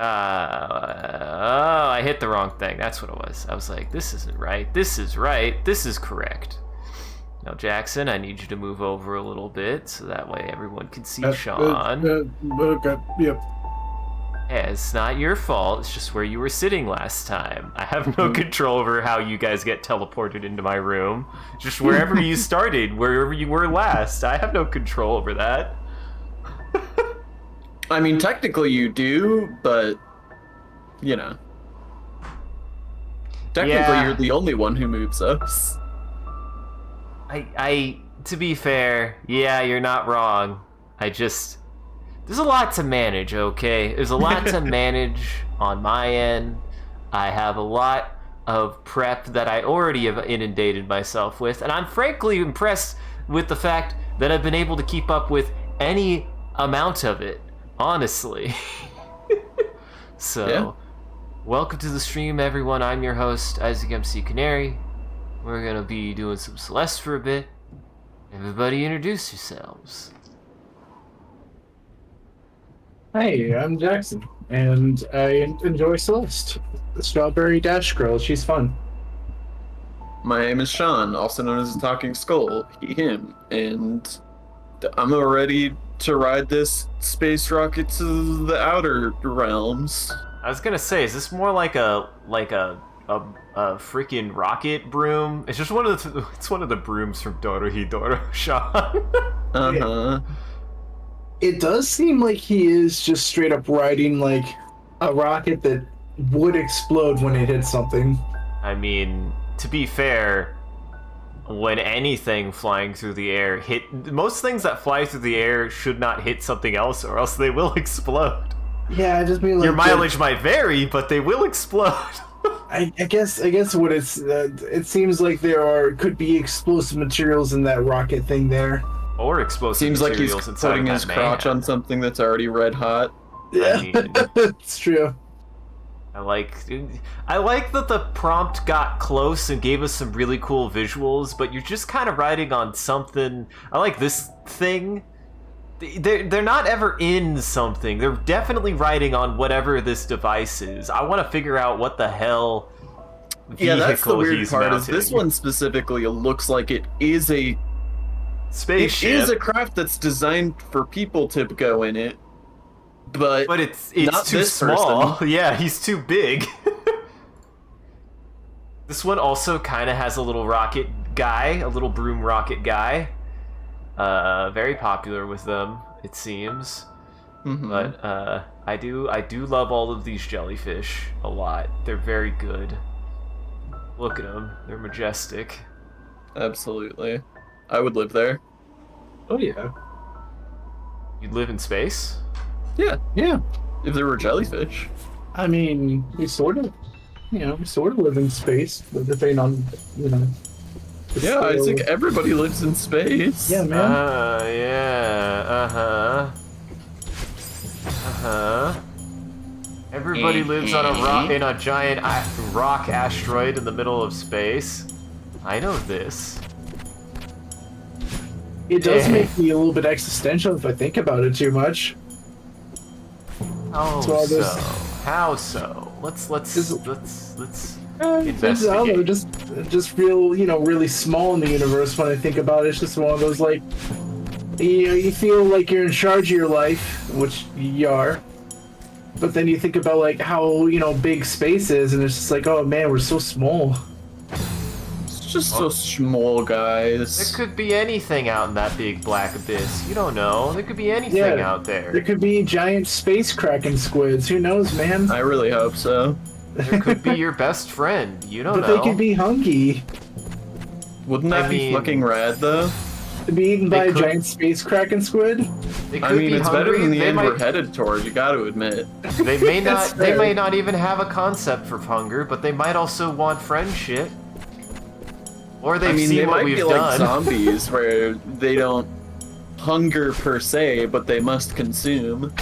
Oh, I hit the wrong thing. That's what it was. I was like, this isn't right. This is right. This is correct. Now, Jackson, I need you to move over a little bit so that way everyone can see Sean. Okay, yep. Yeah, it's not your fault. It's just where you were sitting last time. I have no control over how you guys get teleported into my room. Just wherever you started, wherever you were last. I have no control over that. I mean, technically you do, but, you know. Technically you're the only one who moves us. To be fair, yeah, you're not wrong. There's a lot to manage, okay? There's a lot to manage on my end. I have a lot of prep that I already have inundated myself with, and I'm frankly impressed with the fact that I've been able to keep up with any amount of it, honestly. So, yeah. Welcome to the stream, everyone. I'm your host, Isaac MCCanary. We're gonna be doing some Celeste for a bit. Everybody introduce yourselves. Hey, I'm Jackson, and I enjoy Celeste, the Strawberry Dash Girl. She's fun. My name is Sean, also known as the Talking Skull, he, him, and I'm ready to ride this space rocket to the outer realms. I was gonna say, is this more like a freaking rocket broom? It's just one of the brooms from Dorohedoro, Sean. Uh-huh. It does seem like he is just straight up riding like a rocket that would explode when it hits something. I mean, to be fair, when anything flying through the air most things that fly through the air should not hit something else, or else they will explode. Yeah, I just mean like your mileage might vary, but they will explode. I guess what it seems like could be explosive materials in that rocket thing there. Or explosive Seems like materials he's inside putting his crotch on something that's already red hot. Yeah, I mean, it's true. I like that the prompt got close and gave us some really cool visuals, but you're just kind of riding on something. I like this thing. They're not ever in something. They're definitely riding on whatever this device is. I want to figure out what the hell vehicle that's the weird he's part. mounting. Is this one specifically looks like it is a spaceship. It is a craft that's designed for people to go in it, but it's not too this small. person. Yeah, he's too big. This one also kind of has a little rocket guy, a little broom rocket guy. Very popular with them, it seems. Mm-hmm. But I do love all of these jellyfish a lot. They're very good. Look at them; they're majestic. Absolutely. I would live there. Oh yeah. You'd live in space? Yeah. If there were jellyfish. I mean, we sort of live in space, but depending on, Yeah, I think everybody lives in space. Yeah, man. Everybody lives on in a giant rock asteroid in the middle of space. I know this. It does make me a little bit existential if I think about it too much. How so? Let's I don't investigate. know, just feel really small in the universe when I think about it. It's just one of those like you feel like you're in charge of your life, which you are, but then you think about like how big space is, and it's just like, oh man, we're so small. It's just so small, guys. There could be anything out in that big black abyss. You don't know. There could be anything out there. There could be giant space kraken squids. Who knows, man? I really hope so. There could be your best friend. You don't know. But they could be hungry. Wouldn't that be fucking rad, though? To be eaten by a giant space kraken squid? I mean, it's better than the end we're headed toward, you gotta admit. They may not. They may not even have a concept for hunger, but they might also want friendship. Or they've seen what we've done. They might be like zombies, where they don't hunger per se, but they must consume.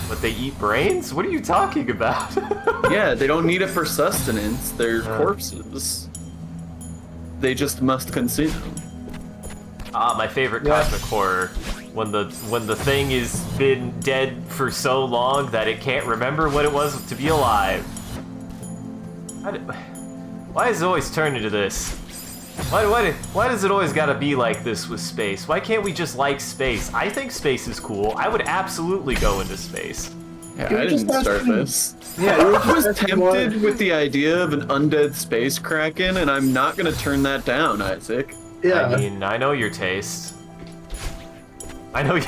But they eat brains? What are you talking about? Yeah, they don't need it for sustenance. They're corpses. They just must consume. Ah, my favorite cosmic horror. when the thing has been dead for so long that it can't remember what it was to be alive. Why does it always turn into this? Why does it always gotta be like this with space? Why can't we just like space? I think space is cool. I would absolutely go into space. Yeah, I didn't start this. Yeah, I was tempted with the idea of an undead space kraken, and I'm not gonna turn that down, Isaac. Yeah. I mean, I know your taste. I know you...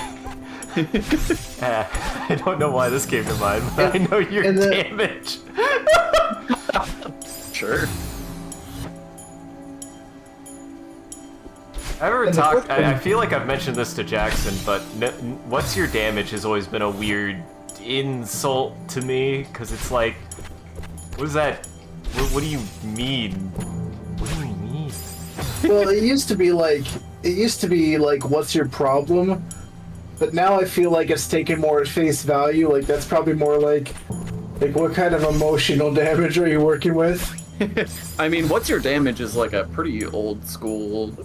I don't know why this came to mind, but I know your damage. Sure. I feel like I've mentioned this to Jackson, but what's your damage has always been a weird insult to me, because it's like, what is that? What do you mean? What do you mean? Well, it used to be like, what's your problem? But now I feel like it's taken more at face value. Like, that's probably more like what kind of emotional damage are you working with? I mean, what's your damage is like a pretty old school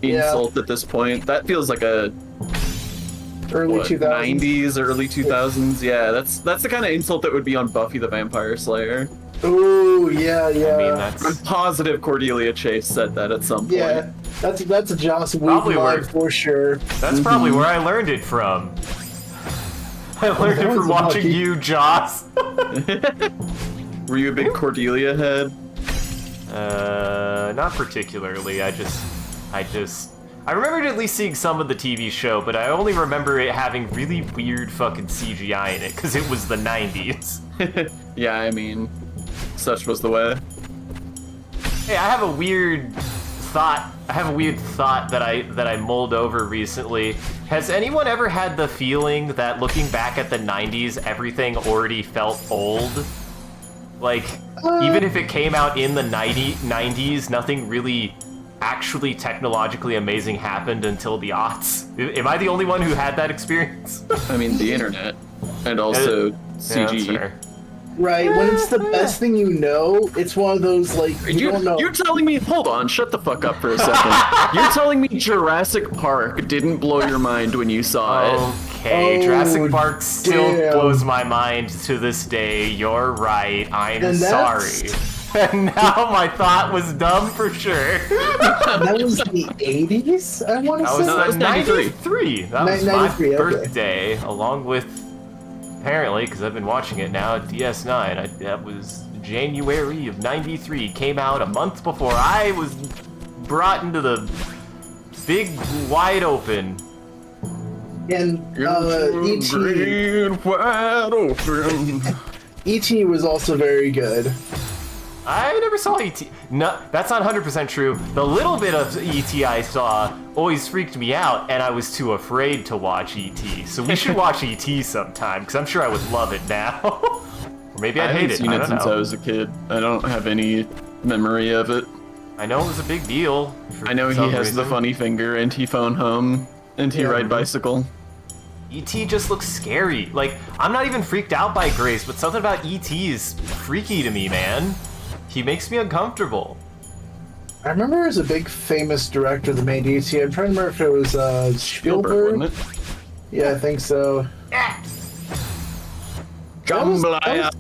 insult at this point. That feels like a early 2000s. 90s, early 2000s. Yeah, that's the kind of insult that would be on Buffy the Vampire Slayer. Ooh, yeah. I mean, that's I'm positive Cordelia Chase said that at some point. Yeah, that's a Joss Probably Whedon line where- for sure. that's probably where I learned it from. I learned it from watching you, Joss. Were you a big Cordelia head? Not particularly. I remembered at least seeing some of the TV show, but I only remember it having really weird fucking CGI in it, because it was the 90s. Yeah, I mean, such was the way. Hey, I have a weird thought that I mulled over recently. Has anyone ever had the feeling that looking back at the 90s, everything already felt old? Like, even if it came out in the 90s, nothing really actually technologically amazing happened until the aughts. Am I the only one who had that experience? I mean, the internet, and also Yeah, that's CG. fair. Right, when it's the best thing you know, it's one of those, like, you don't know. You're telling me, hold on, shut the fuck up for a second. You're telling me Jurassic Park didn't blow your mind when you saw it? Okay, Oh, Jurassic Park still damn. blows my mind to this day. You're right. I'm And sorry. And now my thought was dumb for sure. That was the 80s, I want to That say? was, that was 93. That was my 93, okay. birthday, along with, apparently, because I've been watching it now, DS9. That was January of 93. Came out a month before I was brought into the big, wide open. And E.T. Green, wide open. E.T. was also very good. I never saw E.T. No, that's not 100% true. The little bit of E.T. I saw always freaked me out, and I was too afraid to watch E.T. So we should watch E.T. sometime, because I'm sure I would love it now. Or maybe I'd I hate haven't it. seen I it don't since know. I was a kid. I don't have any memory of it. I know it was a big deal. For I know he some has the reason. funny finger, and he phone home, and he Yeah. ride bicycle. E.T. just looks scary. Like, I'm not even freaked out by Grace, but something about E.T. is freaky to me, man. He makes me uncomfortable. I remember there was a big famous director that made E.T. I'm trying to remember if it was Spielberg. Wasn't it? Yeah, I think so. Jambalaya.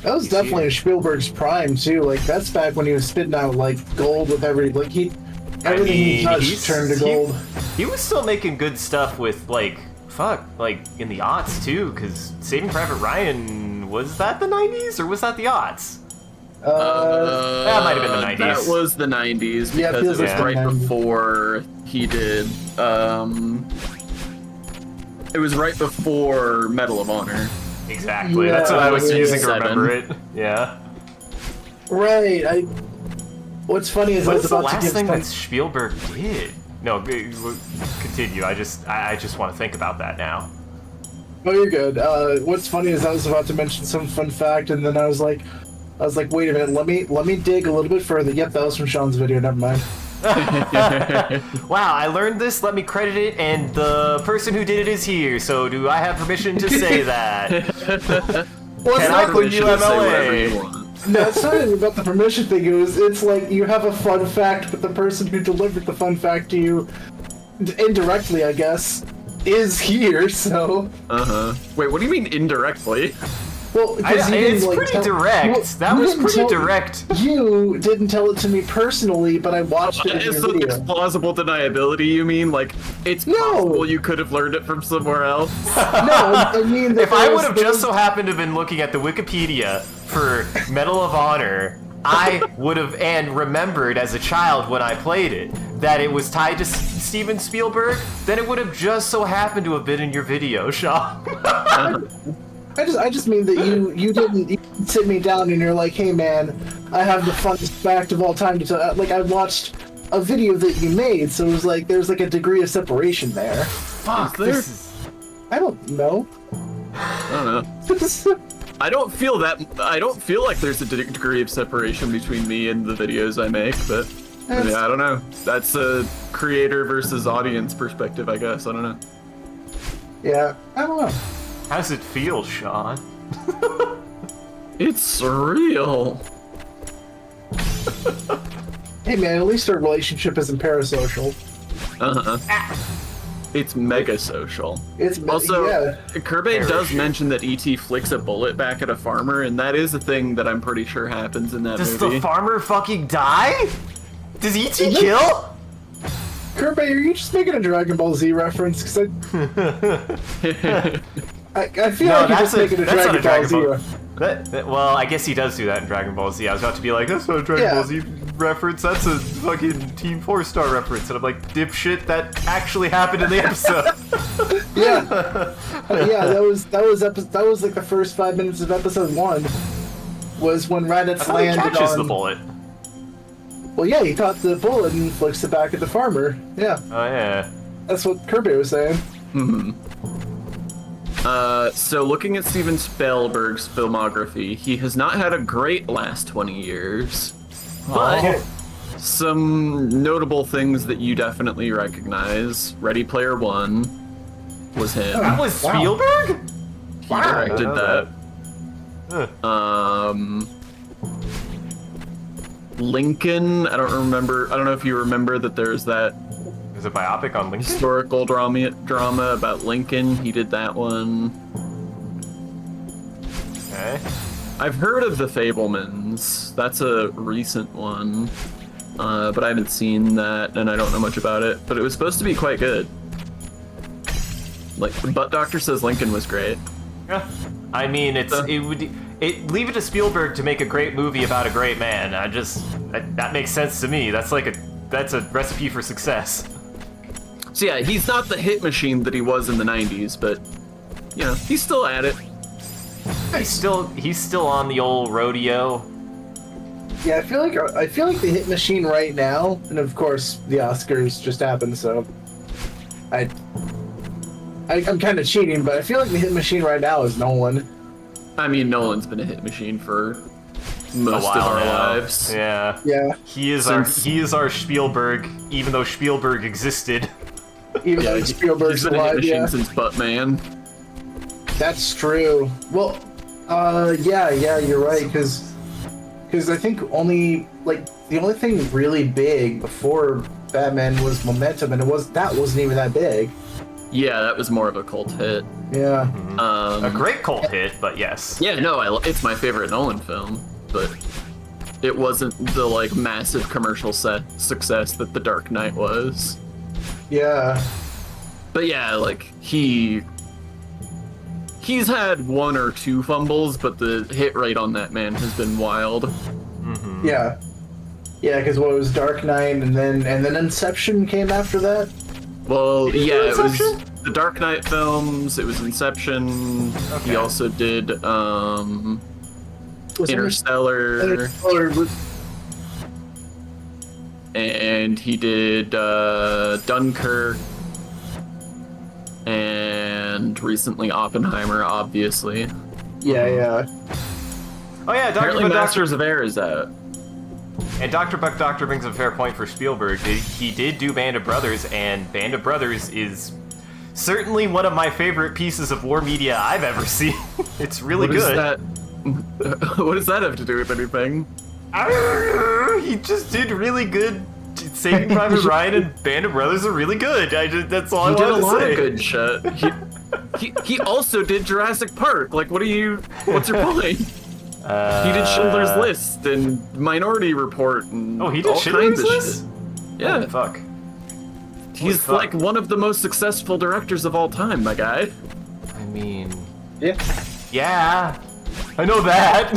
That was definitely Spielberg's prime too. Like, that's back when he was spitting out like gold with everything he touched turned to gold. He was still making good stuff with, like, in the aughts too, because Saving Private Ryan, was that the 90s or was that the aughts? That might have been the 90s. That was the 90s, Yeah, it because feels it was like the right 90s. before he did, it was right before Medal of Honor. Exactly. Yeah, That's what I was yeah, using to seven. remember it. Yeah. Right. What's funny is I What's was the about to last give thing some- that Spielberg did? No, continue. I just want to think about that now. Oh, you're good. What's funny is I was about to mention some fun fact, and then I was like, wait a minute, let me dig a little bit further. Yep, that was from Sean's video. Never mind. Wow, I learned this. Let me credit it, and the person who did it is here. So, do I have permission to say that? Well, Can I put you MLA? No, it's not even about the permission thing. It's like you have a fun fact, but the person who delivered the fun fact to you indirectly, I guess, is here. So. Wait, what do you mean indirectly? Well, because it's pretty direct. That was pretty direct. You didn't tell it to me personally, but I watched it in your So video. there's plausible deniability, you mean? Like, it's possible you could have learned it from somewhere else? No, I mean... If I would have just so happened to have been looking at the Wikipedia for Medal of Honor, I would have, and remembered as a child when I played it, that it was tied to Steven Spielberg, then it would have just so happened to have been in your video, Sean. I just mean that you didn't sit me down and you're like, hey man, I have the funnest fact of all time to tell. Like, I watched a video that you made, so it was like there's like a degree of separation there. Fuck, there? I don't know. I don't know. I don't feel like there's a degree of separation between me and the videos I make, but yeah, I don't know. That's a creator versus audience perspective, I guess. I don't know. Yeah, I don't know. How does it feel, Sean? It's surreal. Hey man, at least our relationship isn't parasocial. It's mega social. It's Also, yeah. Kirby does mention that E.T. flicks a bullet back at a farmer, and that is a thing that I'm pretty sure happens in that Does movie. the farmer fucking die? Does E.T. kill? Kirby, are you just making a Dragon Ball Z reference? Because I feel like you're just making a Dragon Ball Z reference. Well, I guess he does do that in Dragon Ball Z. I was about to be like, that's not a Dragon Ball Z reference, that's a fucking Team 4-Star reference. And I'm like, dipshit, that actually happened in the episode. Yeah. Yeah, that was like the first 5 minutes of episode 1. Was when Raditz He landed catches on... the bullet. Well, yeah, he caught the bullet and flicks it back at the farmer. Yeah. Oh, yeah. That's what Kirby was saying. So looking at Steven Spielberg's filmography, he has not had a great last 20 years. But some notable things that you definitely recognize. Ready Player One was him. That was Spielberg? He directed that. Lincoln, I don't know if you remember that there's that Is it biopic on Lincoln? historical drama about Lincoln. He did that one. Okay. I've heard of The Fabelmans. That's a recent one. But I haven't seen that, and I don't know much about it. But it was supposed to be quite good. Like, the Butt Doctor says Lincoln was great. Yeah. I mean, leave it to Spielberg to make a great movie about a great man. That makes sense to me. That's a recipe for success. So yeah, he's not the hit machine that he was in the 90s, but, you know, he's still at it. He's still on the old rodeo. Yeah, I feel like the hit machine right now, and of course the Oscars just happened, so I'm kind of cheating, but I feel like the hit machine right now is Nolan. I mean, Nolan's been a hit machine for most of our lives. Yeah. Yeah. He is our Spielberg, even though Spielberg existed. Even though Spielberg's he's been a hit alive, machine yeah. since Buttman. That's true. Well, yeah, you're right, because I think the only thing really big before Batman was Momentum, and that wasn't even that big. Yeah, that was more of a cult hit. Yeah. A great cult hit, but yes. Yeah, no, it's my favorite Nolan film, but it wasn't the like massive commercial success that The Dark Knight was. Yeah. But yeah, like he's had one or two fumbles, but the hit rate on that man has been wild. Mm-hmm. Yeah. Yeah, because what was Dark Knight, and then Inception came after that. Well, yeah, it was Inception? the Dark Knight films. It was Inception. Okay. He also did Was Interstellar, Interstellar was- and he did Dunkirk, and recently Oppenheimer, obviously. Yeah. Oh yeah, Apparently, Dr. Masters of Air is out. And Dr. Buck Doctor brings a fair point for Spielberg. He did do Band of Brothers, and Band of Brothers is certainly one of my favorite pieces of war media I've ever seen. It's really good. What does that have to do with anything? He just did really good Saving Private Ryan and Band of Brothers are really good. That's all I He did a wanted to lot say. of good shit. He also did Jurassic Park. Like, what's your point? He did Schindler's List and Minority Report and Oh, he did all Schindler's kinds of List? shit. Yeah, Holy fuck. he's Holy like fuck. one of the most successful directors of all time, my guy. I mean, Yeah. yeah, I know that.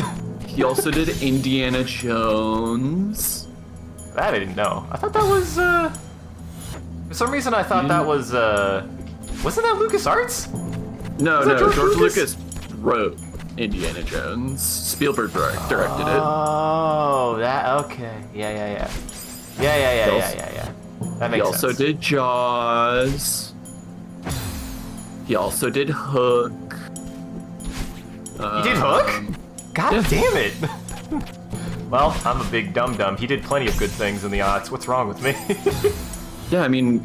He also did Indiana Jones. That I didn't know. I thought that was, for some reason I thought that was, wasn't that LucasArts? No, that George George Lucas? Lucas wrote Indiana Jones. Spielberg directed it. Oh, that, okay. Yeah. Yeah. That makes He also sense. did Jaws. He also did Hook. He did Hook? God yeah. damn it. Well, I'm a big dum-dum. He did plenty of good things in the aughts. What's wrong with me? Yeah, I mean,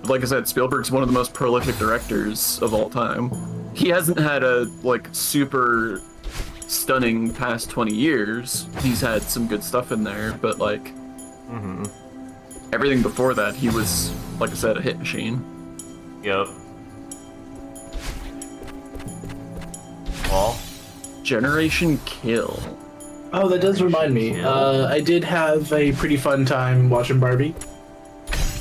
like I said, Spielberg's one of the most prolific directors of all time. He hasn't had a, like, super stunning past 20 years. He's had some good stuff in there, but, like, everything before that, he was, like I said, a hit machine. Yep. Well, Generation Kill. Oh, that does remind me. Yeah. I did have a pretty fun time watching Barbie.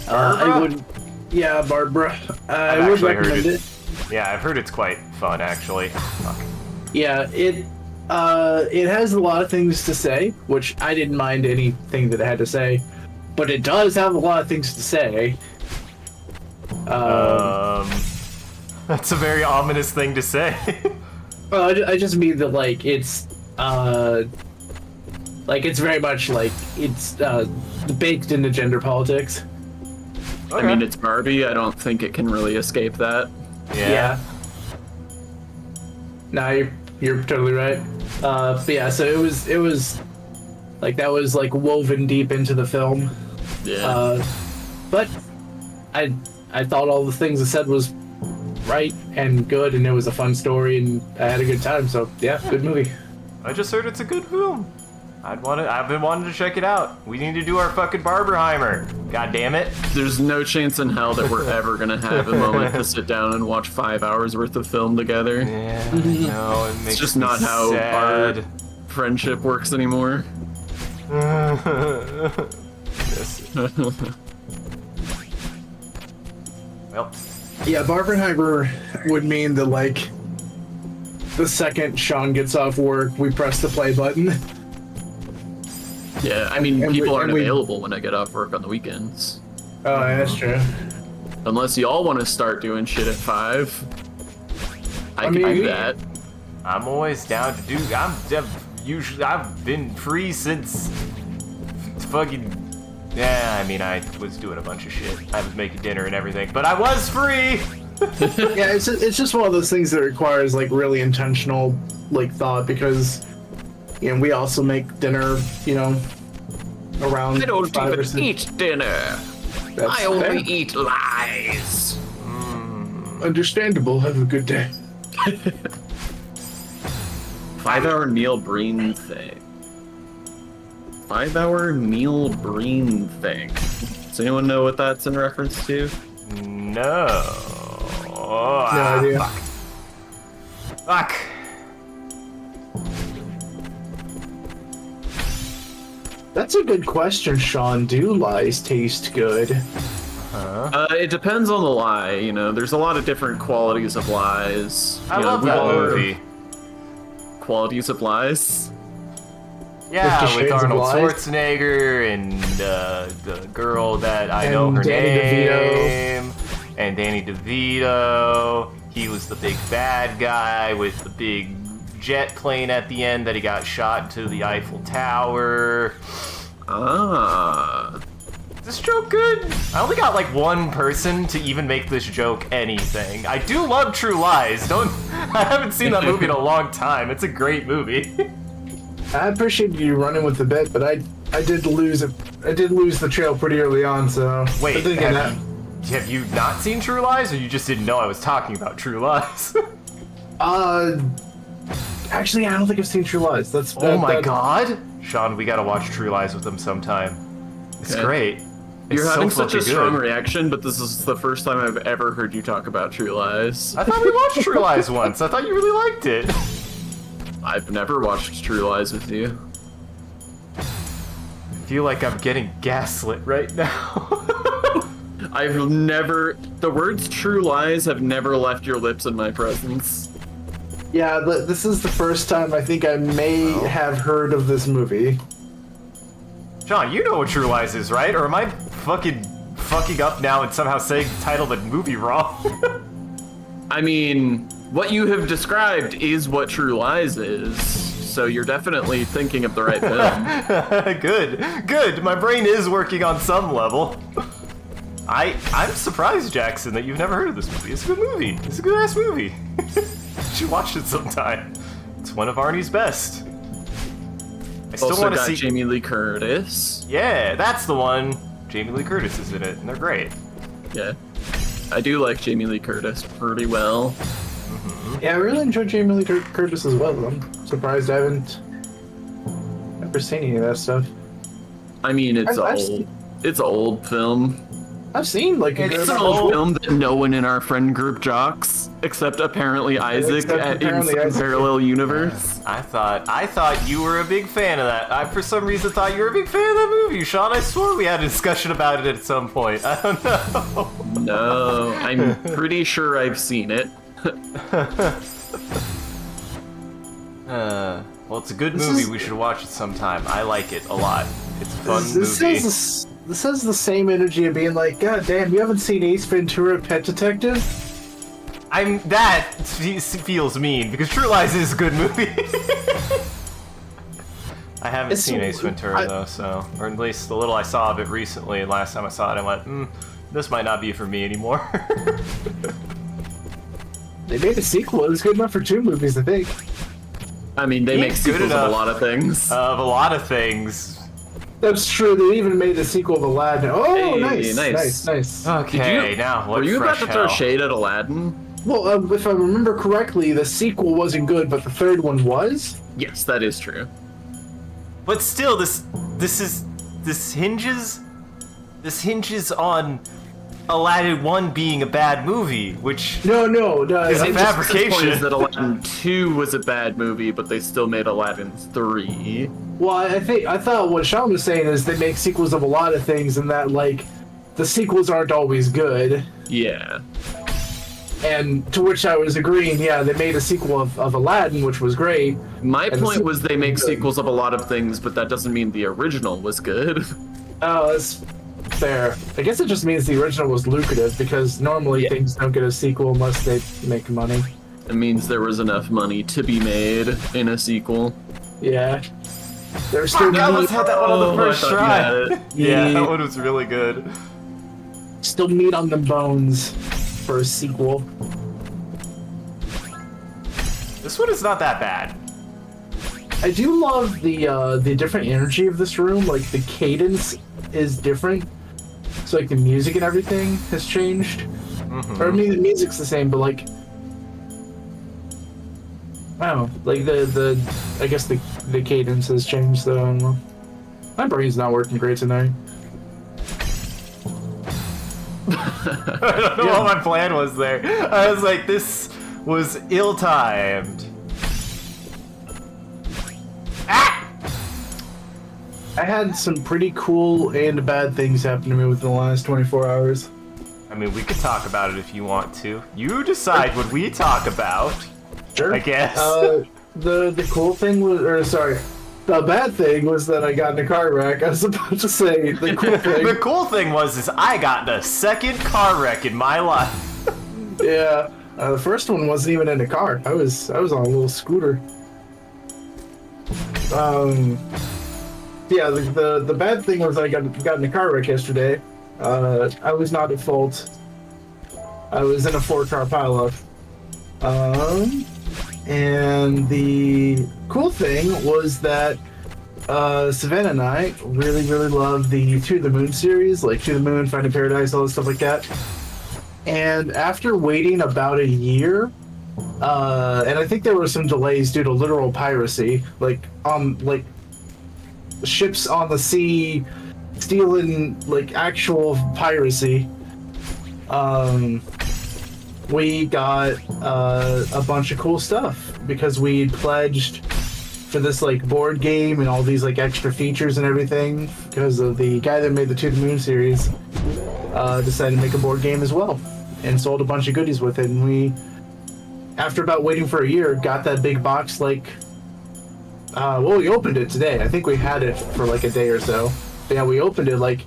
I Barbara? would, yeah, Barbara. I I've would actually heard recommend it. yeah, I've heard it's quite fun, actually. Fuck. Yeah, it has a lot of things to say, which I didn't mind anything that it had to say, but it does have a lot of things to say. That's a very ominous thing to say. Well, I just mean that like it's very much like it's baked into gender politics. I mean, it's Barbie. I don't think it can really escape that. yeah. No, you're totally right. But yeah, so it was like that was like woven deep into the film. Yeah. But I thought all the things it said was right and good, and it was a fun story, and I had a good time. So yeah, good movie. I just heard it's a good film. I've been wanting to check it out. We need to do our fucking Barberheimer. God damn it. There's no chance in hell that we're ever gonna have a moment to sit down and watch 5 hours worth of film together. Yeah, no, it makes It's just me not how sad. our friendship works anymore. Yes. Well, Yeah, Barbenheimer would mean that like the second Sean gets off work, we press the play button. Yeah, I mean, And people we- aren't and we- available when I get off work on the weekends. Oh, that's true. Unless y'all want to start doing shit at 5. I can mean, do we- that. I'm always down to do. I've been free since fucking. Yeah, I mean, I was doing a bunch of shit. I was making dinner and everything, but I was free. Yeah, it's just one of those things that requires like really intentional like thought, because we also make dinner, around I don't 5 or even 6. eat dinner. That's I only fair. eat lies. Understandable. Have a good day. 5-hour meal brain thing. 5-hour meal brain thing. Does anyone know what that's in reference to? No. No idea. Fuck. That's a good question, Sean. Do lies taste good? It depends on the lie. There's a lot of different qualities of lies. I love that movie. Qualities of lies. Yeah, 50 with Shades of Arnold Lies? Schwarzenegger and the girl that I know And her Danny name, and Danny DeVito. He was the big bad guy with the big jet plane at the end that he got shot to the Eiffel Tower. Ah. Is this joke good? I only got like one person to even make this joke anything. I do love True Lies. I haven't seen that movie in a long time. It's a great movie. I appreciate you running with the bit, but I did lose it. I did lose the trail pretty early on. So Wait, but then again, have you not seen True Lies, or you just didn't know I was talking about True Lies? Actually, I don't think I've seen True Lies. Oh my god! Sean, we gotta watch True Lies with them sometime. It's Okay. great. You're It's having so such a fucking strong good. reaction, but this is the first time I've ever heard you talk about True Lies. I thought we watched True Lies once. I thought you really liked it. I've never watched True Lies with you. I feel like I'm getting gaslit right now. I've never... The words True Lies have never left your lips in my presence. Yeah, this is the first time I think I may have heard of this movie. John, you know what True Lies is, right? Or am I fucking up now and somehow saying the title of the movie wrong? I mean, what you have described is what True Lies is, so you're definitely thinking of the right film. Good. My brain is working on some level. I'm surprised, Jackson, that you've never heard of this movie. It's a good movie. It's a good ass movie. You should watch it sometime. It's one of Arnie's best. I still Also want to got see. Jamie Lee Curtis. Yeah, that's the one. Jamie Lee Curtis is in it, and they're great. Yeah. I do like Jamie Lee Curtis pretty well. Yeah, I really enjoyed Jamie Lee Curtis as well. I'm surprised I haven't ever seen any of that stuff. I mean, it's I've old. seen- It's an old film. I've seen like a It's good It's an amount of- old film that no one in our friend group jocks, except apparently Isaac in some parallel universe. I thought you were a big fan of that. I, for some reason, thought you were a big fan of that movie, Sean. I swore we had a discussion about it at some point. I don't know. No, I'm pretty sure I've seen it. Well, it's a good This movie. is- We should watch it sometime. I like it a lot. It's a fun This movie. this has the same energy of being like, God damn, you haven't seen Ace Ventura: Pet Detective? That feels mean because True Lies is a good movie. I haven't It's- seen Ace Ventura though, so or at least the little I saw of it recently. And last time I saw it, I went, this might not be for me anymore. They made a sequel. It was good enough for 2 movies, I think. I mean, they Yeah, make good sequels of a enough. lot of things. Of a lot of things. That's true. They even made a sequel of Aladdin. Oh, Hey, nice, nice. nice. Okay, now what? Were you about fresh to throw hell? shade at Aladdin? Well, if I remember correctly, the sequel wasn't good, but the third one was. Yes, that is true. But still, this hinges on Aladdin 1 being a bad movie, which No. Is it I bad? just- Fabrication. The point is that Aladdin 2 was a bad movie, but they still made Aladdin 3. Well, I thought what Sean was saying is they make sequels of a lot of things, and that like the sequels aren't always good. Yeah. And to which I was agreeing. Yeah, they made a sequel of Aladdin, which was great. My And the point sequel was they make was good. sequels of a lot of things, but that doesn't mean the original was good. Oh, that's fair. I guess it just means the original was lucrative because normally Yeah. things don't get a sequel unless they make money. It means there was enough money to be made in a sequel. Yeah. There's still I almost had that one on the Oh, first I thought you try. had it. Yeah, Yeah. that one was really good. still meat on the bones for a sequel. This one is not that bad. I do love the different energy of this room. Like the cadence is different. So like the music and everything has changed. Or I mean the music's the same, but like I don't know, like the I guess the cadence has changed though. I don't know. My brain's not working great tonight. I don't know what my plan was there. I was like, this was ill-timed. Ah! I had some pretty cool and bad things happen to me within the last 24 hours. I mean, we could talk about it if you want to. You decide what we talk about. Sure. I guess. The cool thing was, or sorry, the bad thing was that I got in a car wreck. I was about to say the cool thing. The cool thing is I got in a second car wreck in my life. Yeah, the first one wasn't even in a car. I was on a little scooter. Yeah, the bad thing was I got in a car wreck yesterday. I was not at fault. I was in a 4-car pileup. And the cool thing was that Savannah and I really love the To the Moon series, like To the Moon, Finding Paradise, all that stuff like that. And after waiting about a year, and I think there were some delays due to literal piracy, like ships on the sea stealing like actual piracy, we got a bunch of cool stuff because we pledged for this like board game and all these like extra features and everything because of the guy that made the To the Moon series decided to make a board game as well and sold a bunch of goodies with it. And we, after about waiting for a year, got that big box like well, we opened it today. I think we had it for like a day or so. But yeah, we opened it like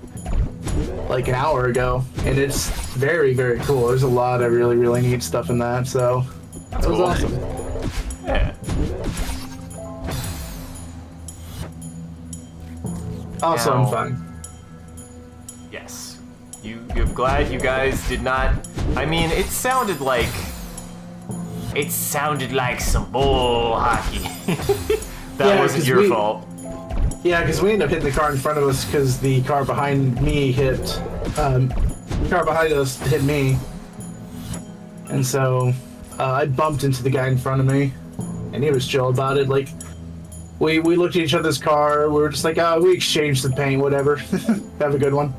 an hour ago, and it's very, very cool. There's a lot of really, really neat stuff in that, so That's it was cool. awesome. Yeah. Also, Now- I'm fine. Yes. You're glad you guys did not. I mean, it sounded like some bull hockey. That Yeah, wasn't 'cause your we- fault. Yeah, because we ended up hitting the car in front of us because the car behind me hit. Car behind us hit me, and so I bumped into the guy in front of me, and he was chill about it. Like, we looked at each other's car. We were just like, oh, we exchanged the paint, whatever. Have a good one.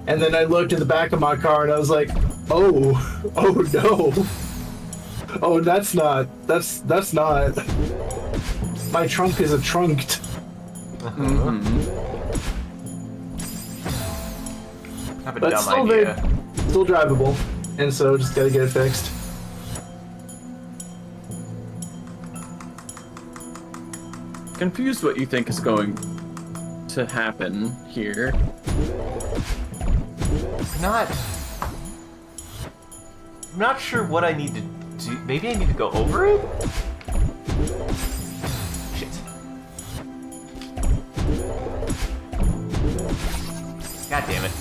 And then I looked at the back of my car, and I was like, oh no. Oh, that's not. My trunk is a trunked. I have a But dumb still idea. still drivable, and so just gotta get it fixed. Confused what you think is going to happen here. I'm not sure what I need to do. Maybe I need to go over it? Shit. God damn it.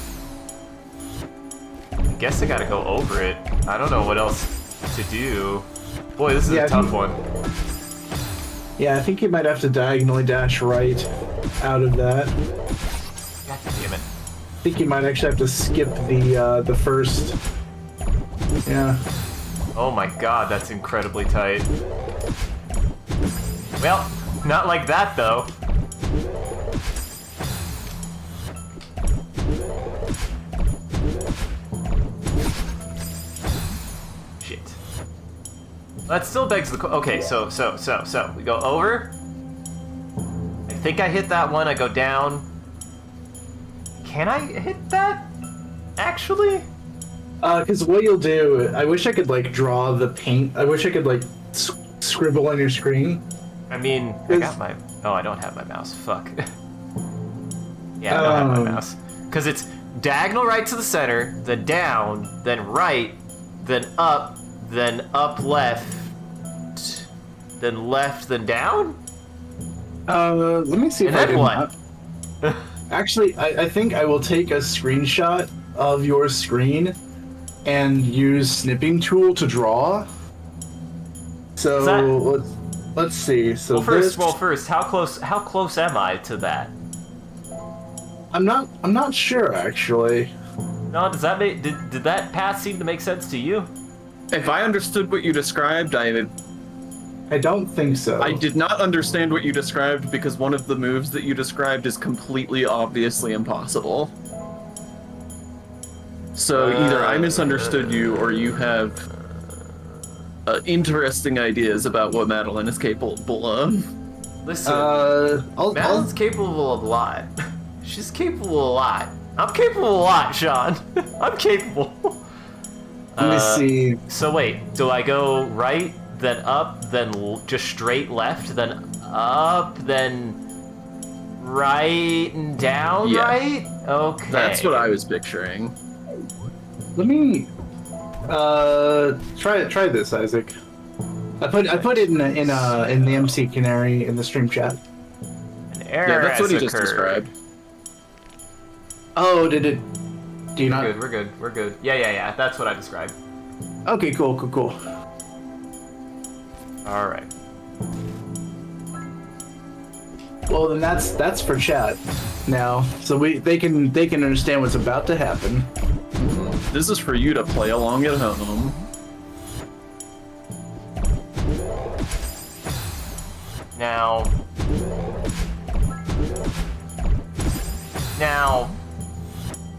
I guess I gotta go over it. I don't know what else to do. Boy, this is Yeah, a tough if you- one. Yeah, I think you might have to diagonally dash right out of that. God damn it. I think you might actually have to skip the first. Yeah. Oh my god, that's incredibly tight. Well, not like that though. Shit. That still begs the okay, so we go over. I think I hit that one, I go down. Can I hit that? Actually? Because what you'll do, I wish I could like draw the paint. I wish I could like scribble on your screen. I mean, I got my. Oh, I don't have my mouse. Fuck. Yeah, I don't have my mouse. Because it's diagonal right to the center, then down, then right, then up left, then left, then down? Let me see if And I then can. what? Actually, I think I will take a screenshot of your screen and use snipping tool to draw. So that- let's see. So Well, first, how close am I to that? I'm not sure actually. No, does that make did that path seem to make sense to you? If I understood what you described, I don't think so. I did not understand what you described because one of the moves that you described is completely obviously impossible. So either I misunderstood you or you have interesting ideas about what Madeline is capable of. Listen, I'll Madeline's capable of a lot. She's capable of a lot. I'm capable of a lot, Sean. I'm capable. let me see. So wait, do I go right, then up, then just straight left, then up, then right and down, Yeah. right? Okay. That's what I was picturing. Let me try this, Isaac. I put it in the MCCanary in the stream chat. An error Yeah, that's what he has just occurred. described. Oh, did it? Do you not? We're good. Yeah. That's what I described. Okay, cool. All right. Well, then that's for chat now, so they can understand what's about to happen. This is for you to play along at home. Now,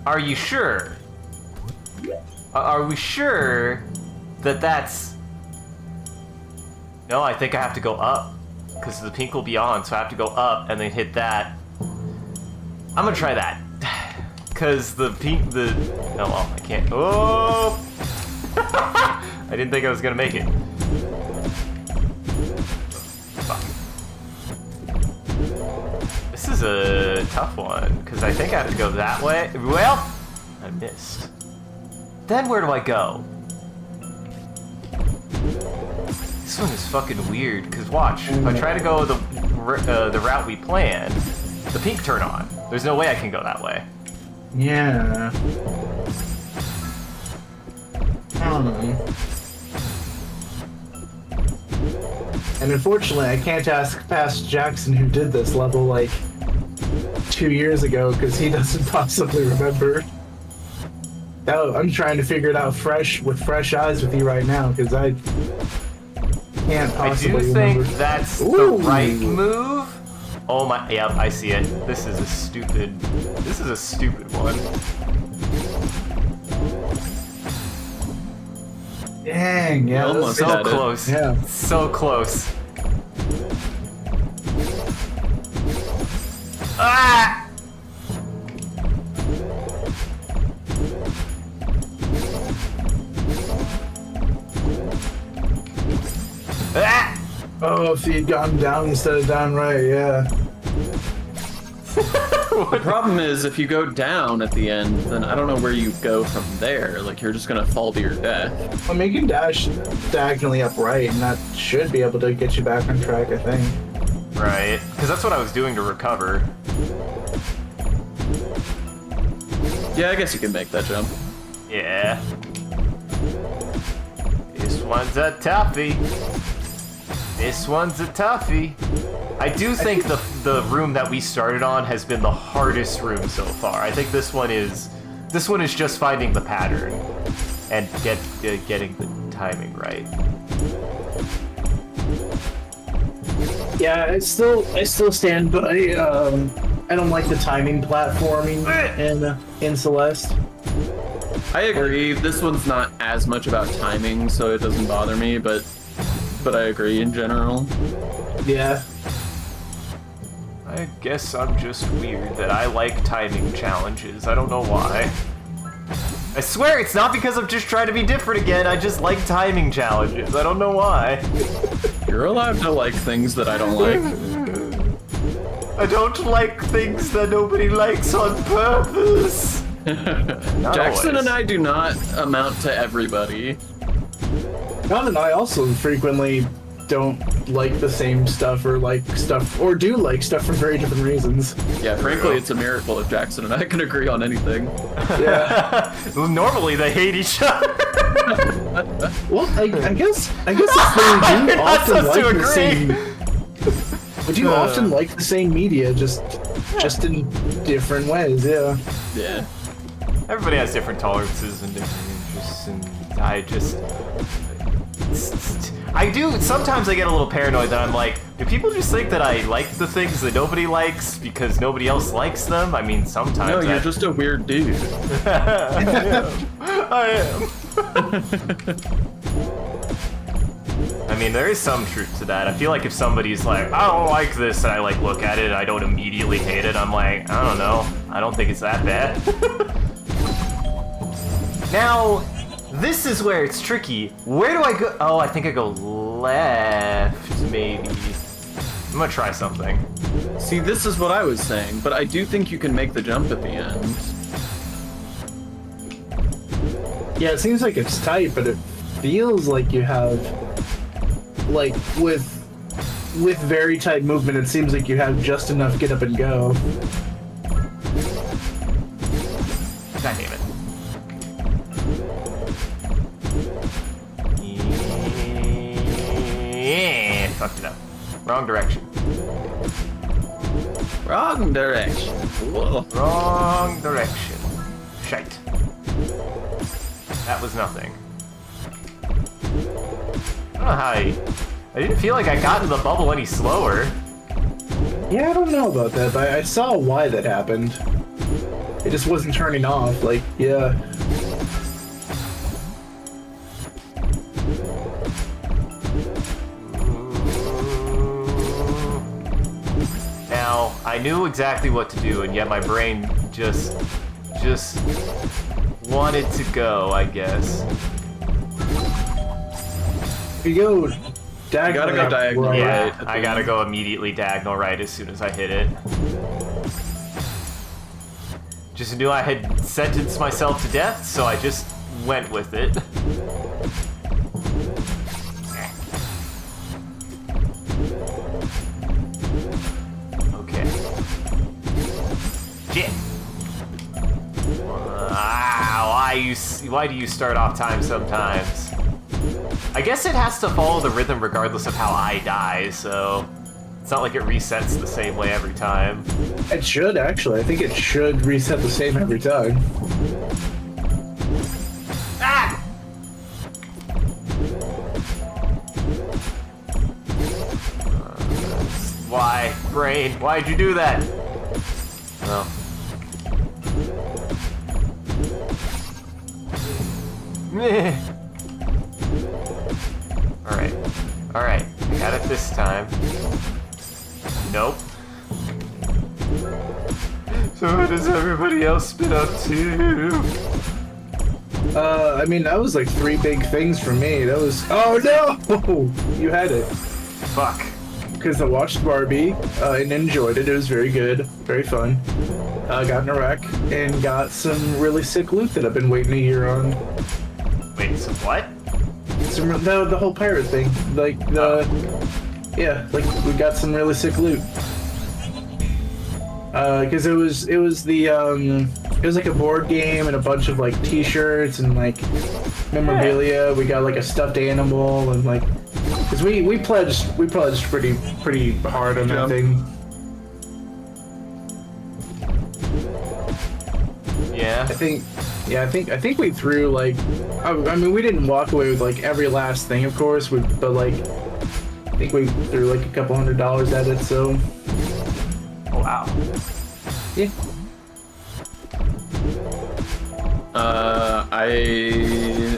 Are you sure? Are we sure that that's... No, I think I have to go up. Because the pink will be on, so I have to go up and then hit that. I'm gonna try that. Because the pink, oh well, I can't. Oh! I didn't think I was gonna make it. Fuck. This is a tough one, because I think I have to go that way. Well, I missed. Then where do I go? This one is fucking weird, because watch, if I try to go the route we planned, the pink turn on. There's no way I can go that way. Yeah. And unfortunately, I can't ask past Jackson who did this level like 2 years ago because he doesn't possibly remember. Oh, I'm trying to figure it out with fresh eyes with you right now because I can't possibly remember. I do think that's the right move. Oh my, yep, I see it. This is a stupid one. Dang, yeah. Almost So had it. close. Yeah. So close. Ah! Ah! Oh, if you'd gone down instead of down right, yeah. The problem is, if you go down at the end, then I don't know where you go from there. Like, you're just gonna fall to your death. I mean, you can dash diagonally upright, and that should be able to get you back on track, I think. Right, because that's what I was doing to recover. Yeah, I guess you can make that jump. Yeah. This one's a toughie. This one's a toughie. I do think the room that we started on has been the hardest room so far. I think this one is just finding the pattern and getting the timing right. Yeah, I still stand by. I don't like the timing platforming in Celeste. I agree. This one's not as much about timing, so it doesn't bother me, but I agree in general. Yeah. I guess I'm just weird that I like timing challenges. I don't know why. I swear it's not because I'm just trying to be different again. I just like timing challenges. I don't know why. You're allowed to like things that I don't like. I don't like things that nobody likes on purpose. Jackson and I do not amount to everybody. John and I also frequently don't like the same stuff or do like stuff for very different reasons. Yeah, frankly, it's a miracle if Jackson and I can agree on anything. Yeah. Normally they hate each other. Well, I guess if they do often like the same. But you often like the same media, just in different ways. Yeah. Yeah. Everybody has different tolerances and different interests, and sometimes I get a little paranoid that I'm like, do people just think that I like the things that nobody likes because nobody else likes them? I mean, sometimes. No, you're just a weird dude. I am. I mean, there is some truth to that. I feel like if somebody's like, I don't like this, and I like look at it and I don't immediately hate it, I'm like, I don't know. I don't think it's that bad. Now, this is where it's tricky. Where do I go? Oh, I think I go left, maybe. I'm gonna try something. See, this is what I was saying, but I do think you can make the jump at the end. Yeah, it seems like it's tight, but it feels like you have, like, with very tight movement, it seems like you have just enough get up and go. God damn it. Yeah, fucked it up. Wrong direction. Wrong direction. Whoa. Wrong direction. Shite. That was nothing. I don't know how I didn't feel like I got in the bubble any slower. Yeah, I don't know about that, but I saw why that happened. It just wasn't turning off. Like, yeah. Now, I knew exactly what to do, and yet my brain just wanted to go, I guess. Here you go. Diagonal. You gotta go diagonal. Right. Yeah, at I the gotta end. go immediately diagonal right as soon as I hit it. Just knew I had sentenced myself to death, so I just went with it. Okay. Shit. Why do you start off time sometimes? I guess it has to follow the rhythm regardless of how I die, so it's not like it resets the same way every time. It should, actually. I think it should reset the same every time. Ah! Why? Brain, why'd you do that? Well. Meh. Alright. Alright. I got it this time. Nope. So what does everybody else spit up to? I mean, that was like 3 big things for me. That was... Oh, no! You had it. Fuck. Because I watched Barbie and enjoyed it. It was very good. Very fun. Got in a wreck and got some really sick loot that I've been waiting a year on. Wait, so what? The whole pirate thing. Like, yeah, like, we got some really sick loot. Because it was like a board game and a bunch of like t-shirts and like memorabilia. We got like a stuffed animal and like, cause we pledged pretty hard on that thing. Yeah. I think we threw like, I mean, we didn't walk away with like every last thing, of course, but like, I think we threw like a couple $100 at it, so. Oh, wow. Yeah. I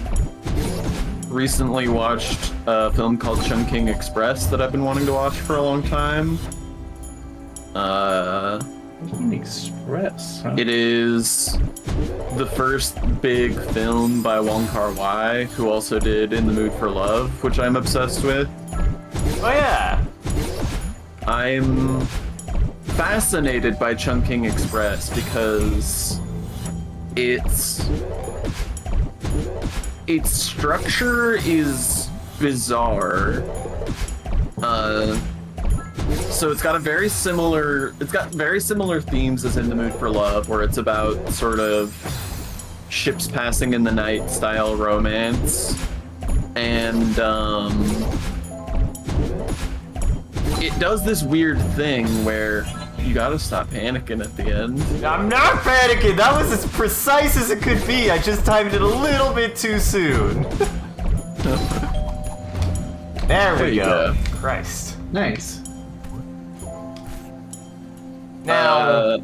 recently watched a film called Chungking Express that I've been wanting to watch for a long time. Express. Huh? It is the first big film by Wong Kar-wai, who also did In the Mood for Love, which I'm obsessed with. Oh, yeah. I'm fascinated by Chungking Express because its structure is bizarre. So it's got very similar themes as In the Mood for Love, where it's about sort of ships passing in the night style romance, and it does this weird thing where you gotta stop panicking at the end. I'm not panicking. That was as precise as it could be. I just timed it a little bit too soon. There we go. Christ. Nice. Now,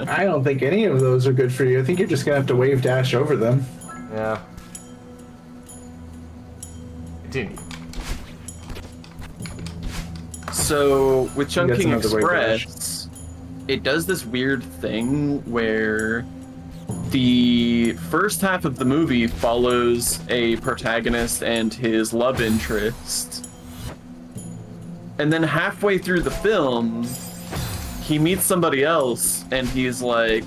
I don't think any of those are good for you. I think you're just gonna have to wave dash over them. yeah. Continue. So with That's Chungking another wave Express, it does this weird thing where the first half of the movie follows a protagonist and his love interest. And then halfway through the film, he meets somebody else and he's like,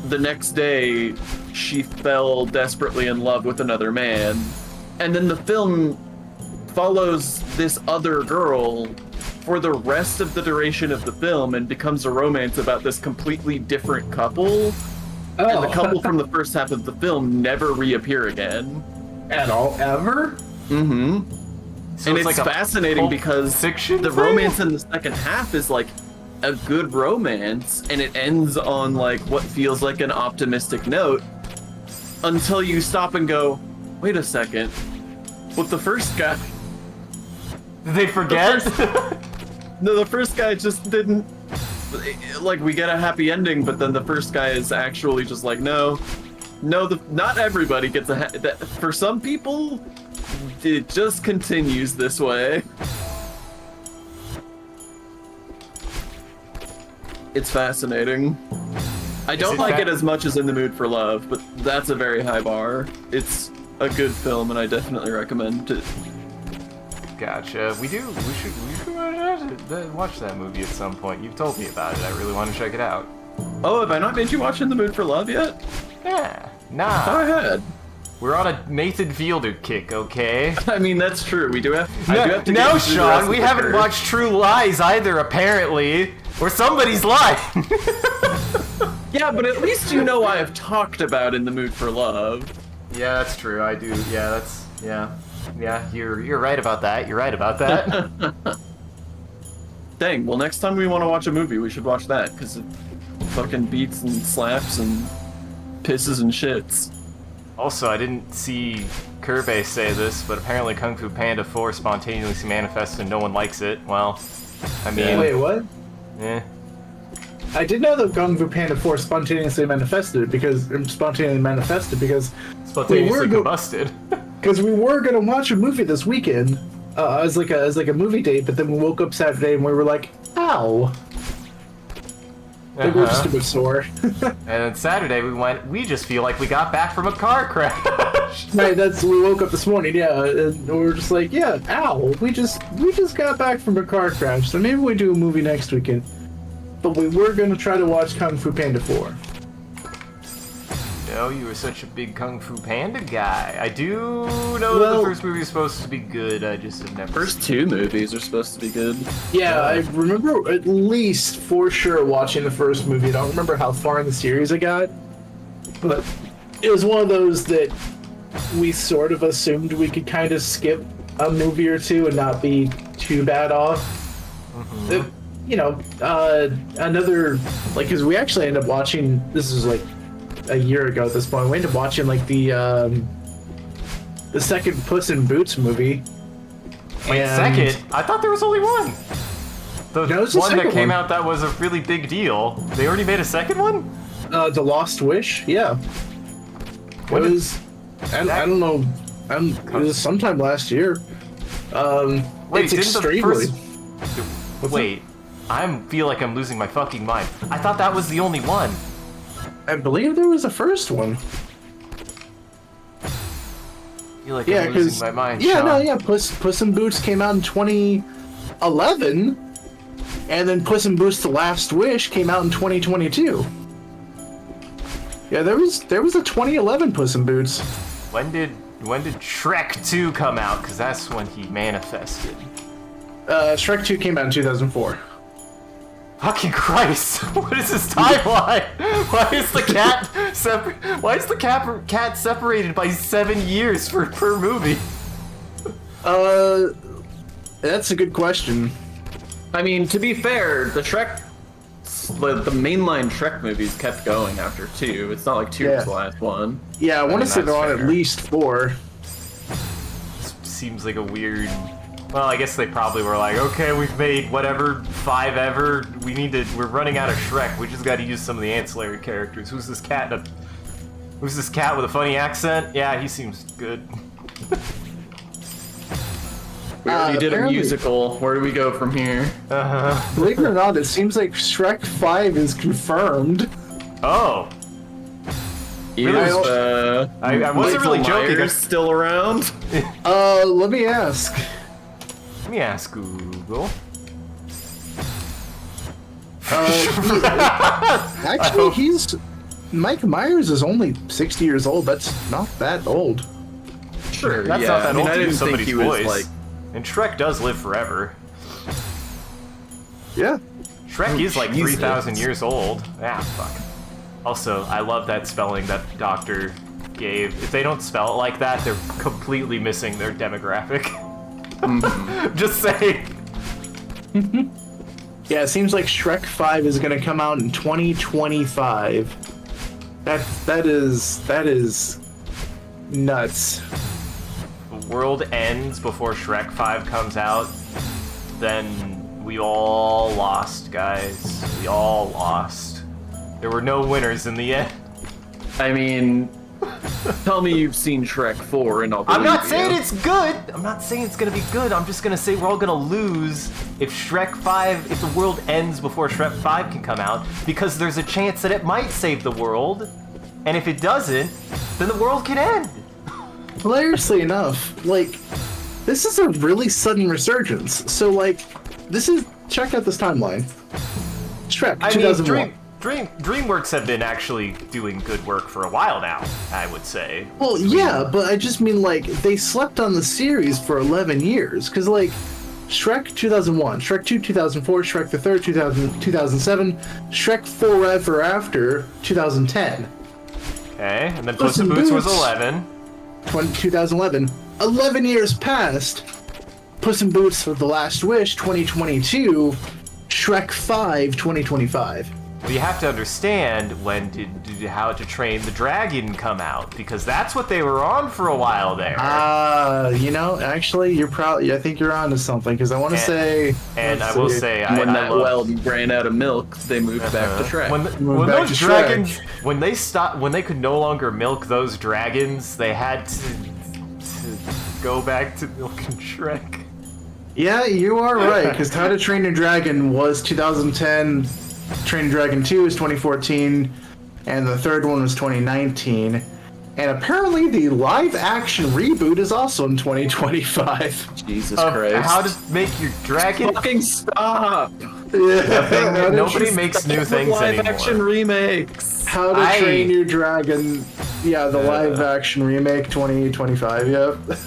the next day, she fell desperately in love with another man. And then the film follows this other girl for the rest of the duration of the film and becomes a romance about this completely different couple. Oh. And the couple from the first half of the film never reappear again. At all, ever? Mm-hmm. So And it's like a fascinating Pulp because Fiction the thing? romance in the second half is like a good romance, and it ends on like what feels like an optimistic note until you stop and go, wait a second, but the first guy... Did they forget? No, the first guy just didn't like we get a happy ending, but then the first guy is actually just like, no, not everybody gets for some people, it just continues this way. It's fascinating. I don't like it as much as In the Mood for Love, but that's a very high bar. It's a good film, and I definitely recommend it. Gotcha. We should watch that movie at some point. You've told me about it. I really want to check it out. Oh, have I not made you watch In the Mood for Love yet? Yeah. Nah. Go ahead. We're on a Nathan Fielder kick, okay? I mean, that's true. We do have. I do have to no, get through the rest Sean, of we the haven't curve. watched True Lies either, apparently. Or somebody's lying. Yeah, but at least you know I have talked about In the Mood for Love. Yeah, that's true. I do. Yeah, yeah. You're right about that. You're right about that. Dang. Well, next time we want to watch a movie, we should watch that because it fucking beats and slaps and pisses and shits. Also, I didn't see Kirby say this, but apparently Kung Fu Panda 4 spontaneously manifested and no one likes it. Well, I mean... Wait, what? Eh. I did know that Kung Fu Panda 4 spontaneously manifested because Spontaneously combusted. Because we were gonna watch a movie this weekend as like a movie date, but then we woke up Saturday and we were like, ow. Like, we're just a bit sore. And then Saturday we just feel like we got back from a car crash. Right, we woke up this morning, yeah, and we were just like, yeah, ow. We just got back from a car crash, so maybe we do a movie next weekend. But we were gonna try to watch Kung Fu Panda 4. No, you were such a big Kung Fu Panda guy. I do know that the first movie is supposed to be good, I just have never First two movies are supposed to be good. Yeah, I remember at least for sure watching the first movie. I don't remember how far in the series I got, but it was one of those that we sort of assumed we could kind of skip a movie or two and not be too bad off. Mm-hmm. Another, like, because we actually ended up watching, this is like a year ago at this point, we ended up watching like the second Puss in Boots movie. Wait, second? I thought there was only one. The No, it's the one that second came one. out that was a really big deal. They already made a second one? The Lost Wish, yeah. It was, I don't know, it was sometime last year. Wait, it's didn't the extremely. first... Wait, I feel like I'm losing my fucking mind. I thought that was the only one. I believe there was a first one. I feel like Yeah, I'm because losing my mind, yeah, Sean. Puss in Boots came out in 2011, and then Puss in Boots: The Last Wish came out in 2022. Yeah, there was a 2011 Puss in Boots. When did Shrek 2 come out? Because that's when he manifested. Shrek 2 came out in 2004. Fucking Christ! What is this timeline? Why is the cat separated by 7 years per movie? That's a good question. I mean, to be fair, the mainline Shrek movies kept going after 2. It's not like 2 was the last one. Yeah, I want to say that's they're on fair. at least 4. Seems like a weird... Well, I guess they probably were like, okay, we've made whatever 5 ever. We're running out of Shrek. We just got to use some of the ancillary characters. Who's this cat with a funny accent? Yeah, he seems good. We already did a apparently- musical. Where do we go from here? Believe it or not, it seems like Shrek 5 is confirmed. Oh. Really? Is, I wasn't really Michael joking. Myers still around? Let me ask. Let me ask Google. Actually, Mike Myers is only 60 years old. That's not that old. Sure, That's yeah. not that I mean, old I to didn't use think somebody's he was voice. like. And Shrek does live forever. Yeah. Shrek is like Jesus. 3,000 years old. Ah, fuck. Also, I love that spelling that Doctor gave. If they don't spell it like that, they're completely missing their demographic. Just saying. Yeah, it seems like Shrek 5 is going to come out in 2025. That is nuts. The world ends before Shrek 5 comes out, then We all lost, guys. We all lost. There were no winners in the end. I mean, tell me you've seen Shrek 4 and I'll believe I'm not you. saying it's good. I'm not saying it's gonna be good. I'm just gonna say we're all gonna lose if Shrek 5, if the world ends before Shrek 5 can come out, because there's a chance that it might save the world, and if it doesn't, then the world can end. Hilariously enough, like, this is a really sudden resurgence. So, like, check out this timeline. Shrek, I 2001. mean, DreamWorks have been actually doing good work for a while now, I would say. Well, yeah, but I just mean, like, they slept on the series for 11 years. Because, like, Shrek 2001, Shrek 2 2004, Shrek the Third 2007, Shrek Forever After 2010. Okay, and then Puss in Boots was 11. 2011. 11 years passed. Puss in Boots: The Last Wish 2022. Shrek 5 2025. Well, you have to understand, when did How to Train the Dragon come out, because that's what they were on for a while there. You know, actually, I think you're onto something, because I want to say. And I will say, When I that love, well ran out of milk, they moved back to Shrek. when back those to dragons, Shrek. when they could no longer milk those dragons, they had to go back to milking Shrek. Yeah, you are right, because How to Train Your Dragon was 2010, Train Your Dragon 2 is 2014, and the third one was 2019. And apparently the live-action reboot is also in 2025. Jesus Christ. How to make your dragon. Fucking stop! Yeah, Nobody makes new things Live anymore. action remakes. How to Train Your Dragon, yeah, the live-action remake 2025, yep. I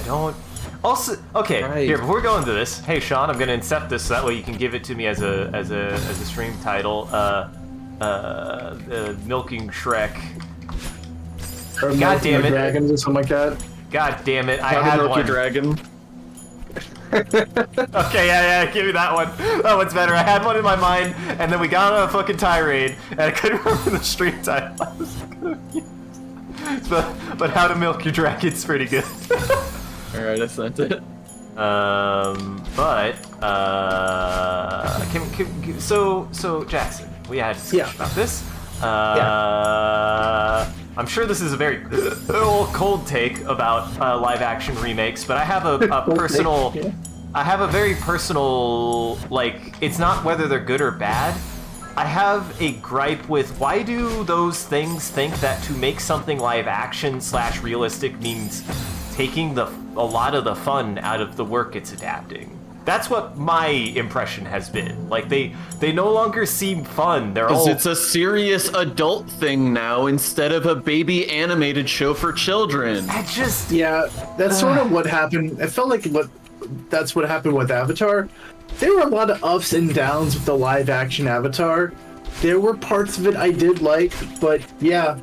don't. Also, okay. Right. Here, before we go into this, hey Sean, I'm gonna incept this so that way you can give it to me as a stream title. Milking Shrek. Or God damn it. Dragons or something like that. God damn it! I How to had Milk one. Your Dragon. Okay, yeah, give me that one. That one's better. I had one in my mind, and then we got on a fucking tirade, and I couldn't remember the stream title I was gonna use. But How to Milk Your Dragon's pretty good. Alright, I sent it. So Jackson, we had a discussion about this. I'm sure this is a very cold take about live action remakes, but I have a personal, I have a very personal, like, it's not whether they're good or bad. I have a gripe with, why do those things think that to make something live action / realistic means taking a lot of the fun out of the work it's adapting? That's what my impression has been. Like, they no longer seem fun. They're all... It's a serious adult thing now instead of a baby animated show for children. I just... Yeah, that's sort of what happened. It felt like that's what happened with Avatar. There were a lot of ups and downs with the live action Avatar. There were parts of it I did like, but yeah,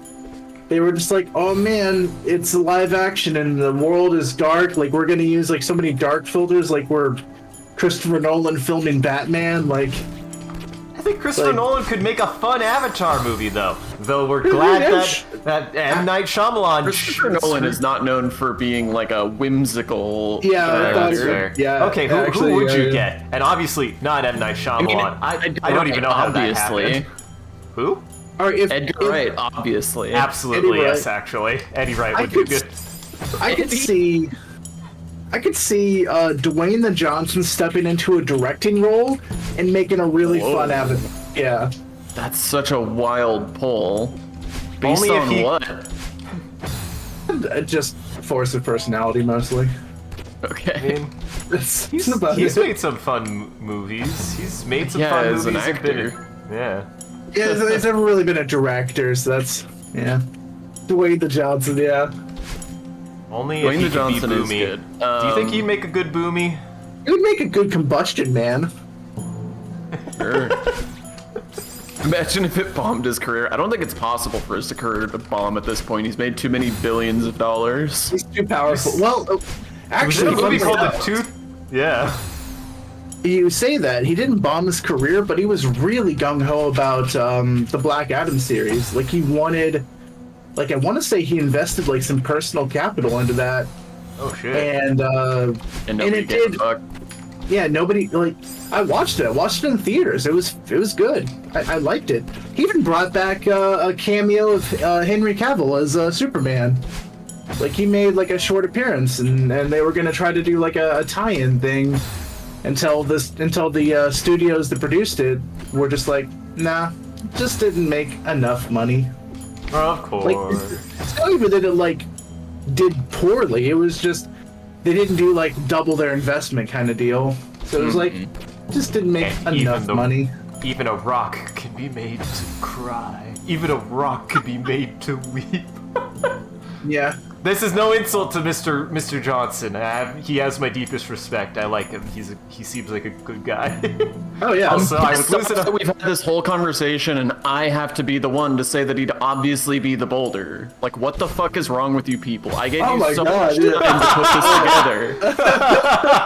they were just like, oh man, it's live action and the world is dark. Like, we're gonna use like so many dark filters, like we're Christopher Nolan filming Batman. Like, I think Christopher Nolan could make a fun Avatar movie, though. Though we're glad that M. Night Shyamalan... Christopher Nolan is not known for being like a whimsical... That's fair. Yeah. Okay, who would you get? And obviously, not M. Night Shyamalan. I don't even know how that happened. Who? Edgar Wright, obviously. Absolutely, Eddie yes, Wright. actually. Eddie Wright would be good. I could see Dwayne the Johnson stepping into a directing role and making a really fun Avatar. Yeah. That's such a wild pull. Based Only if on he- what? Just force of personality, mostly. Okay. I mean, He's he's made some fun movies. He's made some fun as movies. an and been- actor. Yeah. Yeah, he's never really been a director, so that's, yeah. Dwayne the Johnson, yeah. Only Dwayne if he the could Johnson be is Boomy. good. Do you think he'd make a good Boomy? He would make a good combustion man. Sure. Imagine if it bombed his career. I don't think it's possible for his career to bomb at this point. He's made too many billions of dollars. He's too powerful. Well, actually, Was it a movie funny called The enough, Tooth? Yeah. you say that he didn't bomb his career, but he was really gung-ho about the Black Adam series. Like, he wanted, like, I want to say he invested like some personal capital into that, Oh shit. and And nobody it gave a did. fuck. yeah, nobody like. I watched it. I watched it in theaters. It was good. I liked it. He even brought back a cameo of Henry Cavill as Superman. Like he made like a short appearance, and they were gonna try to do like a tie-in thing until the studios that produced it were just like, nah, just didn't make enough money. Of course. Like it's not even that it like did poorly. It was just they didn't do like double their investment kind of deal. So it was like just didn't make enough money. Even a rock can be made to cry. Even a rock can be made to weep. Yeah. This is no insult to Mr. Johnson. He has my deepest respect. I like him. He seems like a good guy. Oh yeah. Also, I was Pissed off listening. that we've had this whole conversation, and I have to be the one to say that he'd obviously be the boulder. Like, what the fuck is wrong with you people? I gave you so much time to put this together.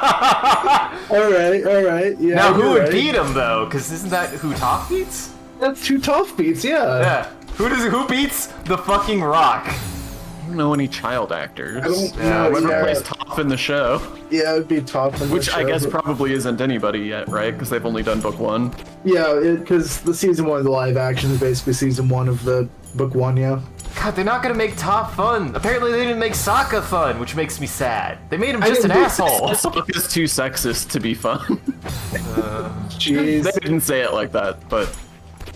all right. Yeah. Now, who you're would right. beat him though? Because isn't that who Toph beats? That's two tough beats. Yeah. Yeah. Who beats the fucking Rock? I don't know any child acters. I don't Yeah, know. Whoever Yeah. plays Toph in the show, Yeah, it'd be tough. which I guess probably isn't anybody yet, right? Because they've only done book 1. Yeah, because the season 1 of the live action is basically season 1 of the book 1. Yeah. God, they're not gonna make Toph fun. Apparently, they didn't make Sokka fun, which makes me sad. They made him I just an didn't- asshole. Sokka is too sexist to be fun. Jeez. They didn't say it like that, but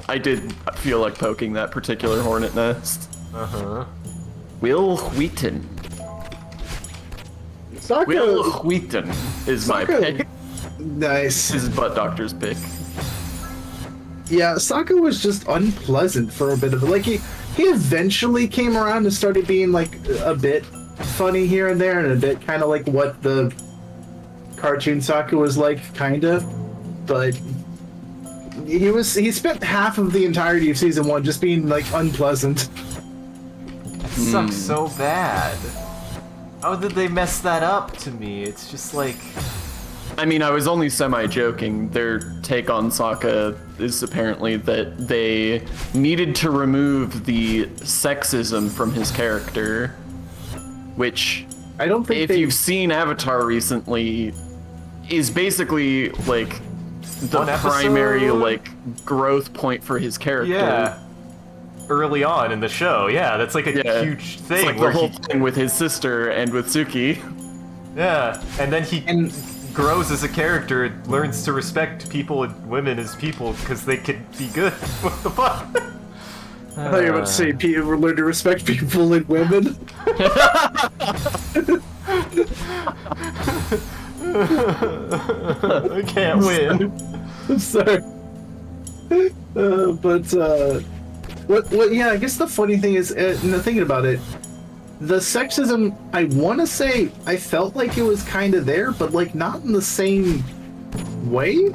I did feel like poking that particular hornet nest. Will Wheaton. Will Sokka. Wheaton is my Sokka- pick. Nice. His butt doctor's pick. Yeah, Sokka was just unpleasant for a bit of it. Like he eventually came around and started being like a bit funny here and there, and a bit kind of like what the cartoon Sokka was like, kind of. But he spent half of the entirety of season 1 just being like unpleasant. It sucks so bad. How did they mess that up to me? It's just like... I mean, I was only semi-joking. Their take on Sokka is apparently that they needed to remove the sexism from his character, which, I don't think if they... you've seen Avatar recently, is basically, like, the One episode? primary, like, growth point for his character. Yeah. Early on in the show, yeah, that's like a Yeah. huge thing. It's like the where whole he, thing with his sister and with Suki. yeah, and then he And- grows as a character, learns to respect people and women as people because they could be good. What the fuck? I thought you were about to say people learn to respect people and women. I can't win. I'm sorry. What? Yeah, I guess the funny thing is, thinking about it, the sexism. I want to say I felt like it was kind of there, but like not in the same way.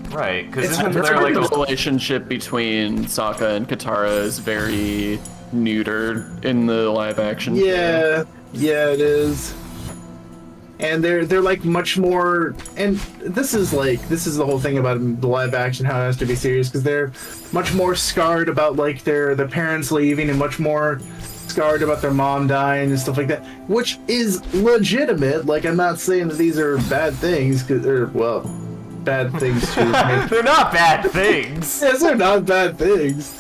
Right, because It's isn't hard there like the a, relationship between Sokka and Katara is very neutered in the live action. Yeah, it is. And they're like much more, and this is the whole thing about the live action, how it has to be serious, because they're much more scarred about like their parents leaving, and much more scarred about their mom dying and stuff like that, which is legitimate. Like, I'm not saying that these are bad things, bad things too. they're not bad things. Yes, they're not bad things.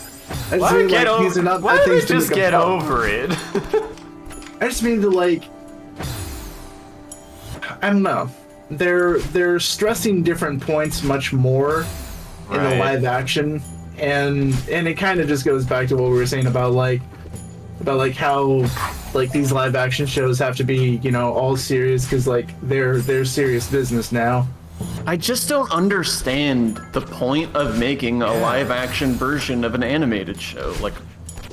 I just mean, like, these are not why bad don't they things to just make a get problem. over it? I just mean to like, I don't know. They're stressing different points much more in the Right. live action, and it kind of just goes back to what we were saying about how like these live action shows have to be, all serious, because like they're serious business now. I just don't understand the point of making a live action version of an animated show. Like,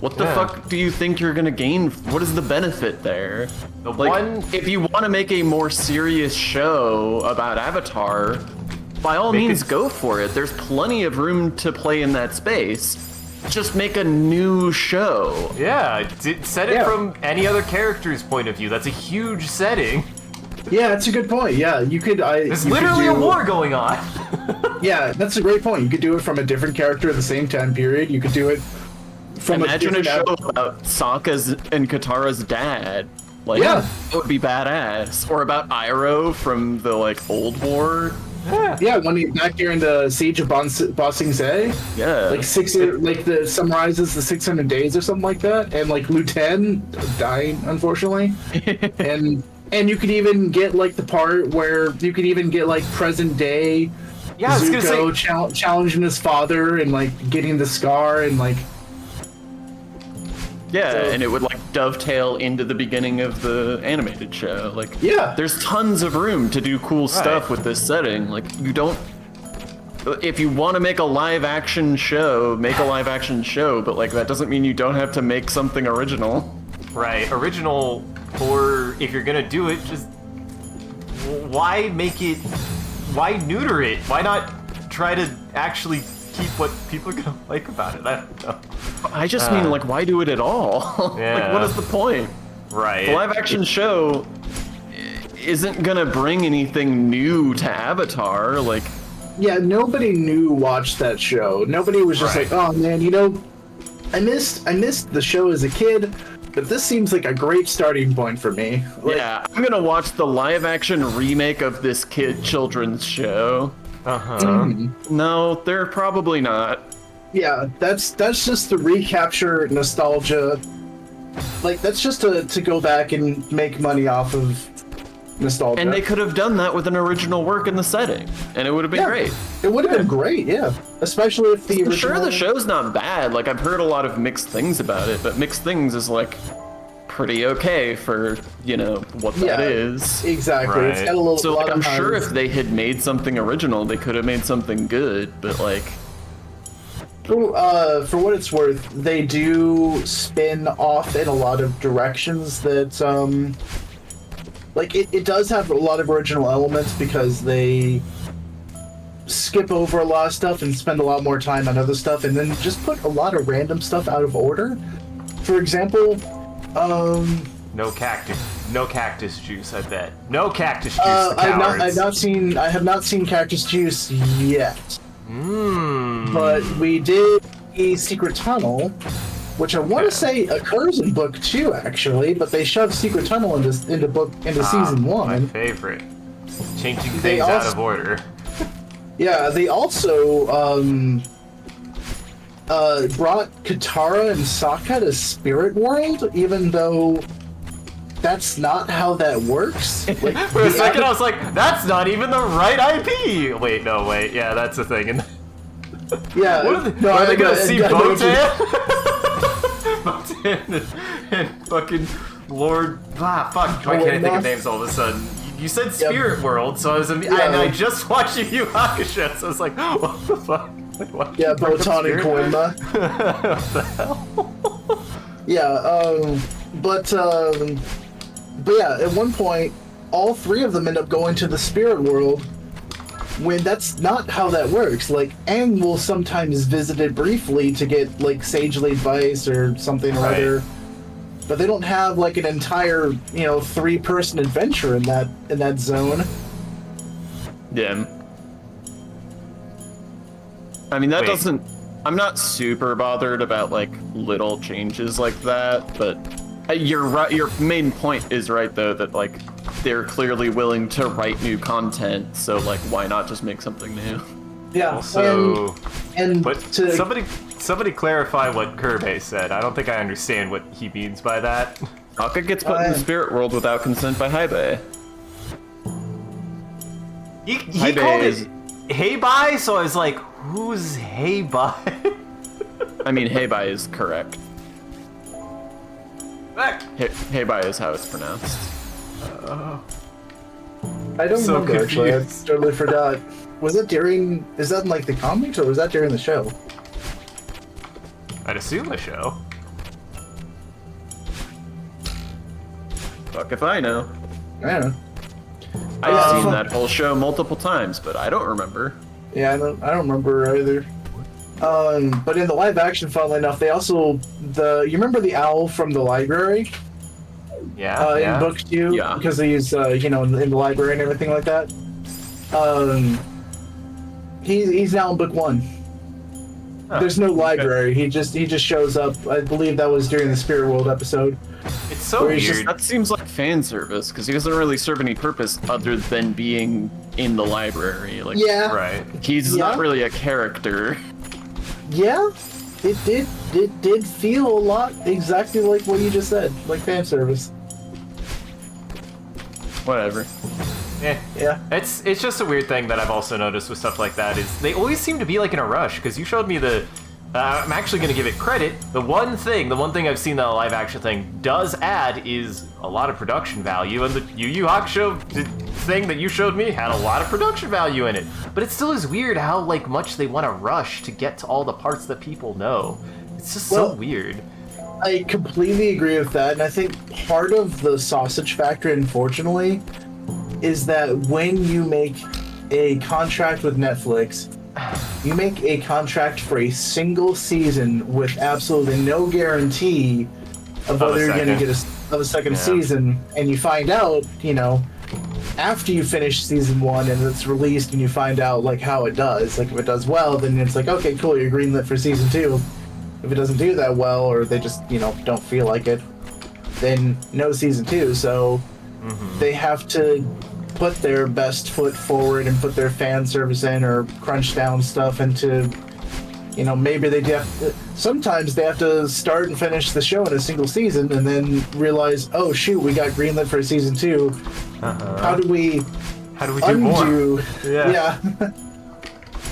what the Yeah. fuck do you think you're gonna gain? What is the benefit there? The Like, one- if you want to make a more serious show about Avatar, by all Make means it- go for it. There's plenty of room to play in that space. Just make a new show. Yeah, set it Yeah. from any other character's point of view. That's a huge setting. Yeah, that's a good point. Yeah, you could. There's you could literally a do- war going on. Yeah, that's a great point. You could do it from a different character at the same time period. You could do it from Imagine a show different about Sokka's and Katara's dad. Like, Yeah. that would be badass. Or about Iroh from the, like, Old War. Yeah, when he back here in the Siege of Ba Sing Se, Yeah. like the summarizes the 600 days or something like that, and like Liu Ten dying unfortunately, and you could even get like the part where you could even get like present day Yeah, I was gonna Zuko say. challenging his father and like getting the scar and like Yeah, So- and it would like dovetail into the beginning of the animated show. Like, Yeah. there's tons of room to do cool stuff Right. with this setting. Like, you don't. If you want to make a live action show, make a live action show, but like that doesn't mean you don't have to make something original. Right, original, or if you're gonna do it, just why make it? Why neuter it? Why not try to actually keep what people are gonna like about it? I don't know. I just mean like, why do it at all? Like, Yeah. what is the point? Right. The live action show isn't gonna bring anything new to Avatar. Like, yeah, nobody new watched that show. Nobody was just Right. like, oh man, I missed the show as a kid, but this seems like a great starting point for me. Like, yeah, I'm gonna watch the live action remake of this children's show. No, they're probably not. yeah, that's just to recapture nostalgia. Like that's just to go back and make money off of nostalgia. And they could have done that with an original work in the setting, and it would have been Yeah, great. It would have been great, yeah. Especially if the I'm original. sure the show's not bad. Like, I've heard a lot of mixed things about it, but mixed things is like pretty okay for, what that Yeah. is. Exactly. It's Right. got a little. So lot like, I'm of sure highs. if they had made something original, they could have made something good, but like, For what it's worth, they do spin off in a lot of directions that, like, it does have a lot of original elements because they skip over a lot of stuff and spend a lot more time on other stuff and then just put a lot of random stuff out of order. For example, No cactus juice. I bet. No cactus juice. I for cowards. have not seen Cactus Juice yet. Mmm. But we did a secret tunnel, which I want to say occurs in book 2 actually, but they shoved secret tunnel into season 1. My favorite. Changing They things out also- of order. Yeah, they also brought Katara and Sokka to Spirit World, even though that's not how that works. Like, For a the second, Ava- I was like, "That's not even the right IP." Wait, no, wait. Yeah, that's the thing. And yeah, what are they, no, are they gonna I- see I- Botan? Botan and fucking Lord. Fuck. Why can't I think of names all of a sudden? You said Spirit World, so I was. And I just watched Yu Hakusho, so I was like, "What the fuck?" Like, what? Yeah, Botan and Spirit? Koenma. What the hell? Yeah, but yeah, at one point, all three of them end up going to the spirit world when that's not how that works. Like, Aang will sometimes visit it briefly to get, like, sagely advice or something or Right. other, but they don't have, like, an entire, three-person adventure in that zone. yeah. I mean, that Wait. doesn't. I'm not super bothered about like little changes like that, but you're right. Your main point is right though, that like they're clearly willing to write new content, so like why not just make something new? Yeah, Also, and but to... somebody clarify what Kirby said. I don't think I understand what he means by that. Sokka gets put in the spirit world without consent by Hybe. He Hybe called is- it Heibai, so I was like, "Who's Heibai?" I mean, Heibai is correct. Heibai is how it's pronounced. I don't So remember, actually. I confused. totally forgot. Was it during... Is that in, like, the comics, or was that during the show? I'd assume the show. Fuck if I know. I don't know. I've seen that whole show multiple times, but I don't remember. Yeah, I don't remember either. But in the live action, funnily enough, they also you remember the owl from the library Yeah. Yeah. in book 2? Yeah. Because he's in the library and everything like that. He's now in book 1. Huh. There's no library. He just shows up. I believe that was during the Spirit World episode. It's so Where he's weird. That seems like fan service because he doesn't really serve any purpose other than being in the library. Like, Yeah. Right. he's Yeah. not really a character. Yeah. It did feel a lot exactly like what you just said, like fan service. Whatever. Yeah. It's just a weird thing that I've also noticed with stuff like that is they always seem to be like in a rush because you showed me the. I'm actually going to give it credit. The one thing I've seen that a live action thing does add is a lot of production value, and the Yu Yu Hakusho thing that you showed me had a lot of production value in it. But it still is weird how like much they want to rush to get to all the parts that people know. It's just so Well, weird. I completely agree with that, and I think part of the sausage factor, unfortunately, is that when you make a contract with Netflix, you make a contract for a single season with absolutely no guarantee of whether you're going to get a second season, and you find out, after you finish season 1 and it's released, and you find out like how it does. Like if it does well, then it's like, okay, cool, you're greenlit for season 2. If it doesn't do that well, or they just don't feel like it, then no season 2. So they have to put their best foot forward and put their fan service in, or crunch down stuff into, maybe sometimes they have to start and finish the show in a single season and then realize, oh shoot, we got greenlit for season 2. How do we do more? Yeah.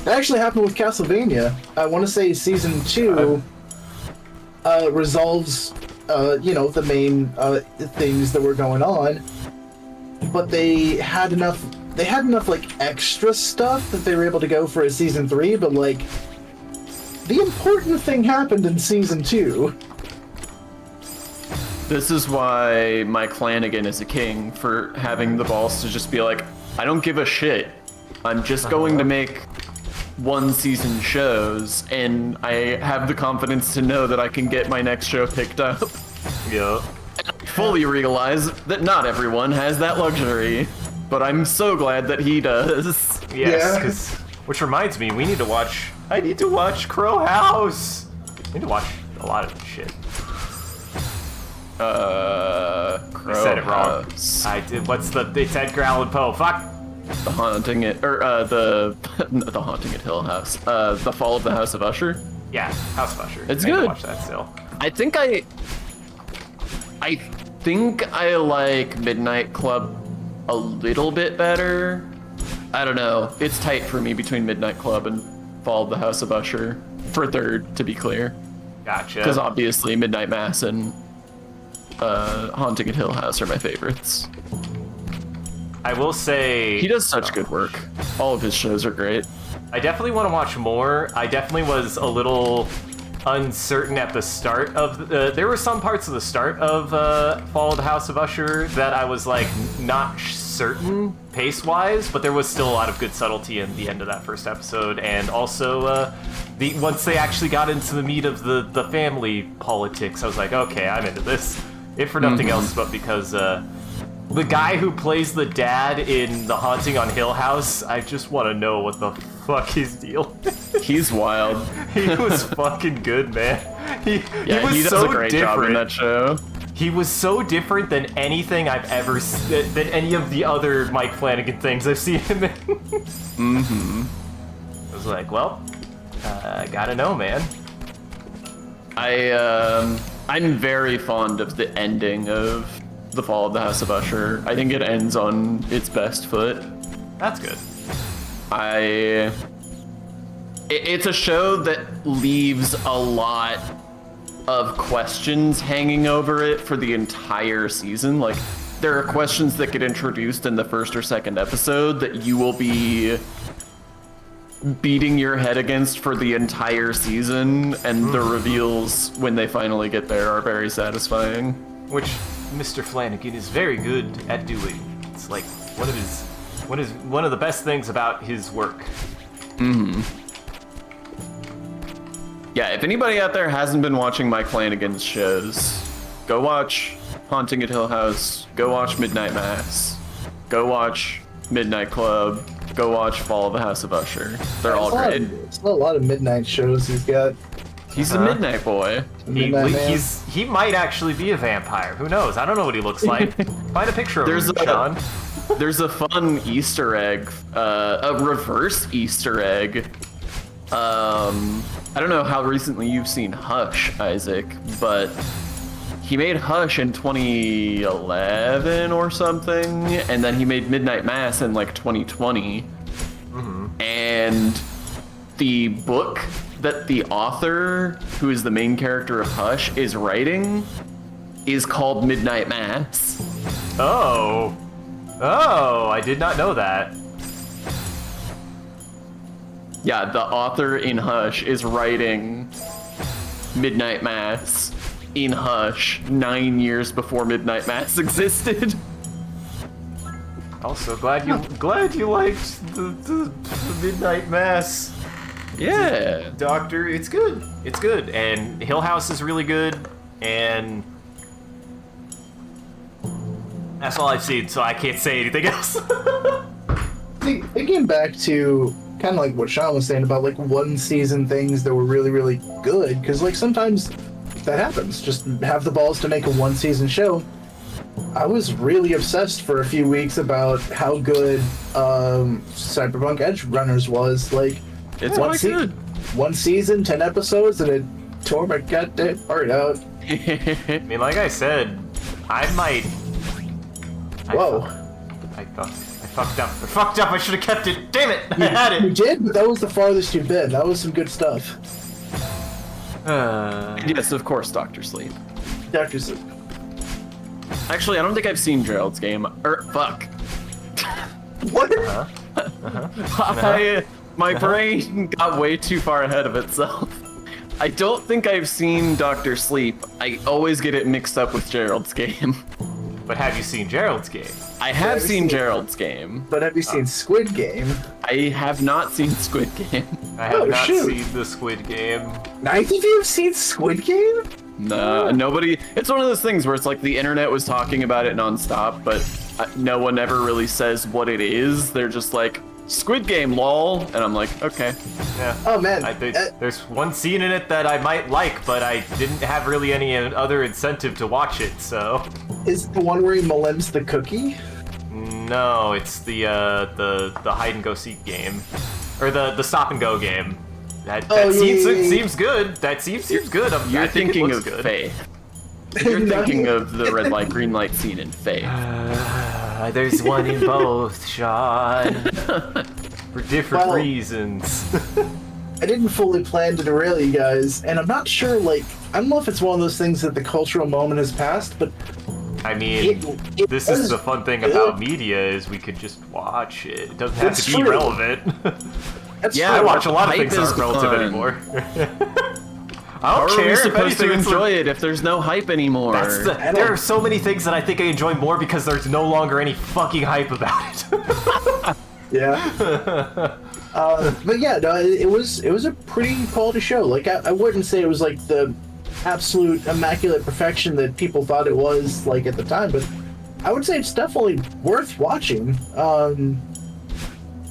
That actually happened with Castlevania. I want to say season 2 resolves, the main things that were going on, but they had enough like extra stuff that they were able to go for a season 3. But like, the important thing happened in season 2. This is why Mike Flanagan is a king, for having the balls to just be like, I don't give a shit. I'm just going to make one-season shows, and I have the confidence to know that I can get my next show picked up. Yeah. I fully realize that not everyone has that luxury, but I'm so glad that he does. Yes, which reminds me, I need to watch Crow House. I need to watch a lot of shit. Crow I said it wrong. House. I did. It's Edgar Allan Poe. Fuck. The Haunting at Hill House. The Fall of the House of Usher. Yeah, House of Usher. It's I need to good. watch that still. I think I like Midnight Club a little bit better. I don't know. It's tight for me between Midnight Club and Fall of the House of Usher. For third, to be clear. Gotcha. Because obviously Midnight Mass and Haunting at Hill House are my favorites. I will say He does such good work. All of his shows are great. I definitely want to watch more. I definitely was a little uncertain at the start of there were some parts of the start of Fall of the House of Usher that I was like not certain pace-wise, but there was still a lot of good subtlety in the end of that first episode, and also once they actually got into the meat of the family politics, I was like, okay, I'm into this. If for nothing else, but because the guy who plays the dad in The Haunting on Hill House, I just want to know what the fuck his deal. He's wild. He was fucking good, man. He was he does so a great different. job in that show. He was so different than anything I've ever than any of the other Mike Flanagan things I've seen him in. I was like, well, I gotta know, man. I'm very fond of the ending of The Fall of the House of Usher. I think it ends on its best foot. That's good. It's a show that leaves a lot of questions hanging over it for the entire season. Like, there are questions that get introduced in the first or second episode that you will be beating your head against for the entire season, and the reveals when they finally get there are very satisfying. Which Mr. Flanagan is very good at doing. It's like one of the best things about his work. Yeah, if anybody out there hasn't been watching Mike Flanagan's shows, go watch Haunting at Hill House, go watch Midnight Mass, go watch Midnight Club, go watch Fall of the House of Usher. They're all great. There's a lot of midnight shows he's got. He's a midnight boy. Midnight Man. He might actually be a vampire. Who knows? I don't know what he looks like. Find a picture of him, Sean. There's a fun Easter egg, a reverse Easter egg. I don't know how recently you've seen Hush, Isaac, but he made Hush in 2011 or something, and then he made Midnight Mass in like 2020. And the book that the author, who is the main character of Hush, is writing is called Midnight Mass. Oh. Oh, I did not know that. Yeah, the author in Hush is writing Midnight Mass in Hush 9 years before Midnight Mass existed. Also, glad you liked the Midnight Mass. Yeah. Doctor, it's good. It's good. And Hill House is really good. And that's all I've seen, so I can't say anything else. Thinking back to kind of like what Sean was saying about like one season things that were really, really good, because like sometimes that happens. Just have the balls to make a one season show. I was really obsessed for a few weeks about how good Cyberpunk Edge Runners was. Like, It's quite good. One season, 10 episodes, and it tore my goddamn heart out. I mean, like I said, I might. Whoa. I fucked up. I fucked up. I should have kept it. Damn it! I had You it. did, but that was the farthest you've been. That was some good stuff. Yes, of course, Dr. Sleep. Dr. Sleep. Actually, I don't think I've seen Gerald's game. Fuck. What? My brain got way too far ahead of itself. I don't think I've seen Dr. Sleep. I always get it mixed up with Gerald's game. But have you seen Gerald's game? I have seen Gerald's game. But have you seen Squid Game? I have not seen Squid Game. I have not shoot. seen the Squid Game. Neither of you have seen Squid Game? No, nobody. It's one of those things where it's like the internet was talking about it nonstop, but no one ever really says what it is. They're just like, Squid Game, lol. And I'm like, okay. Yeah. Oh man. There's one scene in it that I might like, but I didn't have really any other incentive to watch it, so. Is it the one where he malims the cookie? No, it's the hide and go seek game, or the stop and go game. That seems good. That seems good. You're I think it thinking looks of good. Faith. You're thinking of the red light, green light scene in Faith. There's one in both, Sean. For different reasons. I didn't fully plan to derail you guys, and I'm not sure, like, I don't know if it's one of those things that the cultural moment has passed, but I mean, this is the fun thing about media, is we could just watch it. It doesn't have to be relevant. Yeah, I watch a lot of hype things that is aren't relative fun. anymore. I How don't are care we if supposed to anything, enjoy it if there's no hype anymore? There are so many things that I think I enjoy more because there's no longer any fucking hype about it. Yeah. But yeah, no, it was a pretty quality show. Like, I wouldn't say it was like the absolute immaculate perfection that people thought it was, like, at the time, but I would say it's definitely worth watching.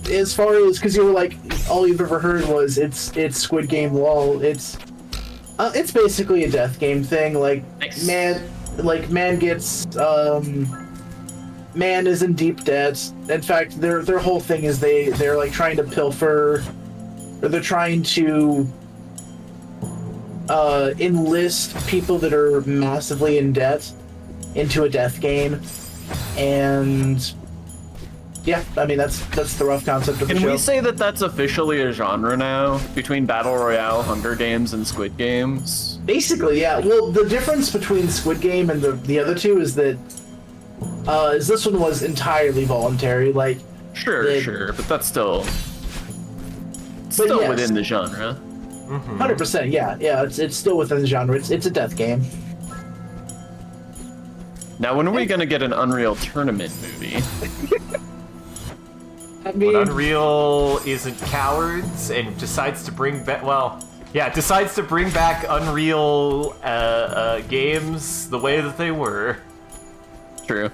As far as, because you were like, all you've ever heard was it's Squid Game lol. It's basically a death game thing. Like, Nice. man gets man is in deep debt. In fact, their whole thing is they're like trying to pilfer, or they're trying to enlist people that are massively in debt into a death game, and yeah, I mean that's the rough concept of the Can show. we say that that's officially a genre now between Battle Royale, Hunger Games, and Squid Games? Basically, yeah. Well, the difference between Squid Game and the other two is that this one was entirely voluntary. Like, Sure, but that's still yes. within the genre. 100%, yeah, it's still within the genre. It's a death game. Now, when are we gonna get an Unreal Tournament movie? I mean, When Unreal isn't cowards and decides to bring back, decides to bring back Unreal games the way that they were. True.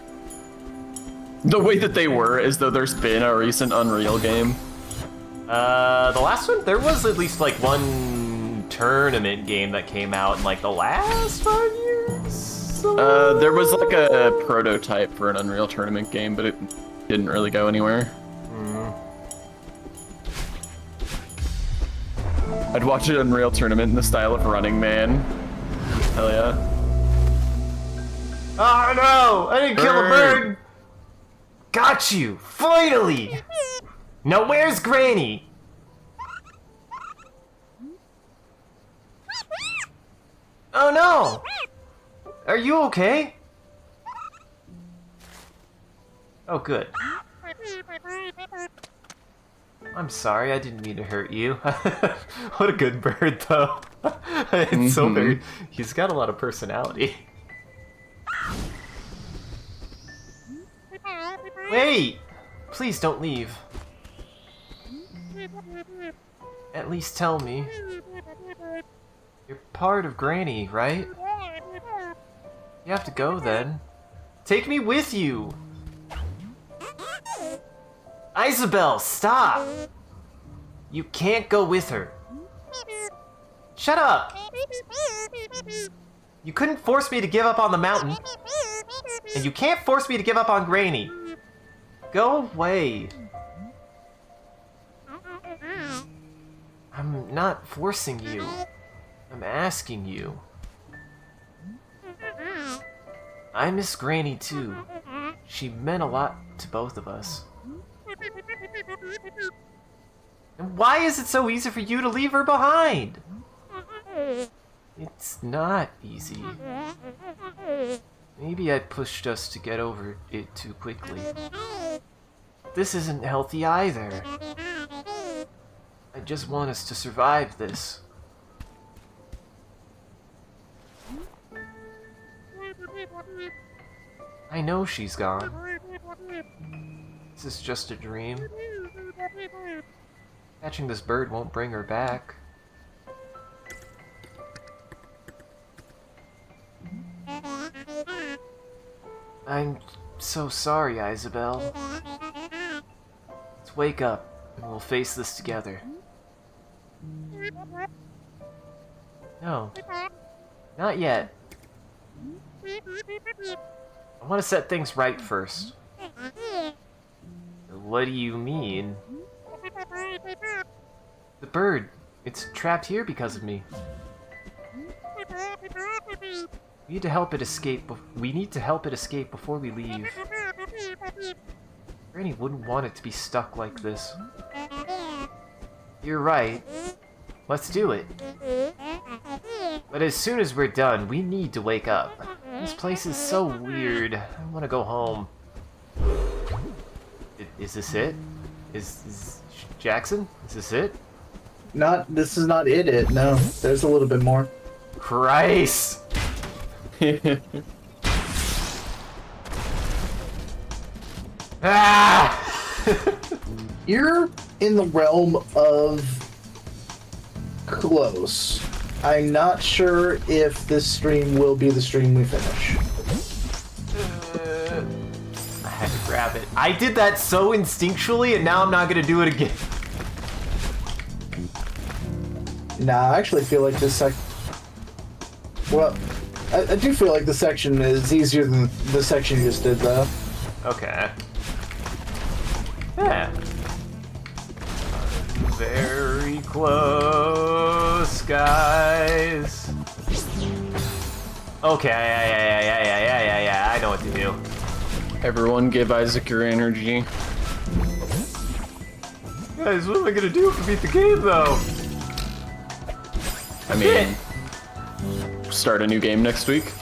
The way that they were, as though there's been a recent Unreal game. The last one, there was at least like 1, tournament game that came out in like the last 5 years. There was like a prototype for an Unreal Tournament game, but it didn't really go anywhere. I'd watch an Unreal Tournament in the style of Running Man. Hell yeah. Oh no! I didn't kill a bird! Got you! Finally! Now where's Granny? Oh no! Are you okay? Oh good. I'm sorry, I didn't mean to hurt you. What a good bird though. It's so very... He's got a lot of personality. Wait! Please don't leave. At least tell me. You're part of Granny, right? You have to go then. Take me with you! Isabel, stop! You can't go with her. Shut up! You couldn't force me to give up on the mountain. And you can't force me to give up on Granny. Go away. I'm not forcing you. I'm asking you. I miss Granny too. She meant a lot to both of us. And why is it so easy for you to leave her behind? It's not easy. Maybe I pushed us to get over it too quickly. This isn't healthy either. I just want us to survive this. I know she's gone. This is just a dream. Catching this bird won't bring her back. I'm so sorry, Isabel. Let's wake up and we'll face this together. No, not yet. I want to set things right first. What do you mean? The bird, it's trapped here because of me. We need to help it escape. We need to help it escape before we leave. Granny wouldn't want it to be stuck like this. You're right. Let's do it. But as soon as we're done, we need to wake up. This place is so weird. I want to go home. Is this it? Is Jackson? Is this it? This is not it. No, there's a little bit more. Christ! Ah! You're in the realm of close. I'm not sure if this stream will be the stream we finish. I had to grab it. I did that so instinctually, and now I'm not gonna do it again. Nah, I actually feel like this Well, I do feel like the section is easier than the section you just did, though. Okay. Yeah. Very close, guys. Okay, yeah, I know what to do. Everyone give Isaac your energy. Guys, what am I gonna do if we beat the game, though? I mean, start a new game next week.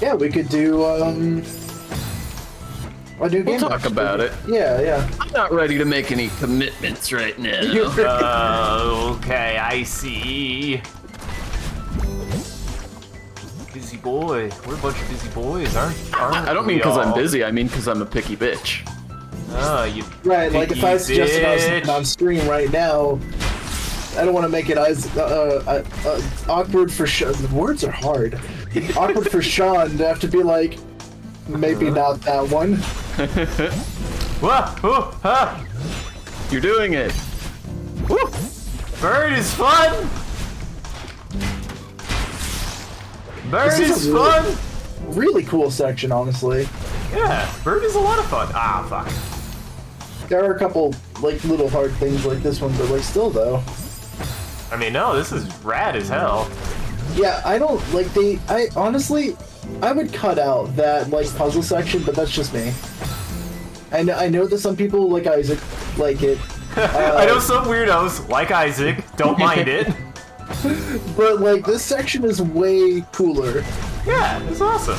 Yeah, we could do, a new game. We'll talk about it. Yeah. I'm not ready to make any commitments right now. Okay, I see. Busy boy. We're a bunch of busy boys, aren't I don't mean because I'm busy, I mean because I'm a picky bitch. Oh, you Right, like if I suggested I was sitting on stream right now, I don't want to make it awkward for Sean. The words are hard. Awkward for Sean to have to be like, maybe not that one. Whoa, You're doing it. Woo! Bird is fun! Bird This is is a really- fun. Really cool section, honestly. Yeah, Bird is a lot of fun. Ah, fuck. There are a couple like little hard things like this one, but like still though. I mean, no, this is rad as hell. Yeah, I don't like I honestly, I would cut out that like puzzle section, but that's just me. I know that some people like Isaac like it. I know some weirdos like Isaac don't mind it. But like this section is way cooler. Yeah, it's awesome.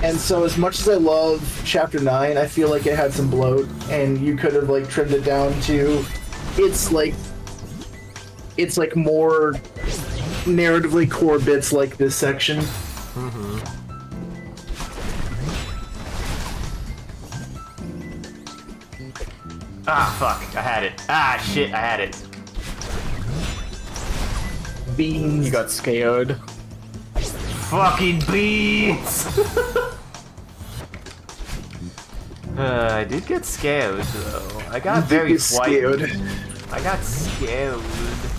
And so as much as I love chapter 9, I feel like it had some bloat and you could have like trimmed it down to it's like more narratively core bits like this section. Ah, fuck, I had it. Ah, shit, I had it. Beans. You got scared. Fucking beans! I did get scared, though. I got very scared. I got scared.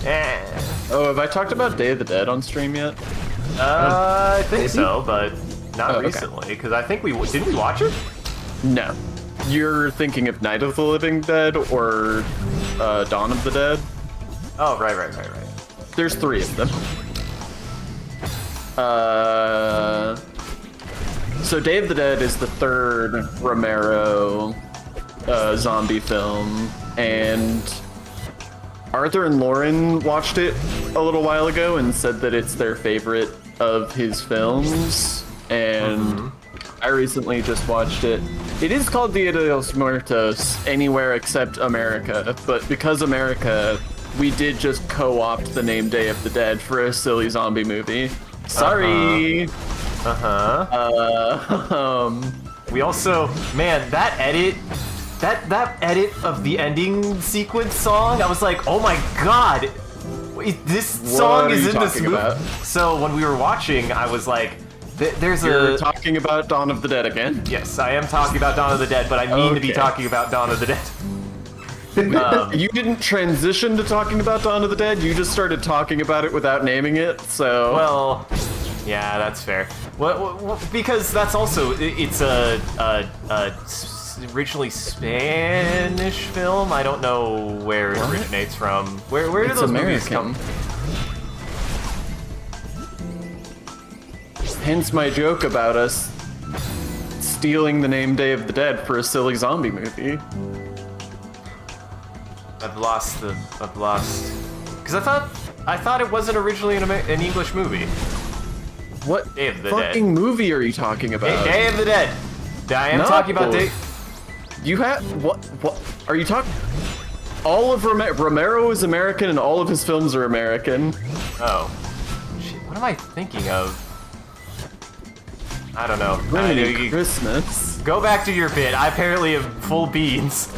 Eh. Oh, have I talked about Day of the Dead on stream yet? I think so, but not okay. recently, because I think didn't we watch it? No. You're thinking of Night of the Living Dead or Dawn of the Dead? Oh, right. There's 3 of them. So Day of the Dead is the 3rd Romero zombie film, and Arthur and Lauren watched it a little while ago and said that it's their favorite of his films, and I recently just watched it. It is called Dia de los Muertos anywhere except America, but because America, we did just co-opt the name Day of the Dead for a silly zombie movie. Sorry. We also, man, that edit of the ending sequence song, I was like, oh my god, wait, this song What are is you in this talking movie. about? So when we were watching, I was like, You're talking about Dawn of the Dead again? Yes, I am talking about Dawn of the Dead, but I mean to be Okay. talking about Dawn of the Dead. You didn't transition to talking about Dawn of the Dead, you just started talking about it without naming it, so... Well, yeah, that's fair. Well, because that's also, it's a originally Spanish film. I don't know where it originates from. Where do It's those movies American. come? Hence my joke about us stealing the name Day of the Dead for a silly zombie movie. I've lost. Because I thought it wasn't originally an English movie. What Day of the fucking movie are you talking about? Day of the Dead. I am No. talking about Day. You have what are you talking? All of Romero is American, and all of his films are American. Oh, shit. What am I thinking of? I don't know. Remedy Christmas. Go back to your bit. I apparently have full beans.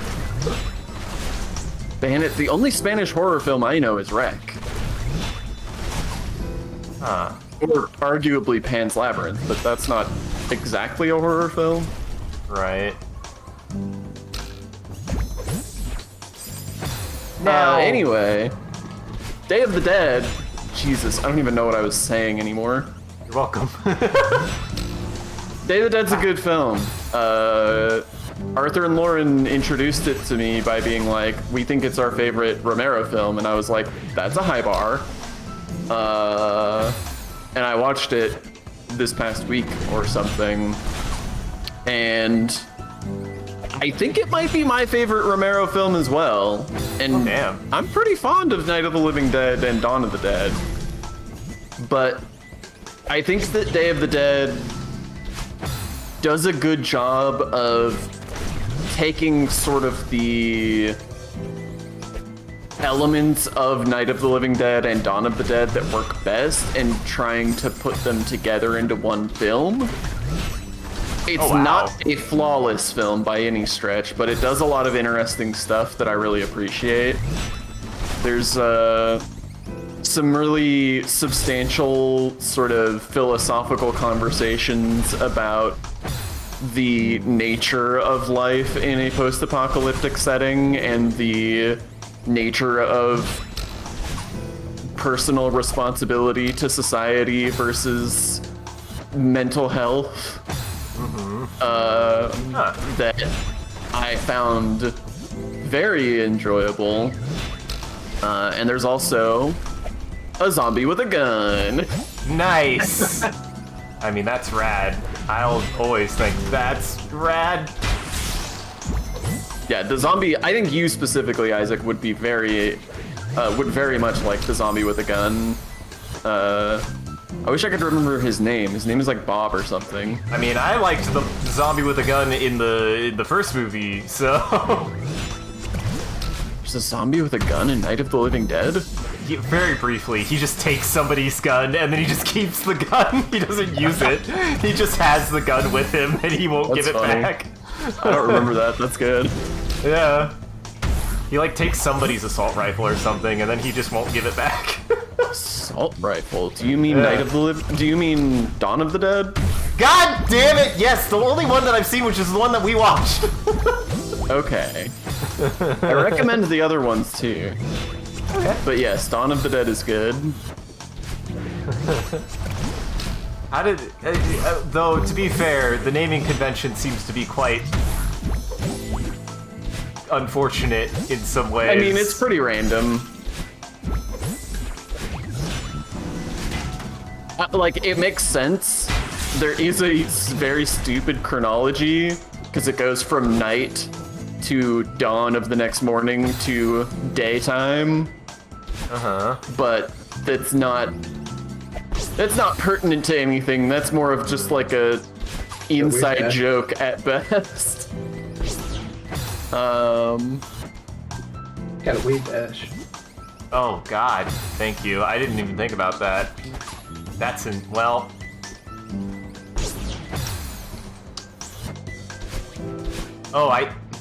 Bandit. The only Spanish horror film I know is Wreck. Huh. Or arguably Pan's Labyrinth, but that's not exactly a horror film. Right. Now, Anyway, Day of the Dead. Jesus, I don't even know what I was saying anymore. you're welcome. Day of the Dead's a good film. Arthur and Lauren introduced it to me by being like, we think it's our favorite Romero film, and I was like, that's a high bar. And I watched it this past week or something, and I think it might be my favorite Romero film as well. And Damn. I'm pretty fond of Night of the Living Dead and Dawn of the Dead, but I think that Day of the Dead does a good job of taking sort of the elements of Night of the Living Dead and Dawn of the Dead that work best and trying to put them together into one film. It's Oh, wow. not a flawless film by any stretch, but it does a lot of interesting stuff that I really appreciate. There's some really substantial sort of philosophical conversations about the nature of life in a post-apocalyptic setting and the nature of personal responsibility to society versus mental health that I found very enjoyable. And there's also a zombie with a gun. Nice. I mean, that's rad. I'll always think that's rad. Yeah, the zombie, I think you specifically, Isaac, would be very much like the zombie with a gun. I wish I could remember his name. His name is like Bob or something. I mean, I liked the zombie with a gun in the first movie, so... There's a zombie with a gun in Night of the Living Dead? Very briefly, he just takes somebody's gun and then he just keeps the gun. He doesn't use it. He just has the gun with him and he won't give it back. I don't remember that. That's good. Yeah. He like takes somebody's assault rifle or something and then he just won't give it back. Assault rifle? Do you mean Do you mean Dawn of the Dead? God damn it! Yes, the only one that I've seen, which is the one that we watched. Okay. I recommend the other ones too. Okay. But yes, Dawn of the Dead is good. How did... though, to be fair, the naming convention seems to be quite unfortunate in some ways. I mean, it's pretty random. Like, it makes sense. There is a very stupid chronology, because it goes from night to dawn of the next morning to daytime. But that's not pertinent to anything. That's more of just like a inside joke at best. Got a wave dash. Oh god, thank you. I didn't even think about that. That's in... well... Oh,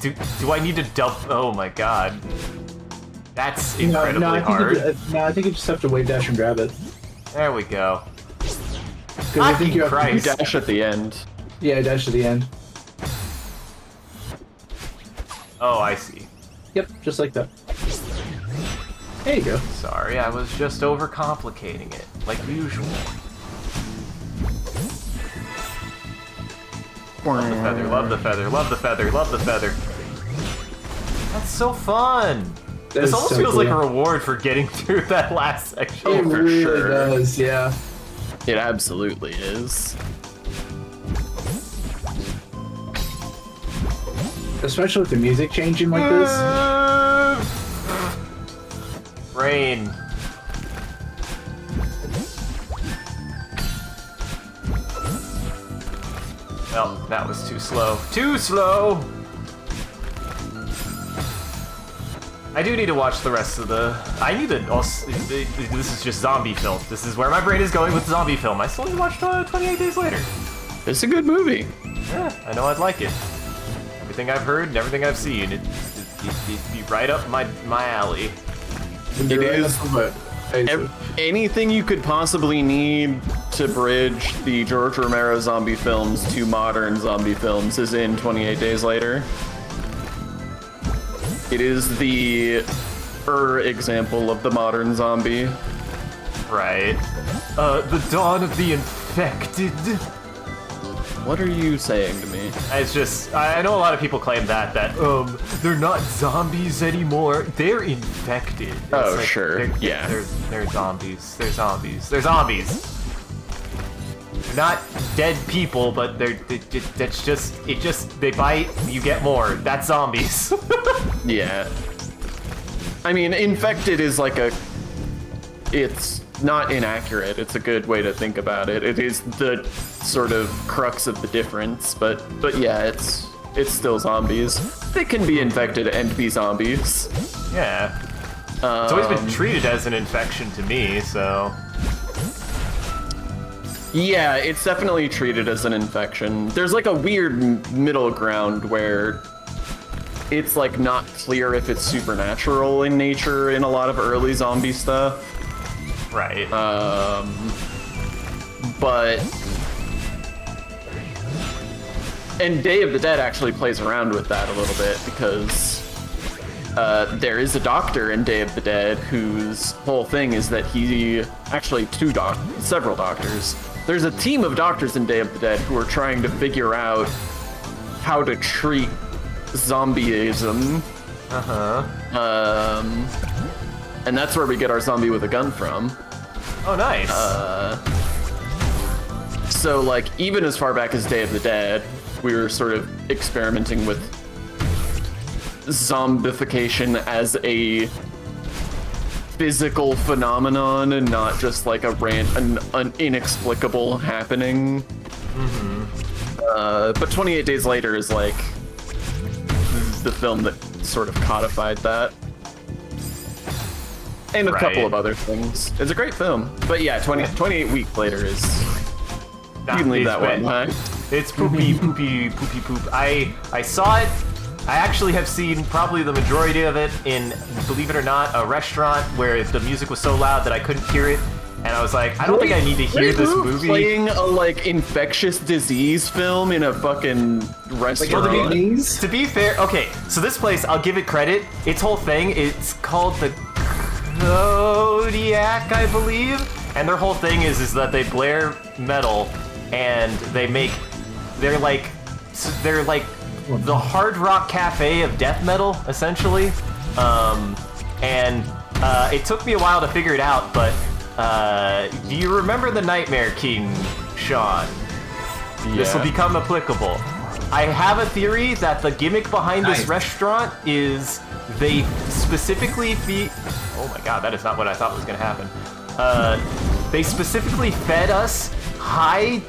do I need to dump... oh my god. That's incredibly hard. I think you just have to wave dash and grab it. There we go. I think you You dash at the end. Yeah, dash to the end. Oh, I see. Yep, just like that. There you go. Sorry, I was just overcomplicating it, like usual. Love the feather, love the feather, love the feather, love the feather. That's so fun! This almost feels like a reward for getting through that last section. It really does, yeah. It absolutely is. Especially with the music changing like this. Rain. Well, that was too slow. Too slow! I do need to watch the rest of the... I need to also... This is just zombie film. This is where my brain is going with zombie film. I still need to watch 28 Days Later. It's a good movie. Yeah, I know I'd like it. Everything I've heard and everything I've seen, it'd be right up my alley. It is... anything you could possibly need to bridge the George Romero zombie films to modern zombie films is in 28 Days Later. It is the example of the modern zombie. Right. The dawn of the infected. What are you saying to me? It's just, I know a lot of people claim that they're not zombies anymore. They're infected. It's oh, like, sure. Yeah. They're zombies. They're zombies. They're zombies. They're not dead people, but that's just, they bite, you get more. That's zombies. Yeah. I mean, infected is like it's not inaccurate. It's a good way to think about it. It is the sort of crux of the difference, but yeah, it's still zombies. They can be infected and be zombies. Yeah. It's always been treated as an infection to me, so... Yeah, it's definitely treated as an infection. There's like a weird middle ground where it's like not clear if it's supernatural in nature in a lot of early zombie stuff. Right. But... And Day of the Dead actually plays around with that a little bit, because there is a doctor in Day of the Dead whose whole thing is that actually several doctors. There's a team of doctors in Day of the Dead who are trying to figure out how to treat zombieism. And that's where we get our zombie with a gun from. Oh, nice. So, like, even as far back as Day of the Dead, we were sort of experimenting with zombification as a physical phenomenon and not just like an inexplicable happening. But 28 Days Later is like the film that sort of codified that. And a couple of other things. It's a great film. But yeah, 28 Weeks Later is... You can leave that one behind. It's poopy, poopy, poopy, poop. I saw it. I actually have seen probably the majority of it in, believe it or not, a restaurant where the music was so loud that I couldn't hear it. And I was like, I don't think I need to hear this movie. Playing a, like, infectious disease film in a fucking restaurant. To be fair, okay, so this place, I'll give it credit. Its whole thing, it's called the Kodiak, I believe. And their whole thing is that they blare metal and they're like the Hard Rock Cafe of death metal, essentially. It took me a while to figure it out, but do you remember the Nightmare King, Sean? Yeah. This will become applicable. I have a theory that the gimmick behind this restaurant is they specifically oh my god, that is not what I thought was going to happen. They specifically fed us high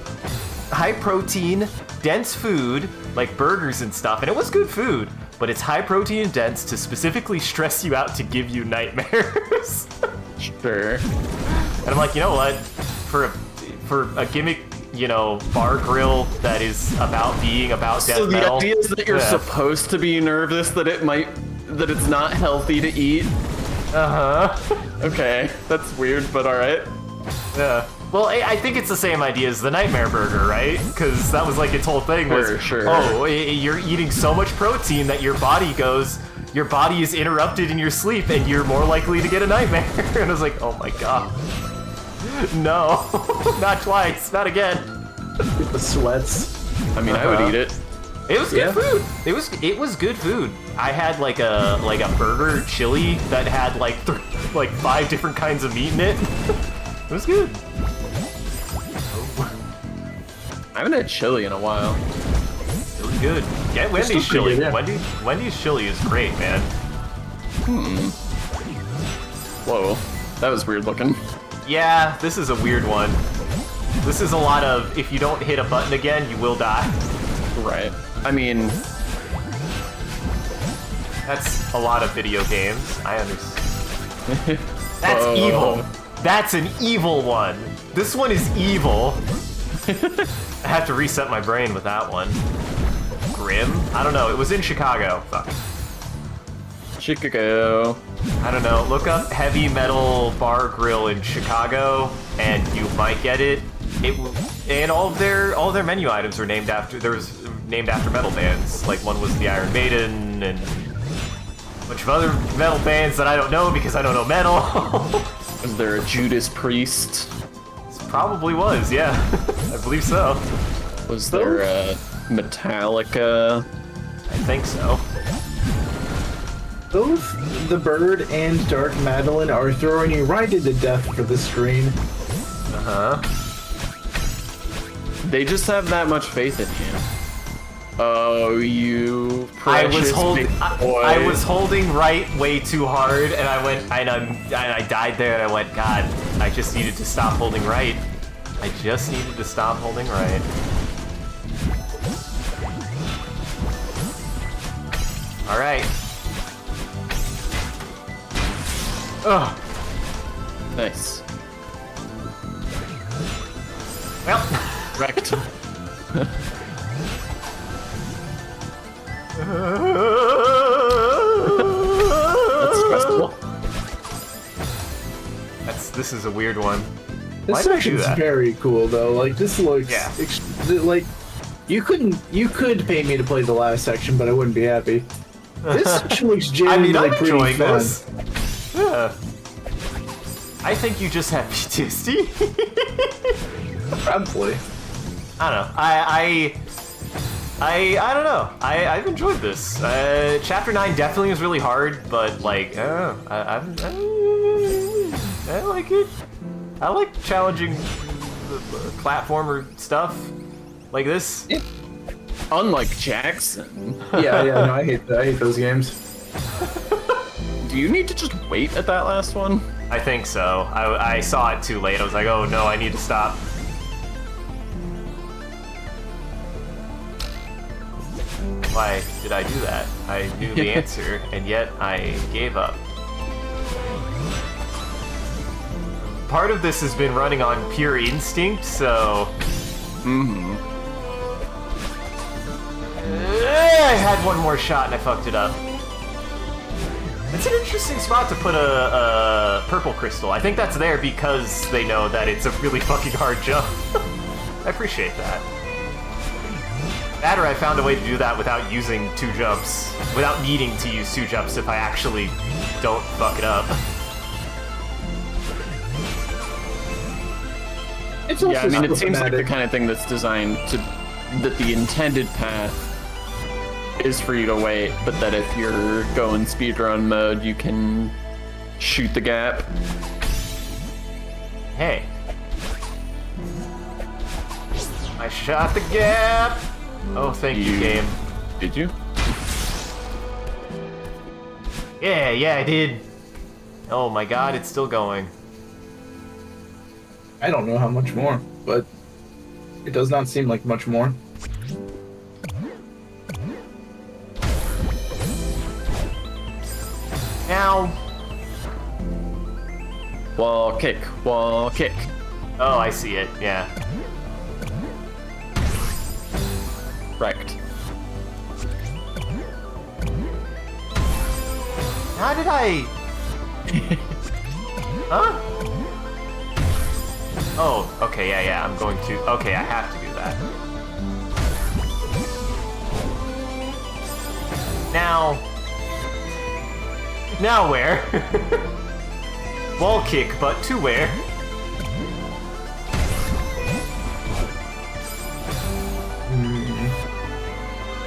protein, dense food, like burgers and stuff, and it was good food, but it's high protein and dense to specifically stress you out to give you nightmares. Sure. And I'm like, you know what? For a gimmick, you know, bar grill that is about being about death metal. So the idea is that you're supposed to be nervous that that it's not healthy to eat. Okay, that's weird, but all right. Yeah. Well, I think it's the same idea as the Nightmare Burger, right? Because that was like its whole thing was, oh, you're eating so much protein that your body is interrupted in your sleep and you're more likely to get a nightmare. And I was like, oh my god. No, not twice, not again. The sweats. I mean, I would eat it. It was good food. It was good food. I had like a burger chili that had like 5 different kinds of meat in it. It was good. I haven't had chili in a while. It was good. Get Wendy's chili. Wendy's chili is great, man. Whoa, that was weird looking. Yeah, this is a weird one. This is a lot of, if you don't hit a button again, you will die. Right. I mean... That's a lot of video games. I understand. That's evil. That's an evil one. This one is evil. I have to reset my brain with that one. Grim? I don't know. It was in Chicago. Fuck. Chicago. I don't know. Look up heavy metal bar grill in Chicago, and you might get it. And all their menu items were named after metal bands. Like one was the Iron Maiden and a bunch of other metal bands that I don't know because I don't know metal. Was there a Judas Priest? Probably was, yeah. I believe so. Was there a Metallica? I think so. Both the Bird and Dark Madeline are throwing you right into death for the screen. They just have that much faith in you. Oh, you precious big boy. I was holding right way too hard, and I died there, and I went, God, I just needed to stop holding right. I just needed to stop holding right. All right. Ugh. Nice. Well, wrecked. That's stressful. This is a weird one. This section's very cool though. Like this looks like you could pay me to play the last section, but I wouldn't be happy. This section looks I genuinely mean, I'm pretty enjoying fun. this. Yeah. I think you just have PTSD. Probably. I don't know. I don't know. I've enjoyed this. Chapter 9 definitely was really hard, but like, I like it. I like challenging platformer stuff like this. Unlike Jackson. Yeah, no, I hate those games. Do you need to just wait at that last one? I think so. I saw it too late. I was like, oh no, I need to stop. Why did I do that? I knew the answer, and yet I gave up. Part of this has been running on pure instinct, so... I had one more shot and I fucked it up. It's an interesting spot to put a purple crystal. I think that's there because they know that it's a really fucking hard jump. I appreciate that. That or I found a way to do that without using 2 jumps. Without needing to use 2 jumps if I actually don't fuck it up. It's also Yeah, I mean, it seems like the problematic. kind of thing that's designed to... that the intended path is for you to wait, but that if you're going speedrun mode, you can shoot the gap. Hey. I shot the gap! Oh, thank you, game. Did you? Yeah, I did. Oh my god, it's still going. I don't know how much more, but it does not seem like much more. Now. Wall kick, wall kick. Oh, I see it, yeah. Wrecked. How did I... Huh? Oh, okay, yeah, I'm going to... Okay, I have to do that. Now... Now where? Wall kick, but to where?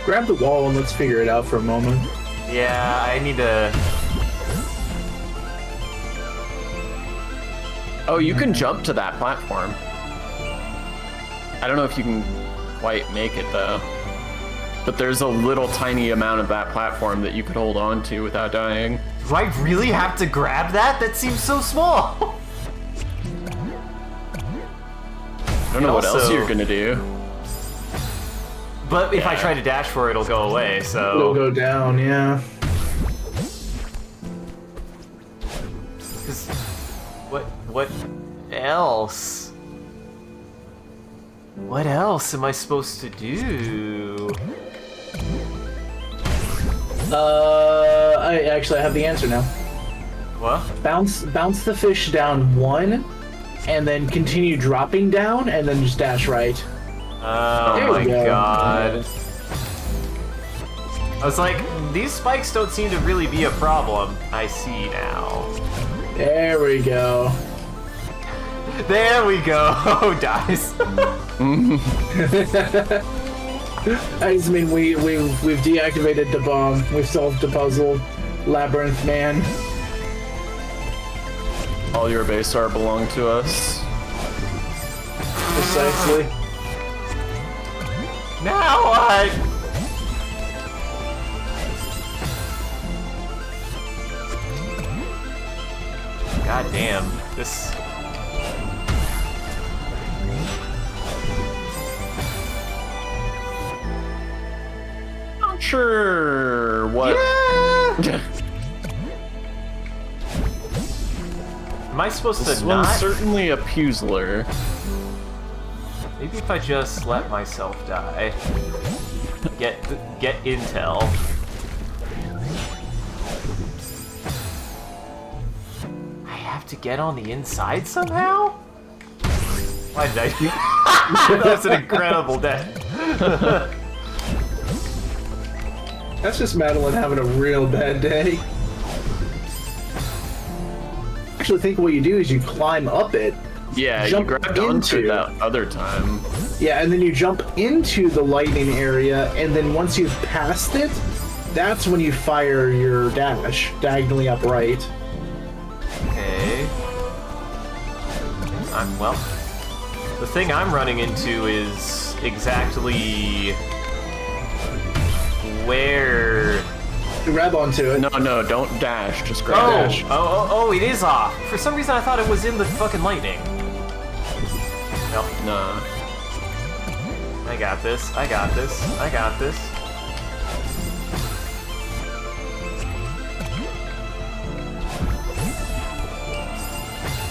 Grab the wall and let's figure it out for a moment. Yeah, I need to... Oh, you can jump to that platform. I don't know if you can quite make it, though. But there's a little tiny amount of that platform that you could hold on to without dying. Do I really have to grab that? That seems so small! I don't know what else Also- you're gonna do. But if I try to dash for it, it'll go away, so... It'll go down, yeah. 'Cause what else? What else am I supposed to do? I have the answer now. What? Bounce the fish down 1, and then continue dropping down, and then just dash right. Oh There we my go. god. I was like, these spikes don't seem to really be a problem. I see now. There we go. There we go. Oh, dies. I just mean we've deactivated the bomb. We've solved the puzzle. Labyrinth man. All your base art belong to us. Precisely. Now what? God damn. This... Not sure what. Am I supposed This to one's not? certainly a puzzler. Maybe if I just let myself die. Get intel. I have to get on the inside somehow? Why did I do that? Was an incredible death. That's just Madeline having a real bad day. Actually, think what you do is you climb up it. Yeah, you Jump grabbed onto into- that other time. Yeah, and then you jump into the lightning area, and then once you've passed it, that's when you fire your dash, diagonally upright. Okay. Well, the thing I'm running into is exactly where. Grab onto it. No, don't dash. Just grab Oh, dash. oh, it is off. For some reason, I thought it was in the fucking lightning. No, Nah. I got this. I got this. I got this.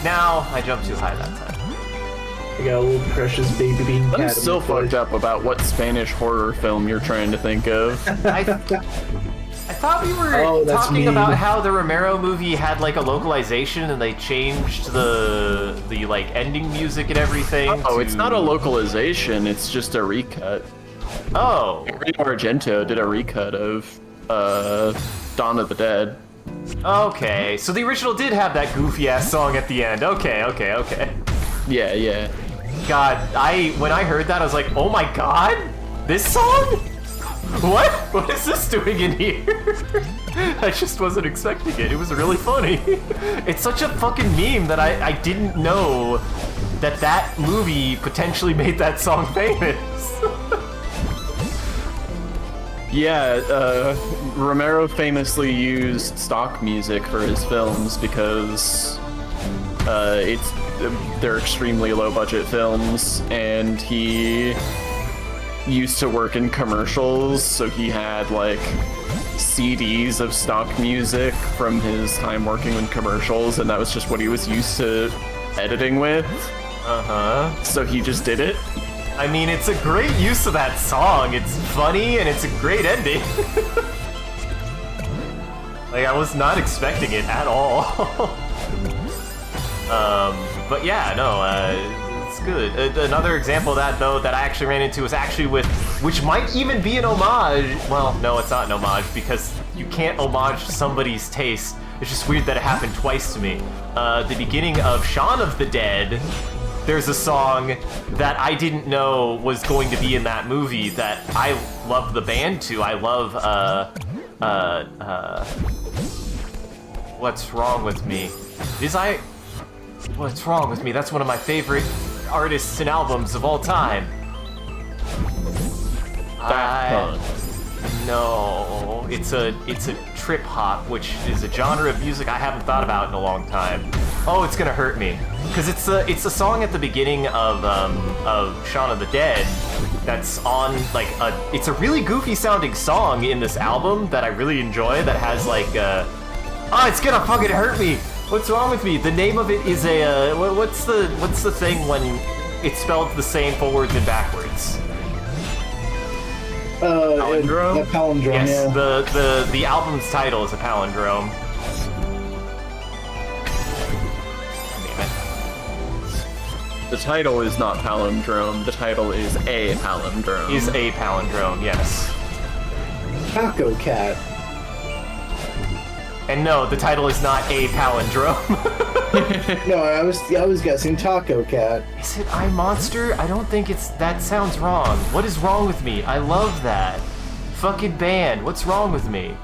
Now I jumped too high that time. I got a little precious baby bean cat. I'm still fucked up about what Spanish horror film you're trying to think of. I thought we were Oh, that's talking mean. about how the Romero movie had like a localization and they changed the like ending music and everything. Oh, to... it's not a localization. It's just a recut. Oh, Rio Argento did a recut of Dawn of the Dead. okay. So the original did have that goofy ass song at the end. Okay. Yeah, yeah. God, when I heard that, I was like, oh my god, this song? What is this doing in here? I just wasn't expecting it. It was really funny. It's such a fucking meme that I didn't know that movie potentially made that song famous. Yeah, Romero famously used stock music for his films because they're extremely low budget films, and he used to work in commercials, so he had like CDs of stock music from his time working in commercials, and that was just what he was used to editing with. Uh-huh. So he just did it. I mean, it's a great use of that song. It's funny, and it's a great ending. Like, I was not expecting it at all. But yeah, no, it's good. Another example of that, though, that I actually ran into was actually with, which might even be an homage. Well, no, it's not an homage, because you can't homage somebody's taste. It's just weird that it happened twice to me. The beginning of Shaun of the Dead, there's a song that I didn't know was going to be in that movie that I love the band to. I love, What's Wrong With Me? What's Wrong With Me? That's one of my favorite artists and albums of all time. No, it's a trip hop, which is a genre of music I haven't thought about in a long time. Oh, it's gonna hurt me, because it's a song at the beginning of Shaun of the Dead that's on like it's a really goofy sounding song in this album that I really enjoy that has like oh, it's gonna fucking hurt me. What's wrong with me? The name of it is a what's the thing when it's spelled the same forwards and backwards? Palindrome? A palindrome, Yes, yeah. the album's title is a palindrome. Damn it. The title is not palindrome. The title is a palindrome. Is a palindrome, yes. Taco Cat. And no, the title is not a palindrome. No, I was guessing Taco Cat. Is it I Monster? I don't think it's. That sounds wrong. What is wrong with me? I love that. Fucking band. What's wrong with me?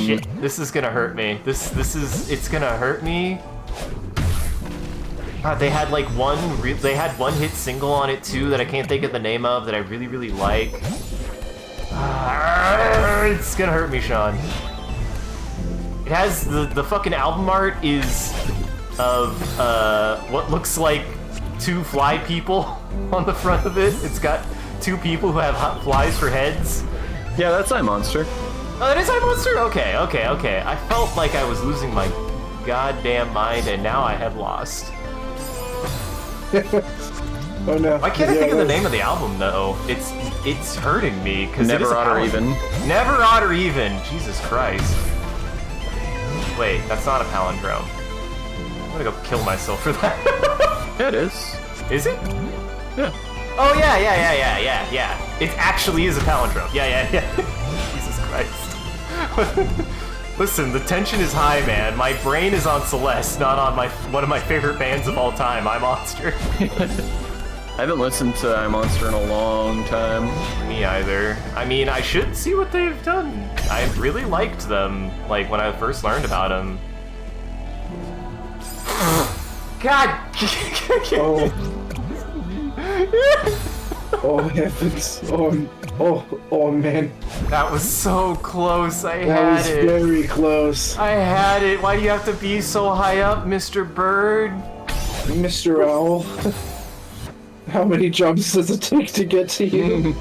Shit. This is gonna hurt me. It's gonna hurt me. God, they had like they had one hit single on it too that I can't think of the name of that I really, really like. It's gonna hurt me, Sean. It has the fucking album art is of what looks like two fly people on the front of it. It's got two people who have flies for heads. Yeah, that's iMonster. Oh, that is iMonster? Okay. I felt like I was losing my goddamn mind, and now I have lost. Oh no. Why can't I think of the name of the album though? It's hurting me because Never Odd or Even. Never Odd or Even. Jesus Christ. Wait, that's not a palindrome. I'm gonna go kill myself for that. Yeah, it is. Is it? Yeah. Oh yeah. It actually is a palindrome. Yeah. Jesus Christ. Listen, the tension is high, man. My brain is on Celeste, not on one of my favorite bands of all time, iMonster. I haven't listened to iMonster in a long time. Me either. I mean, I should see what they've done. I really liked them, like, when I first learned about them. God! Oh. Oh heavens. Oh man. That was so close. I That had was it. very close. I had it. Why do you have to be so high up, Mr. Bird? Mr. Owl. How many jumps does it take to get to you?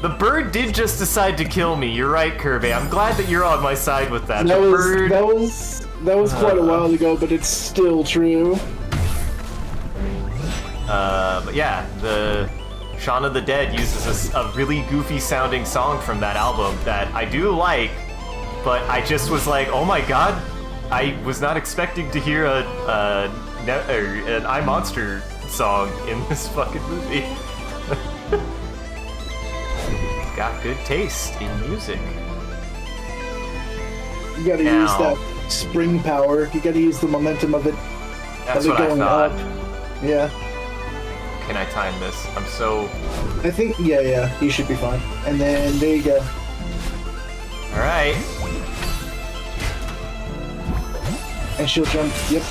The bird did just decide to kill me. You're right, Kirby. I'm glad that you're on my side with that. That The was bird... that was quite a while ago, but it's still true. But yeah, the Shaun of the Dead uses a really goofy sounding song from that album that I do like, but I just was like, oh my god, I was not expecting to hear an iMonster song in this fucking movie. Got good taste in music. You gotta use that spring power. You gotta use the momentum of it. That's of it what I going thought. up. Yeah. Can I time this? I'm so... I think, yeah, you should be fine. And then, there you go. Alright. And she'll jump, yep.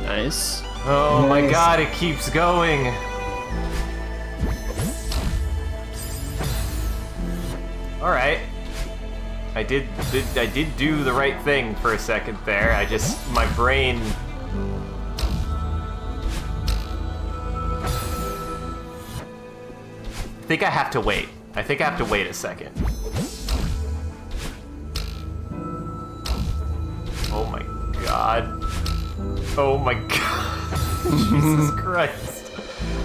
Nice. Oh my Nice. god, it keeps going. Alright. I did do the right thing for a second there. My brain... I think I have to wait. I think I have to wait a second. Oh my god. Oh my god. Jesus Christ.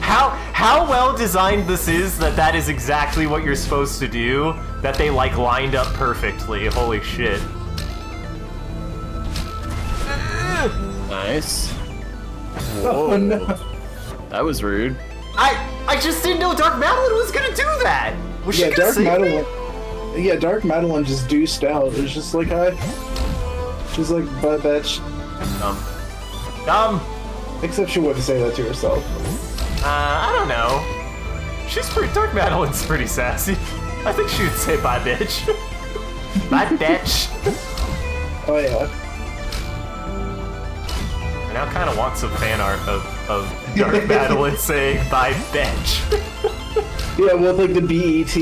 How well designed this is that is exactly what you're supposed to do, that they like lined up perfectly. Holy shit. Nice. Oh no. That was rude. I just didn't know Dark Madeline was gonna do that. Was she Yeah, gonna Dark save me? Madeline. Yeah, Dark Madeline just deuced out. It was just like, hi. She's like, bye, bitch. Dumb. Except she wouldn't say that to herself. I don't know. Dark Madeline's pretty sassy. I think she would say bye, bitch. Bye, bitch. Oh yeah. I now kind of want some fan art of Dark Madeline saying bye, bitch. Yeah, with like the BETCH.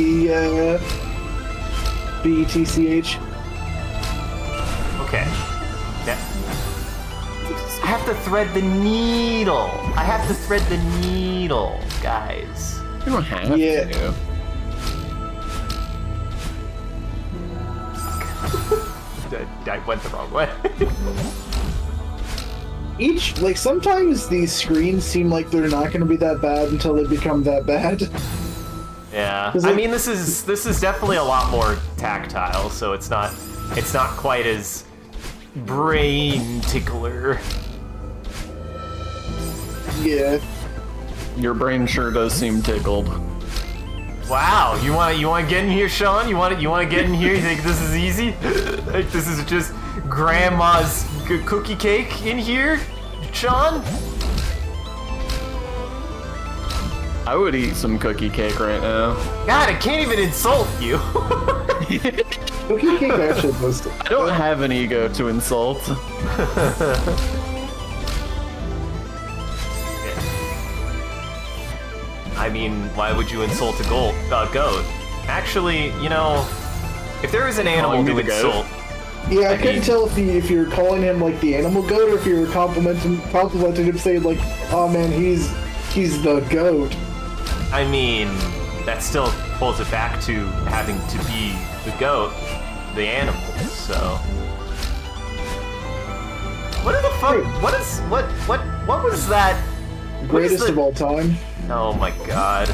Okay. Yeah. I have to thread the needle. Guys. You don't have Yeah. to. I went the wrong way. Sometimes these screens seem like they're not going to be that bad until they become that bad. Yeah. 'Cause, I like- mean, this is definitely a lot more tactile, so it's not quite as brain tickler. Yeah. Your brain sure does seem tickled. Wow, you want to get in here, Sean? You want to get in here? You think this is easy? Like this is just grandma's cookie cake in here, Sean? I would eat some cookie cake right now. God, I can't even insult you. Cookie cake actually was. I don't have an ego to insult. I mean, why would you insult a goat? Actually, you know, if there is an animal Calling me to the goat? insult, Yeah, I couldn't mean- tell if you're calling him like the animal goat or if you were complimenting him, saying like, "Oh man, he's the goat." I mean, that still pulls it back to having to be the goat, the animal. So, what the fuck? What was that? What is Greatest the- of all time. Oh my god.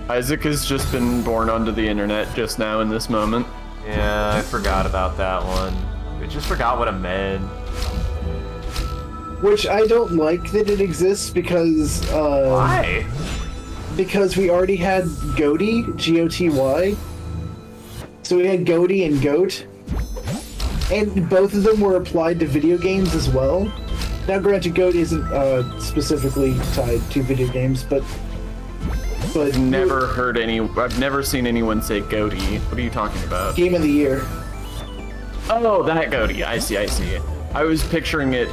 Isaac has just been born onto the internet just now in this moment. Yeah, I forgot about that one. I just forgot what it meant. Which I don't like that it exists because Why? because we already had Goaty, Goty. So we had Goaty and Goat, and both of them were applied to video games as well. Now, granted, Goat isn't specifically tied to video games, but I've never seen anyone say goatee. What are you talking about? Game of the Year. Oh, that goatee. I see. I was picturing it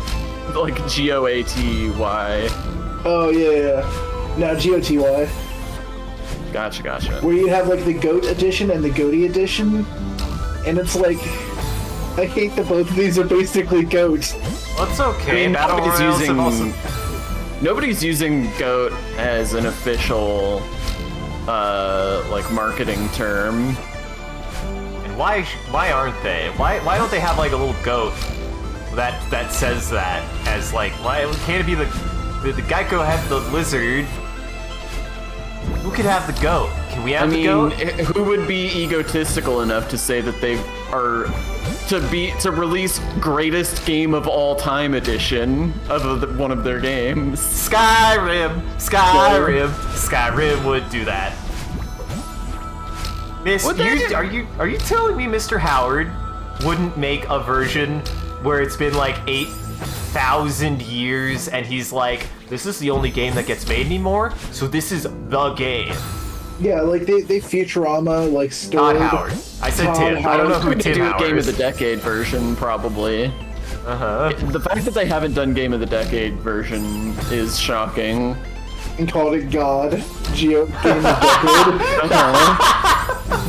like Goaty. Oh yeah. Now Goty. Gotcha. Where you have like the Goat edition and the Goaty edition, and it's like, I hate that both of these are basically Goat. Well, it's okay. I mean, Battle Royales have also... nobody's using goat as an official like marketing term. And why aren't they? Why don't they have like a little goat that says that as like, why can't it be the Geico had the lizard? Who could have the goat? Can we have the goat? Who would be egotistical enough to say that they are to release greatest game of all time edition of one of their games? Skyrim would do that. Are you telling me Mr. Howard wouldn't make a version where it's been like 8,000 years and he's like, this is the only game that gets made anymore, so this is the game? Yeah, like they Futurama like stored. Todd Howard. I said Todd Tim. I don't know who They Tim do a Howard Game of is. the Decade version, probably. The fact that they haven't done Game of the Decade version is shocking. And called it God. Game of Decade.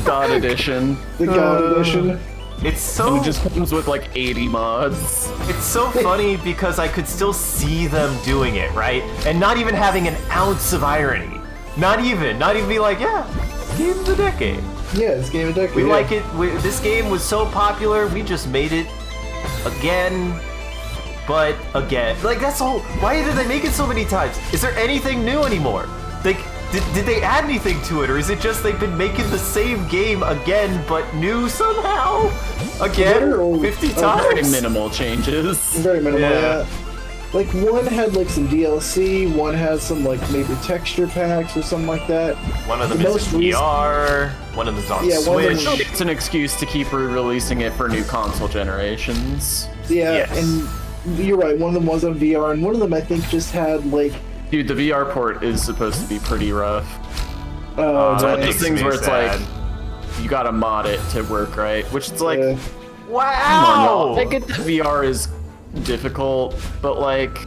God Edition. The God Edition. It's so... And it just comes with like 80 mods. It's so funny because I could still see them doing it, right? And not even having an ounce of irony. Not even be like, yeah, Game of the Decade. Yeah, it's Game of the Decade. We like it. This game was so popular, we just made it again, but again. Like, that's all. Why did they make it so many times? Is there anything new anymore? Like, did they add anything to it, or is it just they've been making the same game again, but new somehow? Again, 50 times? Very minimal changes. Very minimal, Yeah. yeah. Like, one had, like, some DLC, one has some, like, maybe texture packs or something like that. One of them is in VR, one of them's on Yeah, one of them- Switch. It's an excuse to keep re-releasing it for new console generations. Yeah, Yes. and you're right, one of them was on VR, and one of them, I think, just had, like... Dude, the VR port is supposed to be pretty rough. Oh, It's one of that those makes things me where it's sad. like, you gotta mod it to work right, which it's like, yeah. come Wow! on, I get that VR is difficult, but like,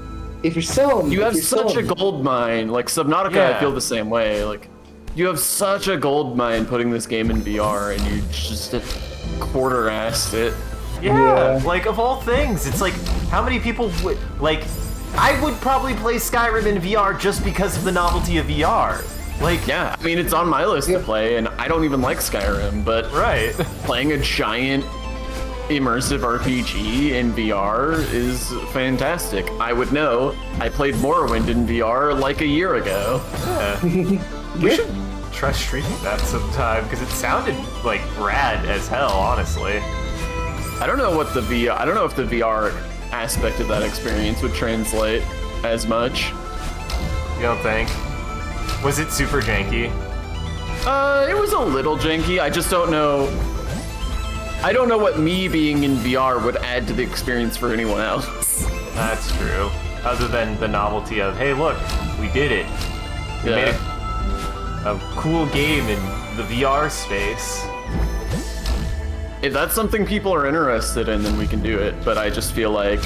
If you're selling... you have if you're such a selling- gold mine. Like Subnautica, Yeah. I feel the same way. Like, you have such a gold mine putting this game in VR, and you just quarter-assed it. Yeah, Yeah. like of all things, it's like how many people would like? I would probably play Skyrim in VR just because of the novelty of VR. Like, Yeah, I mean, it's on my list to Yeah. play, and I don't even like Skyrim, but right? playing a giant immersive RPG in VR is fantastic. I would know. I played Morrowind in VR like a year ago. Yeah. We should try streaming that sometime because it sounded like rad as hell, honestly. I don't know what the VR. I don't know if the VR aspect of that experience would translate as much. You don't think? Was it super janky? It was a little janky. I just don't know. I don't know what me being in VR would add to the experience for anyone else. That's true. Other than the novelty of, hey, look, we did it. We Yeah. made a cool game in the VR space. If that's something people are interested in, then we can do it. But I just feel like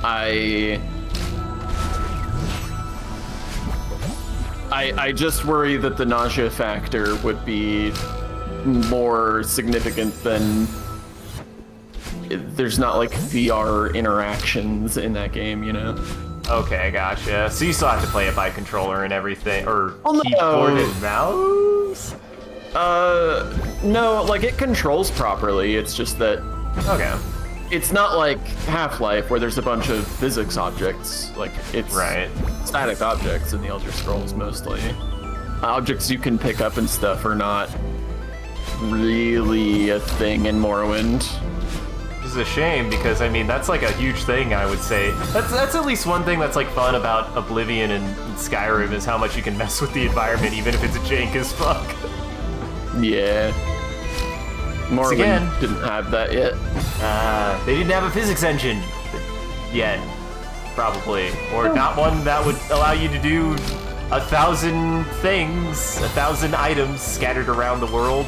I just worry that the nausea factor would be more significant than there's not like VR interactions in that game, you know? Okay, gotcha. So you still have to play it by controller and everything, or Oh, no. keyboard and mouse? No, like it controls properly. It's just that Okay. it's not like Half-Life where there's a bunch of physics objects. Like it's Right. static objects in the Elder Scrolls mostly. Objects you can pick up and stuff are not really a thing in Morrowind. Because is a shame because I mean that's like a huge thing. I would say that's at least one thing that's like fun about Oblivion and Skyrim is how much you can mess with the environment, even if it's jank as fuck. Yeah. Morrowind again, didn't have that yet. They didn't have a physics engine yet, probably, or not one that would allow you to do 1,000 things, 1,000 items scattered around the world.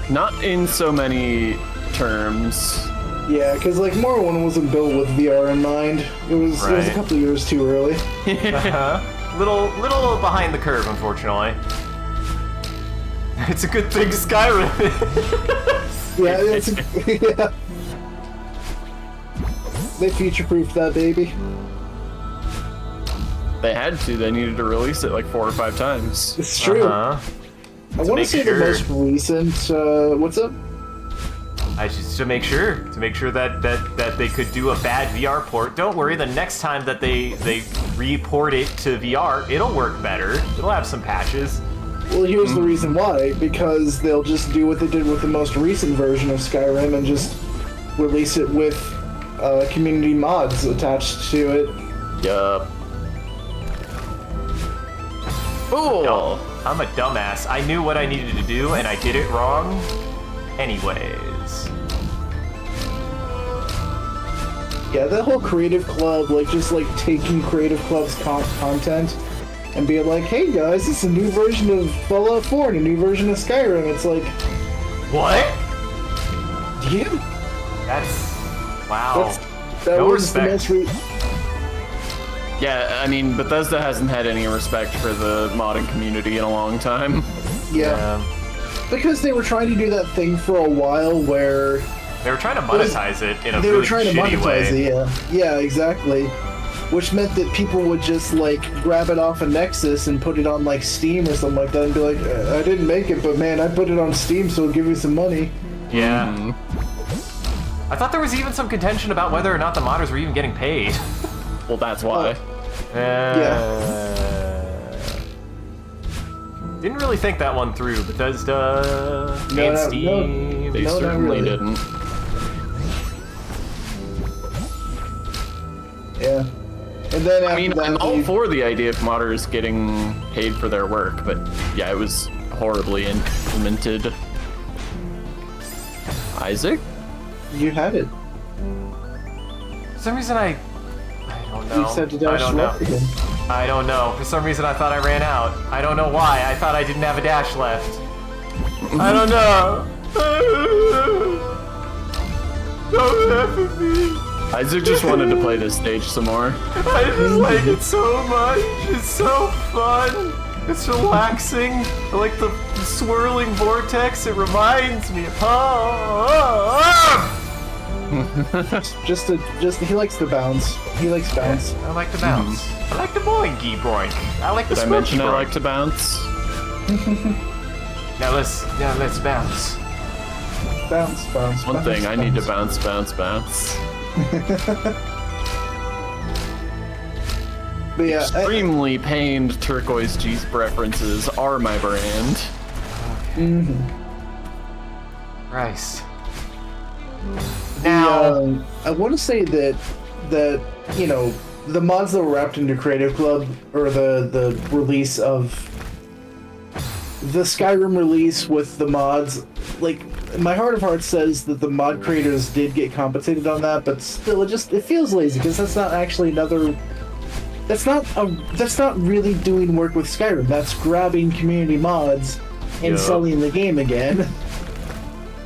Not in so many terms. Yeah, because like Morrowind wasn't built with VR in mind. It was a couple years too early. Little behind the curve, unfortunately. It's a good thing Skyrim. Yeah. They future-proofed that baby. They had to. They needed to release it like 4 or 5 times. It's true. I want to say the most recent. What's up? To make sure that they could do a bad VR port. Don't worry, the next time that they re-port it to VR, it'll work better. It'll have some patches. Well, here's the reason why. Because they'll just do what they did with the most recent version of Skyrim and just release it with community mods attached to it. Yup. Cool. No, I'm a dumbass. I knew what I needed to do, and I did it wrong. Anyways. Yeah, that whole Creative Club, like, just, like, taking Creative Club's content and being like, hey, guys, this is a new version of Fallout 4 and a new version of Skyrim. It's like... What? Yeah. That's... Wow. That no was respect. the most... Yeah, I mean, Bethesda hasn't had any respect for the modding community in a long time. Yeah. Because they were trying to do that thing for a while where... They were trying to monetize it in a They really were trying to shitty monetize way. it, yeah. Yeah, exactly. Which meant that people would just, like, grab it off a Nexus and put it on, like, Steam or something like that and be like, I didn't make it, but man, I put it on Steam, so it'll give me some money. Yeah. I thought there was even some contention about whether or not the modders were even getting paid. Well, that's why. Didn't really think that one through. Bethesda and Steam. They certainly didn't. Yeah. And then after I mean, that, I'm all for the idea of modders getting paid for their work, but yeah, it was horribly implemented. Isaac? You had it. For some reason, I don't know. You said to dash left again. I don't know. For some reason, I thought I ran out. I don't know why. I thought I didn't have a dash left. I don't know. Don't laugh at me. Isaac just wanted to play this stage some more. I just like it so much. It's so fun. It's relaxing. I like the swirling vortex. It reminds me of just he likes to bounce. He likes bounce. I like to bounce. I like the boinky boink. I like the Did I mention I like to bounce? Now let's bounce. Bounce. One thing, I need to bounce. But yeah, Extremely pained turquoise Jeep references are my brand. Christ. Now, I want to say that you know, the mods that were wrapped into Creative Club, or the release of the Skyrim release with the mods, like, my heart of hearts says that the mod creators did get compensated on that, but still, it feels lazy because that's not actually another. That's not really doing work with Skyrim. That's grabbing community mods and selling the game again.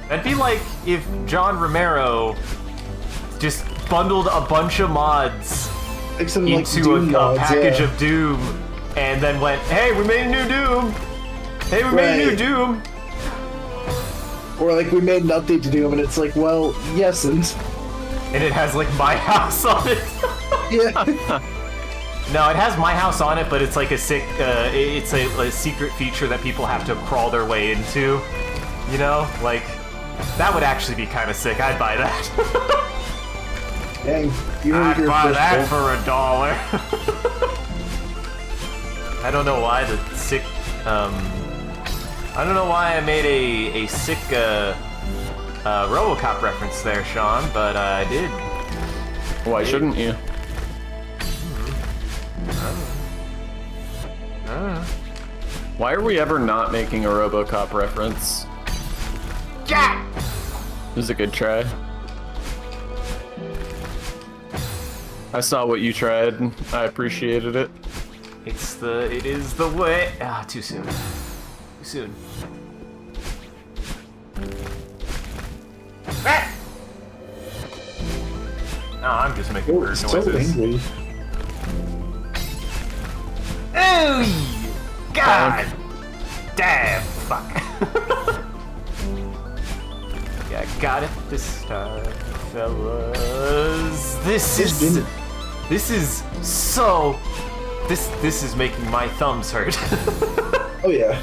that'd be like if John Romero just bundled a bunch of mods Like some, into a package of Doom, and then went, "Hey, we made a new Doom. Hey, we made a new Doom." Or like we made an update to Doom, and it's like, well, yes, and it has like my house on it. Yeah. No, it has my house on it, but it's like a sick. It's a secret feature that people have to crawl their way into. You know, like that would actually be kind of sick. I'd buy that. Dang, you I'd heard your buy first that goal. for $1. I don't know why the sick. I don't know why I made a sick RoboCop reference there, Sean, but I did. Why shouldn't you? Why are we ever not making a RoboCop reference? Yeah! This is a good try. I saw what you tried. I appreciated it. It is the way. Ah, too soon. Too soon. Ah! Oh, I'm just making Oh, weird it's noises. so angry. Oh, God! Damn, fuck. Yeah, got it this time, fellas. This is so. This is making my thumbs hurt. Oh yeah.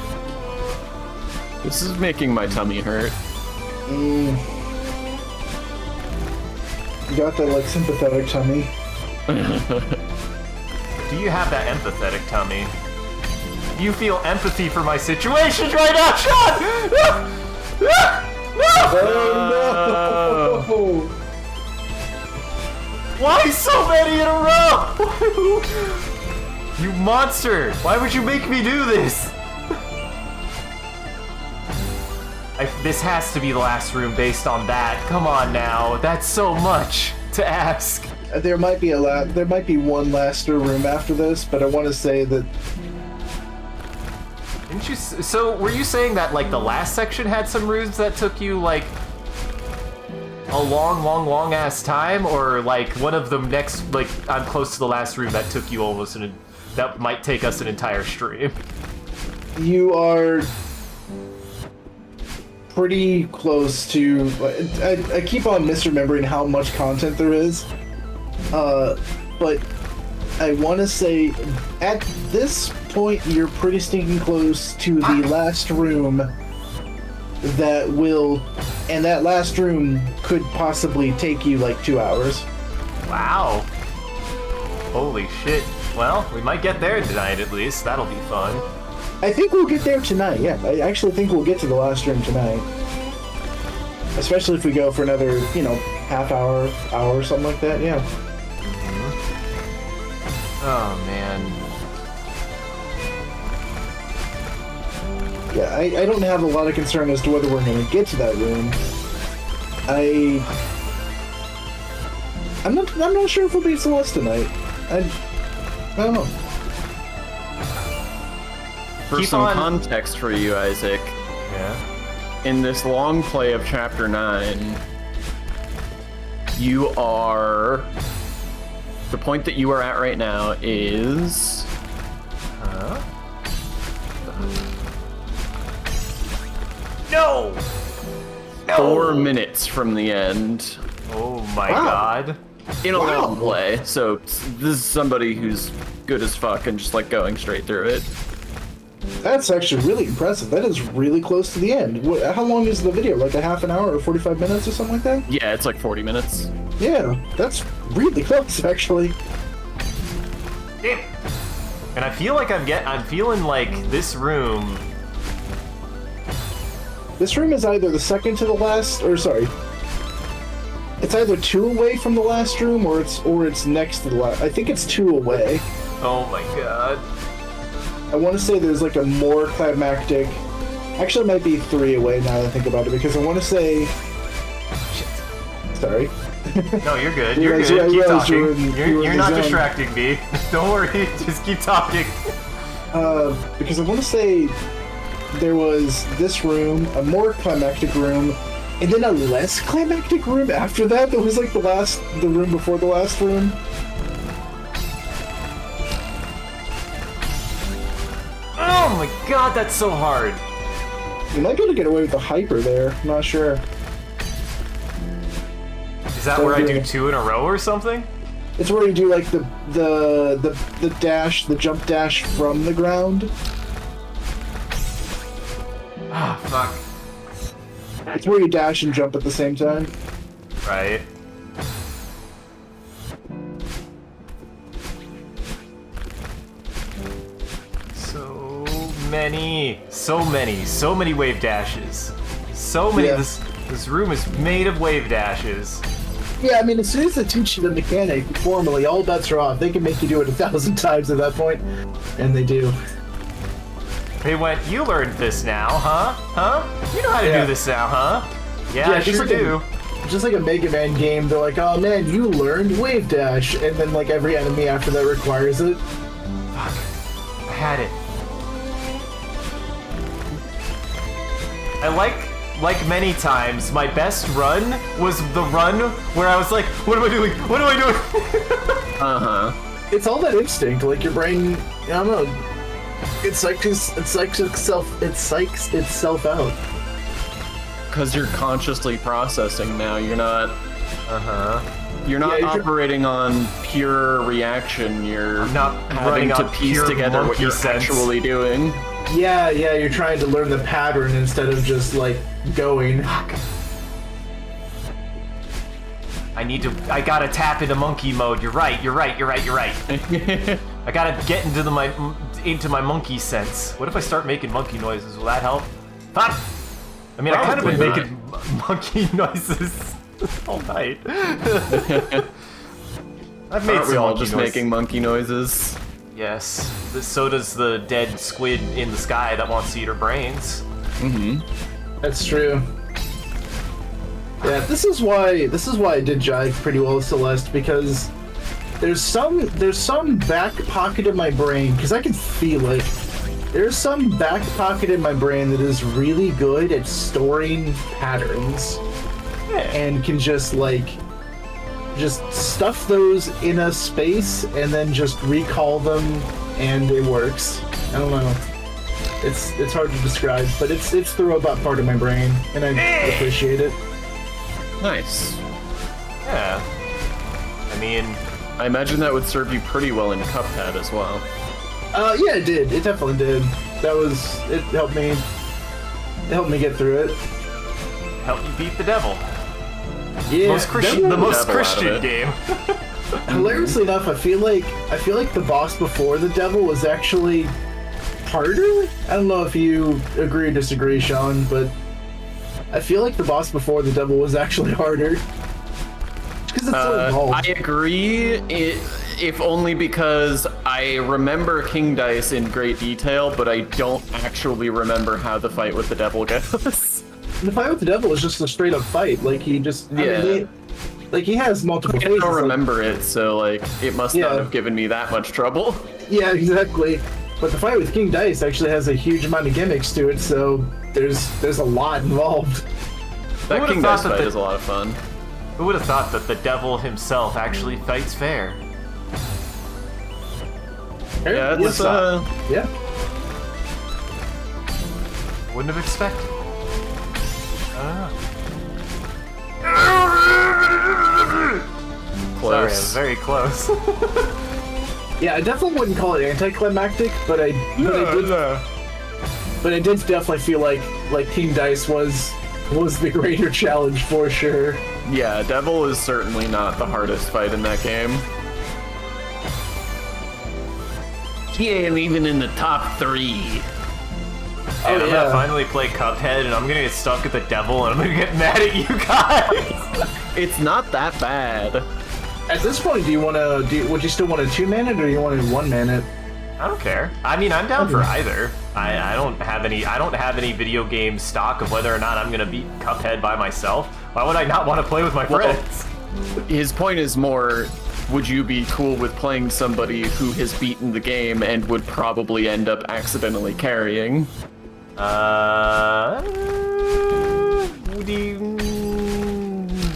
This is making my tummy hurt. You got that like sympathetic tummy. Do you have that empathetic tummy? You feel empathy for my situation right now, Sean? Oh no! Why so many in a row? You monster! Why would you make me do this? This has to be the last room based on that. Come on now, that's so much to ask. There might be there might be one last room after this, but I want to say that. Didn't you? So were you saying that like the last section had some rooms that took you like a long ass time, or like one of them next? Like I'm close to the last room that took you almost that might take us an entire stream. You are pretty close to. I keep on misremembering how much content there is, but I want to say at this point you're pretty stinking close to the last room that will, and that last room could possibly take you like 2 hours. Wow. Holy shit. Well, we might get there tonight at least. That'll be fun. I think we'll get there tonight, yeah. I actually think we'll get to the last room tonight. Especially if we go for another, half hour, something like that, yeah. Oh, man. Yeah, I don't have a lot of concern as to whether we're going to get to that room. I'm not sure if we'll beat Celeste tonight. I don't know. For Keep some on- context for you, Isaac, Yeah. in this long play of Chapter 9, you are... The point that you are at right now is... Huh? No! No! 4 minutes from the end. Oh my Wow. god. In a Wow. long play, so this is somebody who's good as fuck and just like going straight through it. That's actually really impressive. That is really close to the end. How long is the video? Like a half an hour or 45 minutes or something like that? Yeah, it's like 40 minutes. Yeah, that's really close, actually. Damn. And I feel like I'm feeling like this room. This room is either the second to the last, or sorry, it's either 2 away from the last room, or it's next to the last. I think it's 2 away. Oh my god. I want to say there's like a more climactic. Actually, it might be 3 away now that I think about it, because I want to say. Shit. Sorry. No, you're good. You You're guys- good. you Keep guys talking. were in- you were You're in not the zone. distracting me. Don't worry. Just keep talking. Because I want to say there was this room, a more climactic room, and then a less climactic room after that. That was like the room before the last room. Oh my god, that's so hard. You might be able to get away with the hyper there. I'm not sure. Is that where I do 2 in a row or something? It's where you do like the dash, the jump dash from the ground. Ah, fuck. It's where you dash and jump at the same time. Right. So many wave dashes. So many. Yeah. This room is made of wave dashes. Yeah, I mean, as soon as they teach you the mechanic formally, all bets are off. They can make you do it 1,000 times at that point, and they do. They went, you learned this now, huh? Huh? You know how to do this now, huh? Yeah, I sure do. Just like a Mega Man game, they're like, oh man, you learned Wave Dash, and then like every enemy after that requires it. Fuck. I had it. I like many times, my best run was the run where I was like, what am I doing? What am I doing? Uh-huh. It's all that instinct, like your brain, I don't know, it psychs itself out. Because you're consciously processing now. You're not. You're not operating on pure reaction. You're not having to piece together what you're actually doing. Yeah, you're trying to learn the pattern instead of just like going. I gotta tap into monkey mode. You're right. I gotta get into my monkey sense. What if I start making monkey noises? Will that help? Fuck! I mean, I've kind of been making monkey noises all night. I've made some all just making monkey noises. Yes. So does the dead squid in the sky that wants to eat her brains. Mm-hmm. That's true. Yeah, this is why I did jive pretty well with Celeste, because there's some back pocket of my brain, because I can feel it. There's some back pocket in my brain that is really good at storing patterns, and can just stuff those in a space and then just recall them, and it works. I don't know. It's hard to describe, but it's through about part of my brain, and I appreciate it. Nice. Yeah. I mean, I imagine that would serve you pretty well in Cuphead as well. Yeah, it did. It definitely did. It helped me. It helped me get through it. Help you beat the devil. Yeah, the most Christian game. Hilariously enough, I feel like the boss before the devil was actually harder. I don't know if you agree or disagree, Sean, but I feel like the boss before the devil was actually harder. Because it's so involved. I agree, if only because I remember King Dice in great detail, but I don't actually remember how the fight with the devil goes. The fight with the devil is just a straight up fight. Like he just, he has multiple phases. I don't remember it, so like it must not have given me that much trouble. Yeah, exactly. But the fight with King Dice actually has a huge amount of gimmicks to it, so there's a lot involved. That King Dice fight is a lot of fun. Who would have thought that the devil himself actually fights fair? Yeah, it's yeah. Wouldn't have expected. Close. Sorry, I was very close. Yeah, I definitely wouldn't call it anticlimactic, but I did definitely feel like King Dice was the greater challenge for sure. Yeah, Devil is certainly not the hardest fight in that game. He ain't even in the top 3. And I'm gonna finally play Cuphead, and I'm gonna get stuck at the devil, and I'm gonna get mad at you guys. It's not that bad. At this point, would you still want to 2-man it, or do you want to 1-man it? I don't care. I mean, I'm down for either. I don't have any video game stock of whether or not I'm gonna beat Cuphead by myself. Why would I not want to play with my friends? His point is more, would you be cool with playing somebody who has beaten the game and would probably end up accidentally carrying?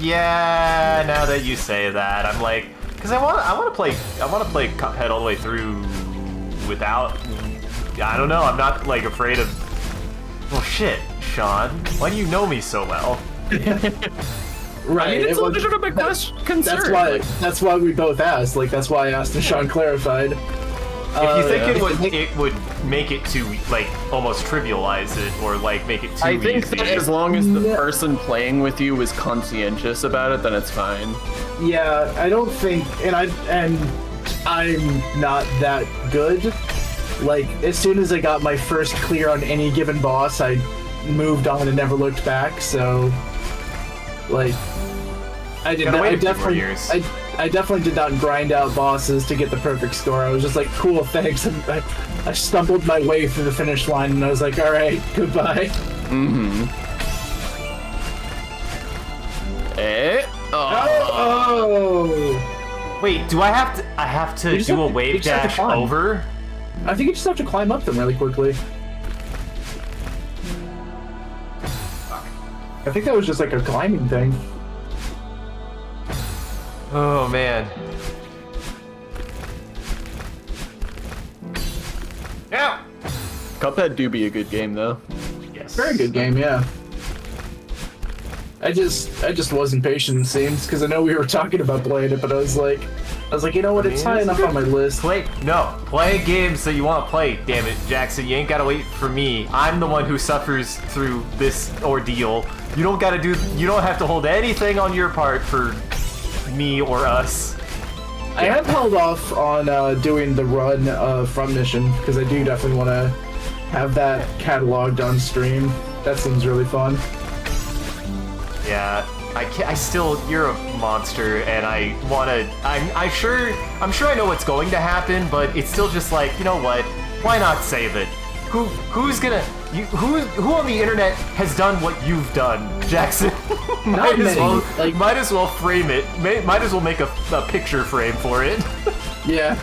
Yeah, now that you say that, I'm like, because I want to play Cuphead all the way through without, I don't know, I'm not like afraid of, well shit, Sean, why do you know me so well? Right, I mean, it's a legitimate concern. That's why we both asked, like that's why I asked and Sean clarified. If you think it would make it to like almost trivialize it or like make it too easy. I think that as long as the person playing with you is conscientious about it, then it's fine. Yeah, I don't think, and I'm not that good. Like as soon as I got my first clear on any given boss, I moved on and never looked back. So Like, I did. Gotta Not, wait I a few more definitely, years. I definitely did not grind out bosses to get the perfect score. I was just like, cool, thanks. And I stumbled my way through the finish line, and I was like, all right, goodbye. Mm-hmm. Oh. Wait, do I have to? I have to You just do have a to- you wave just have to dash climb. over? I think you just have to climb up them really quickly. I think that was just like a climbing thing. Oh man. Yeah. Cuphead do be a good game though. Yes. Very good game, yeah. I just wasn't patient, it seems, because I know we were talking about playing it, but I was like, you know what, it's high enough on my list. Play games that you want to play. Damn it, Jackson, you ain't gotta wait for me. I'm the one who suffers through this ordeal. You don't have to hold anything on your part for me or us. I have held off on doing the run front mission, because I do definitely want to have that cataloged on stream. That seems really fun. Yeah, you're a monster, and I'm sure I know what's going to happen, but it's still just like, you know what? Why not save it? Who on the internet has done what you've done, Jackson? might as well frame it. Might as well make a picture frame for it. Yeah.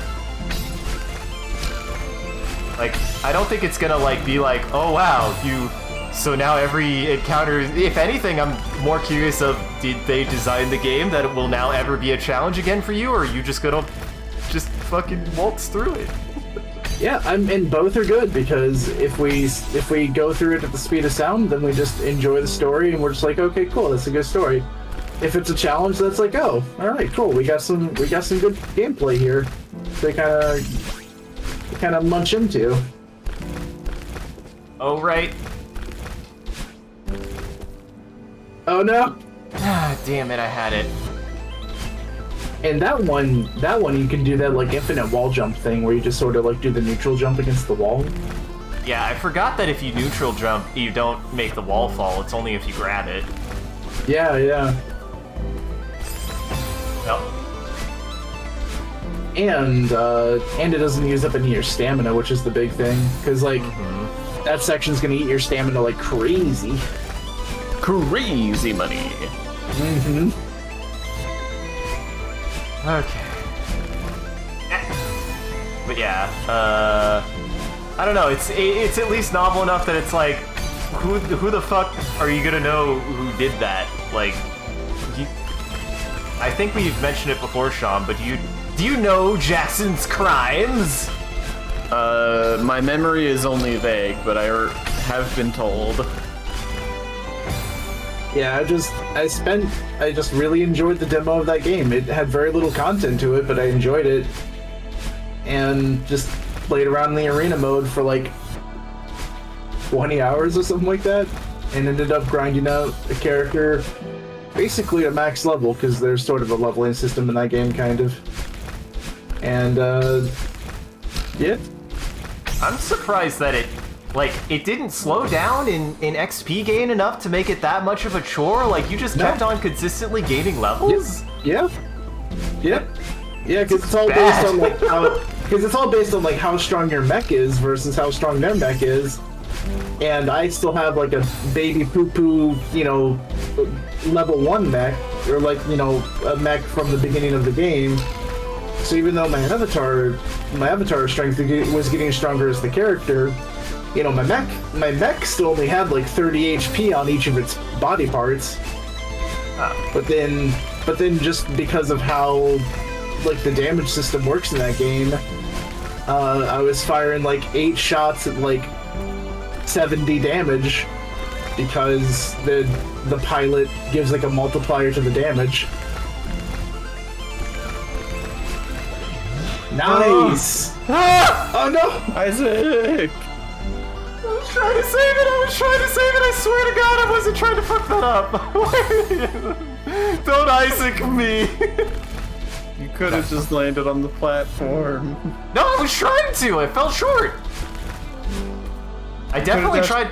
Like, I don't think it's gonna like be like, oh wow, so now every encounter, if anything, I'm more curious of, did they design the game that it will now ever be a challenge again for you, or are you just gonna just fucking waltz through it? Yeah, and both are good, because if we go through it at the speed of sound, then we just enjoy the story, and we're just like, okay, cool, that's a good story. If it's a challenge, that's like, oh, all right, cool, we got some good gameplay here. They kind of munch into. Oh right. Oh no! Ah, damn it, I had it. And that one you can do that like infinite wall jump thing where you just sort of like do the neutral jump against the wall. Yeah, I forgot that if you neutral jump, you don't make the wall fall. It's only if you grab it. Yeah. Well, And it doesn't use up any of your stamina, which is the big thing, because like that section's gonna eat your stamina like crazy. Crazy money. Mm-hmm. okay. But yeah, I don't know. It's at least novel enough that it's like, who the fuck are you gonna know who did that? Like, I think we've mentioned it before, Sean. But do you know Jackson's crimes? My memory is only vague, but I have been told. Yeah, I just really enjoyed the demo of that game. It had very little content to it, but I enjoyed it. And just played around in the arena mode for like 20 hours or something like that, and ended up grinding out a character basically at max level, because there's sort of a leveling system in that game, kind of. And, yeah. I'm surprised that it didn't slow down in XP gain enough to make it that much of a chore. Like, you just kept on consistently gaining levels? Yeah, because it's all based on like how strong your mech is versus how strong their mech is. And I still have like a baby poo-poo, level 1 mech, or like, a mech from the beginning of the game. So even though my avatar strength was getting stronger as the character, my mech still only had like 30 HP on each of its body parts. Oh. But then just because of how like the damage system works in that game, I was firing like 8 shots at like 70 damage, because the pilot gives like a multiplier to the damage. Nice! Oh no! Isaac! I was trying to save it! I swear to God, I wasn't trying to fuck that up! Don't Isaac me! You could have just landed on the platform. No, I was trying to! I fell short! I definitely tried...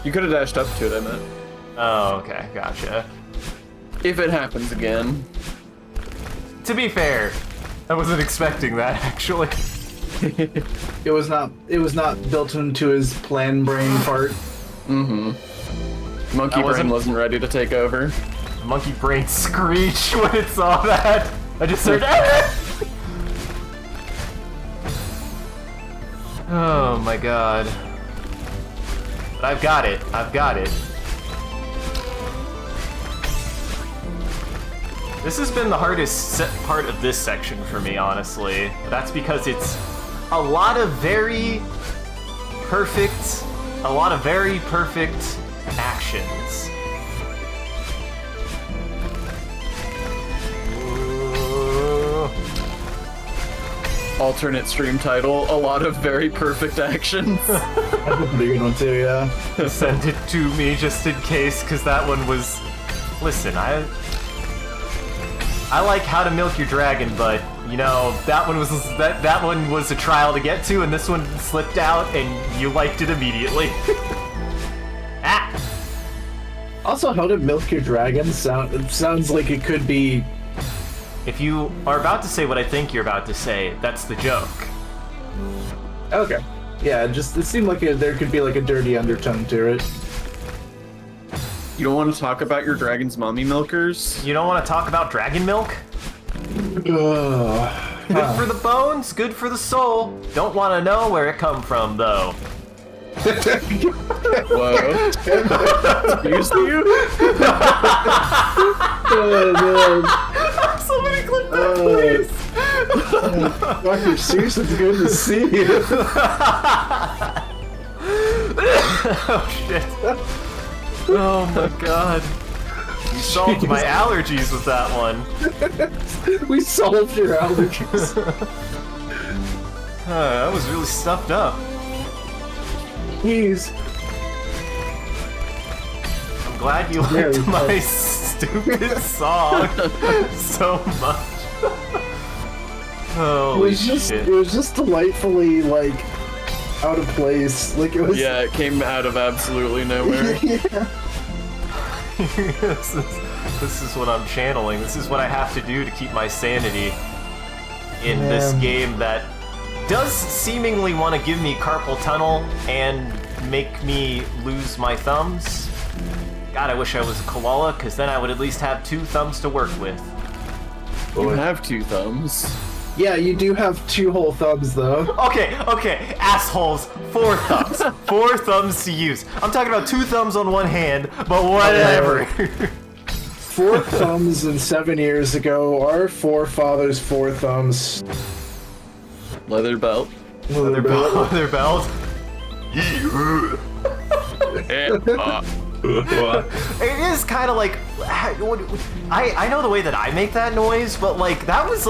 You could have dashed up to it, I meant. Oh, okay, gotcha. If it happens again. To be fair, I wasn't expecting that, actually. It was not built into his plan brain part. Mm-hmm. Monkey brain wasn't ready to take over. Monkey brain screeched when it saw that. I just heard Oh my god. But I've got it. I've got it. This has been the hardest part of this section for me, honestly. That's because it's a lot of very perfect actions. Alternate stream title, a lot of very perfect actions. That's a pretty good one too, yeah. Send it to me just in case, because that one was... Listen, I like How to Milk Your Dragon, but, you know, that one was a trial to get to, and this one slipped out, and you liked it immediately. Ah! Also, How to Milk Your Dragon sounds like it could be... If you are about to say what I think you're about to say, that's the joke. Okay. Yeah, it seemed like there could be like a dirty undertone to it. You don't want to talk about your dragon's mommy milkers? You don't want to talk about dragon milk? Good for the bones, good for the soul. Don't want to know where it come from, though. Whoa. Excuse you? Oh, man. Somebody clip that, please. Dr. Seuss, it's good to see you. Oh, shit. Oh, my God. You solved my allergies with that one. We solved your allergies. I was really stuffed up. Jeez. I'm glad you liked my stupid song so much. Holy shit. It was just delightfully, like, out of place. Like, it was... Yeah, it came out of absolutely nowhere. Yeah. This is what I'm channeling. This is what I have to do to keep my sanity in this game that does seemingly want to give me carpal tunnel and make me lose my thumbs. God, I wish I was a koala, because then I would at least have 2 thumbs to work with. You have 2 thumbs. Yeah, you do have 2 whole thumbs, though. Okay, assholes. 4 thumbs. 4 thumbs to use. I'm talking about 2 thumbs on one hand, but whatever. 4 thumbs and 7 years ago, our forefathers' 4 thumbs. Leather belt. Leather belt. It is kind of like I know the way that I make that noise, but like that's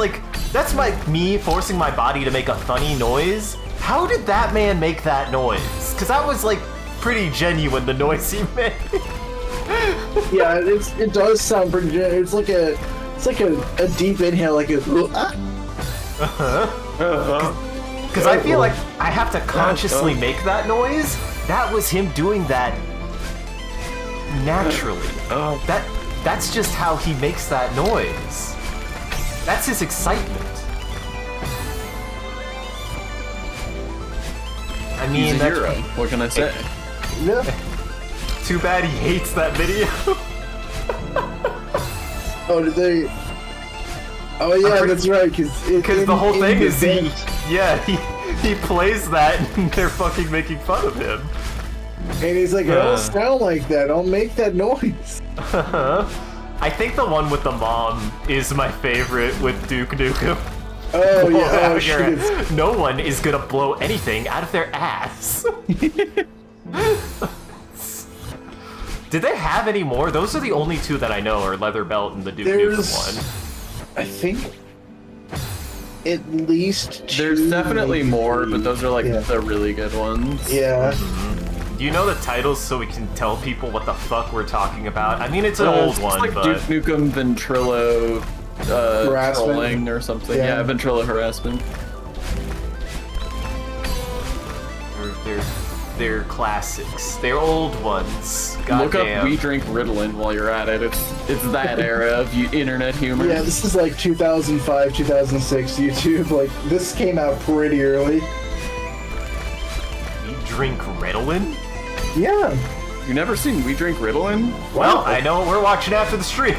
like me forcing my body to make a funny noise. How did that man make that noise? Because that was like pretty genuine, the noise he made. Yeah, it does sound pretty genuine. It's like a deep inhale, like a. Because I feel like I have to consciously make that noise. That was him doing that naturally. That's just how he makes that noise. That's his excitement. I mean, he's a hero. What can I say? Yeah. Too bad he hates that video. Oh, did they? Oh yeah, that's right. Because the whole thing is he plays that and they're fucking making fun of him. And he's like, I don't sound like that. Don't make that noise. I think the one with the mom is my favorite with Duke Nukem. Oh yeah, oh shit. No one is gonna blow anything out of their ass. Did they have any more? Those are the only 2 that I know are Leather Belt and the Duke Nukem one. I think at least 2. There's definitely more, but those are like the really good ones. Yeah. Do you know the titles so we can tell people what the fuck we're talking about? I mean, it's an old one, like but... Duke Nukem Ventrilo trolling or something. Yeah, Ventrilo harassment. They're classics. They're old ones. Look Goddamn. up We Drink Ritalin while you're at it. It's that era of internet humor. Yeah, this is like 2005, 2006 YouTube. Like, this came out pretty early. You drink Ritalin? Yeah. You never seen We Drink Ritalin? Well, I know what we're watching after the stream.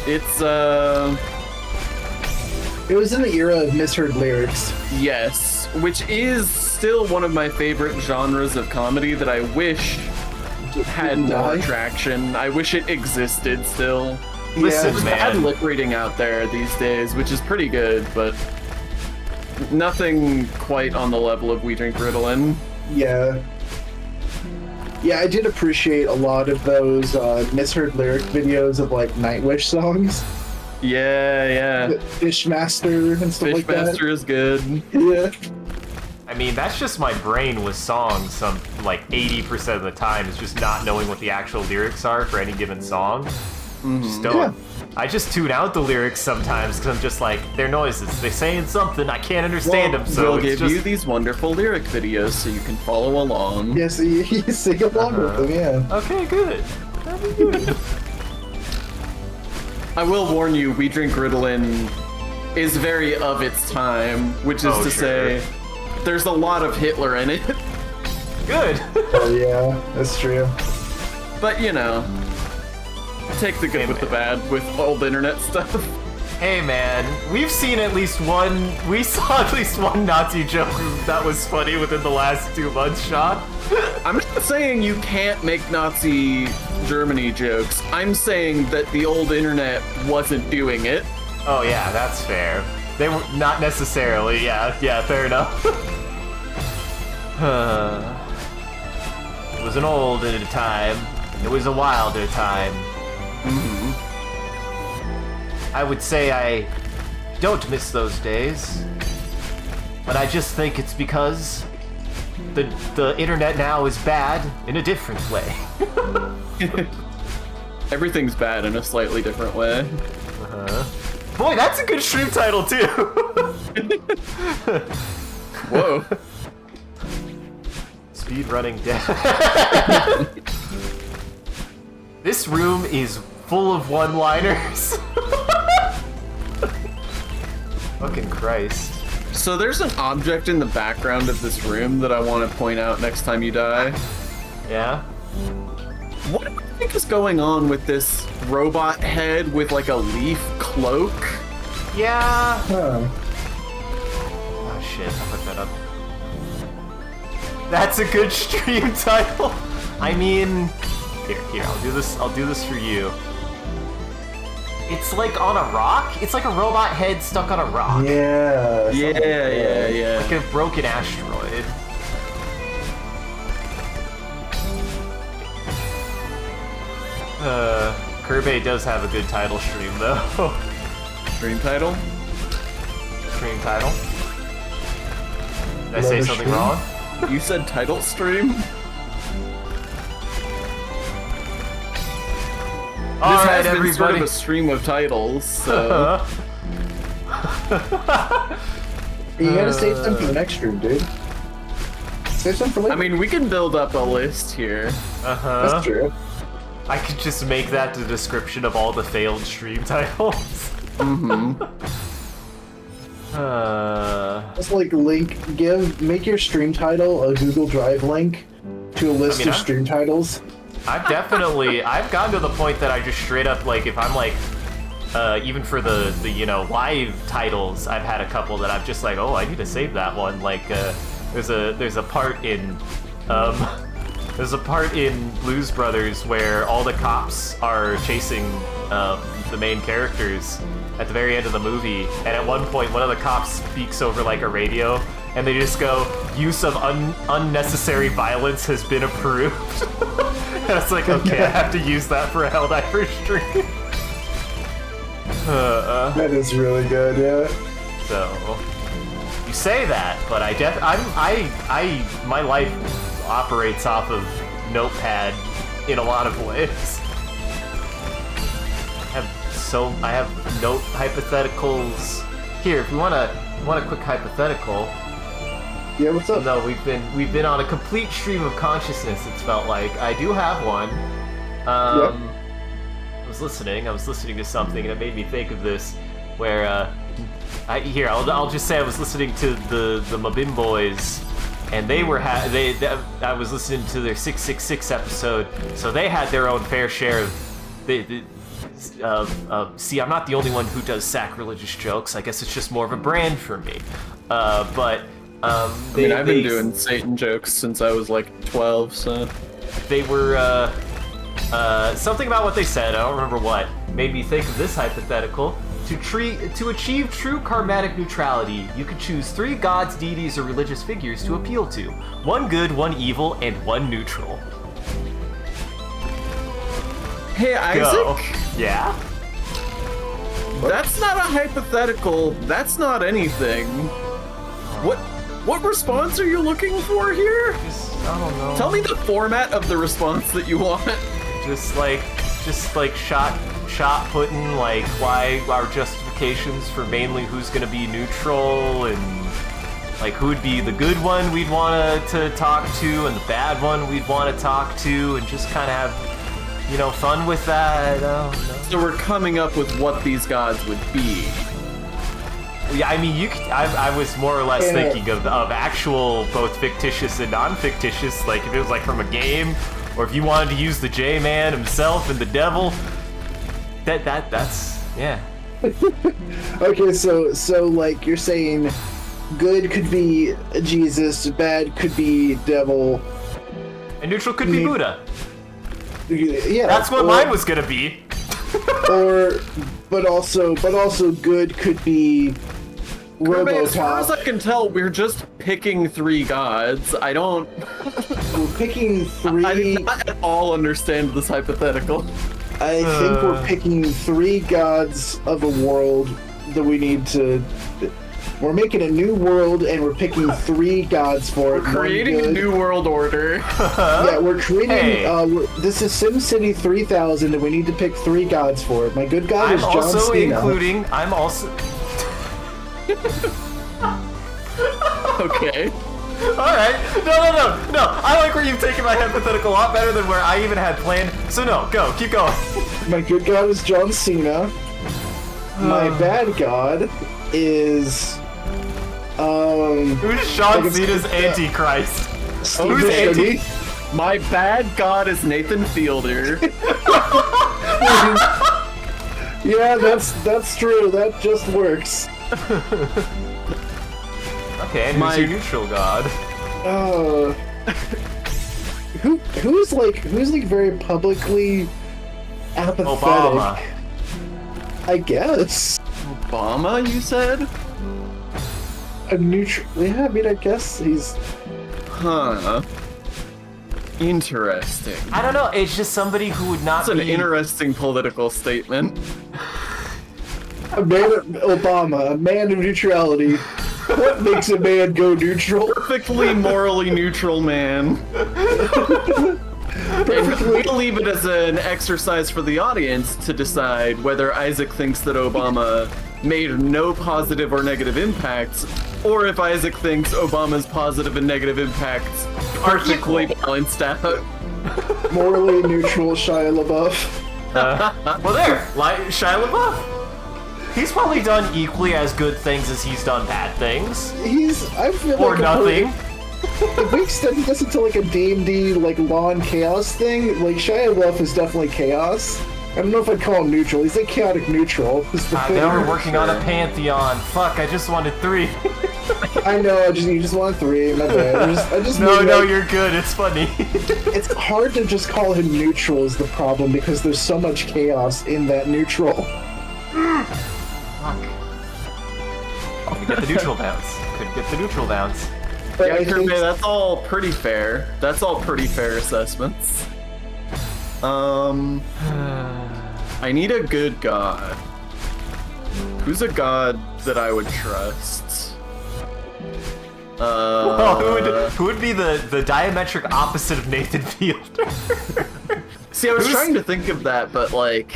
It's, It was in the era of misheard lyrics. yes, which is still one of my favorite genres of comedy that I wish had more traction. I wish it existed still. Listen, There's man. bad lip reading out there these days, which is pretty good, but nothing quite on the level of We Drink Ritalin. Yeah. Yeah, I did appreciate a lot of those misheard lyric videos of like Nightwish songs. Yeah. Fishmaster and stuff like that. Fishmaster is good. Yeah. I mean, that's just my brain with songs. Some like 80% of the time is just not knowing what the actual lyrics are for any given song. Just don't. Yeah. I just tune out the lyrics sometimes because I'm just like, they're noises. They're saying something, I can't understand them. So we'll it's give just... you these wonderful lyric videos so you can follow along. Yes, you sing along with them, yeah. Okay, good. That'd be good. I will warn you, We Drink Ritalin is very of its time, which is to say, there's a lot of Hitler in it. Good. Oh yeah, that's true. But you know, take the good Hey, with the man. bad with old internet stuff. Hey man, we saw at least one Nazi joke that was funny within the last 2 months, Sean. I'm not saying you can't make Nazi Germany jokes. I'm saying that the old internet wasn't doing it. Oh yeah, that's fair. They were not necessarily, yeah, fair enough. It was an older time. It was a wilder time. I would say I don't miss those days, but I just think it's because the internet now is bad in a different way. Everything's bad in a slightly different way. Boy, that's a good stream title too. Whoa. Speed running down. This room is full of one-liners. Fucking Christ. So there's an object in the background of this room that I want to point out next time you die. Yeah? What do you think is going on with this robot head with like a leaf cloak? Yeah. Huh. Oh shit, I put that up. That's a good stream title. I mean, here, I'll do this for you. It's like on a rock? It's like a robot head stuck on a rock. Yeah. Yeah. Like a broken asteroid. Kirby does have a good title stream though. Stream title? Stream title. Did I say Another something stream? wrong? You said title stream? All This right, has been sort everybody. of a stream of titles, so... You gotta save some for the next stream, dude. Save some for later. I mean, we can build up a list here. That's true. I could just make that the description of all the failed stream titles. Just like make your stream title a Google Drive link to a list of stream titles. I've gotten to the point that I just straight up, like, if I'm like, even for the live titles, I've had a couple that I'm just like, oh, I need to save that one. Like, there's a part in Blues Brothers where all the cops are chasing the main characters at the very end of the movie, and at one point one of the cops speaks over like a radio, and they just go, use of unnecessary violence has been approved. And it's like, okay, I have to use that for a Helldiver stream. That is really good, yeah. So you say that, but my life operates off of Notepad in a lot of ways. I have note hypotheticals here. If you want a quick hypothetical. Yeah, what's up? No, we've been on a complete stream of consciousness. It's felt like I do have one. I was listening to something, and it made me think of this, where, I'll just say I was listening to the Mabim Boys, and they were, I was listening to their 666 episode, so they had their own fair share of, see, I'm not the only one who does sacrilegious jokes, I guess it's just more of a brand for me, I've been doing Satan jokes since I was like 12, so... They were, something about what they said, I don't remember what, made me think of this hypothetical. To achieve true karmatic neutrality, you could choose 3 gods, deities, or religious figures to appeal to. 1 good, 1 evil, and 1 neutral. Hey, Isaac? Go. Yeah? That's not a hypothetical. That's not anything. What response are you looking for here? I don't know. Tell me the format of the response that you want. Just like shot putting, like, why our justifications for mainly who's gonna be neutral, and like who would be the good one we'd want to talk to and the bad one we'd want to talk to, and just kind of have, fun with that. I don't know. So we're coming up with what these gods would be. Yeah, I mean, I was more or less thinking of actual, both fictitious and non-fictitious, like if it was like from a game, or if you wanted to use the J-Man himself and the devil. That's yeah. Okay, so like you're saying, good could be Jesus, bad could be devil, and neutral could be Buddha. Yeah, that's what mine was gonna be. But also good could be RoboCop. As far as I can tell, we're just picking 3 gods. We're picking 3. I do not at all understand this hypothetical. I think we're picking 3 gods of a world that we need to. We're making a new world, and we're picking 3 gods for it. We're creating a new world order. Yeah, we're creating. Hey. This is SimCity 3000, and we need to pick 3 gods for it. My good god is John Cena. I'm also. Okay. Alright. No. I like where you've taken my hypothetical a lot better than where I even had planned. So no, keep going. My good god is John Cena. My bad god is who's Sean Cena's Antichrist? Who's Anti? My bad god is Nathan Fielder. Yeah, that's true. That just works. Okay, and who's your neutral god? Who's like very publicly apathetic? Obama. I guess. Obama, you said? A neutral. Yeah, I mean, I guess he's. Huh. Interesting. I don't know. It's just somebody who would not That's be. an interesting political statement. Obama, a man of neutrality. What makes a man go neutral? Perfectly morally neutral man. We'll leave it as an exercise for the audience to decide whether Isaac thinks that Obama made no positive or negative impacts, or if Isaac thinks Obama's positive and negative impacts perfectly balanced out. Morally neutral Shia LaBeouf. Well, there, like Shia LaBeouf. He's probably done equally as good things as he's done bad things. I feel or like nothing. If we extend this into like a D&D like law and chaos thing, like Shia LaBeouf is definitely chaos. I don't know if I'd call him neutral. He's like chaotic neutral. Now we're working on a pantheon. Fuck, I just wanted 3. I know. You just wanted 3. My bad. No, you're good. It's funny. It's hard to just call him neutral is the problem because there's so much chaos in that neutral. Fuck. Could get the neutral bounce. But Yeah, I Kirby, think that's all pretty fair. That's all pretty fair assessments. I need a good god. Who's a god that I would trust? Who would be the diametric opposite of Nathan Fielder? See, I was trying to think of that, but like...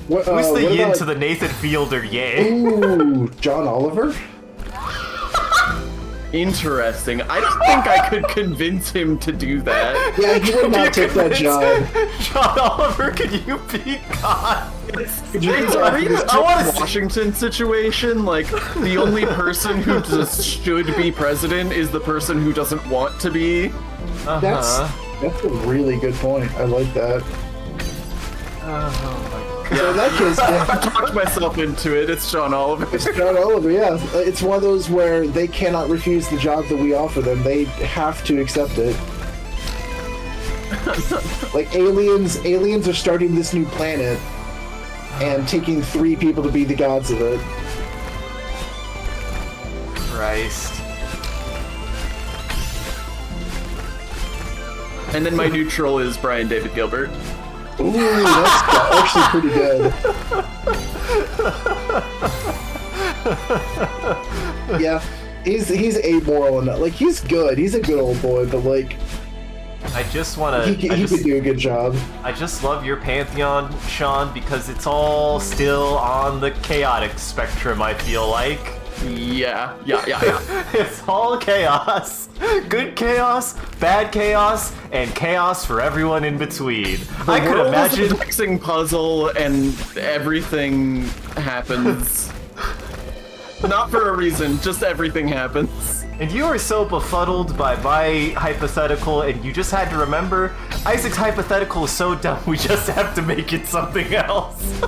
Who's Who's the yin to the Nathan Fielder yay? Ooh, John Oliver? Interesting. I don't think I could convince him to do that. Yeah, he would not take that job. John Oliver, can you be God? Are you I want to Washington situation? Like, the only person who just should be president is the person who doesn't want to be? That's a really good point. I like that. Oh my So in that case, I talked myself into it. It's John Oliver. it's John Oliver, yeah. It's one of those where they cannot refuse the job that we offer them. They have to accept it. Like aliens are starting this new planet and taking 3 people to be the gods of it. Christ. And then my neutral is Brian David Gilbert. Ooh, that's actually pretty good. Yeah, he's amoral enough. Like, he's good. He's a good old boy, but like, I just want to. he could do a good job. I just love your pantheon, Sean, because it's all still on the chaotic spectrum. I feel like. Yeah. It's all chaos. Good chaos, bad chaos, and chaos for everyone in between. I could imagine. It's a mixing puzzle and everything happens. Not for a reason, just everything happens. And you were so befuddled by my hypothetical, and you just had to remember, Isaac's hypothetical is so dumb, we just have to make it something else.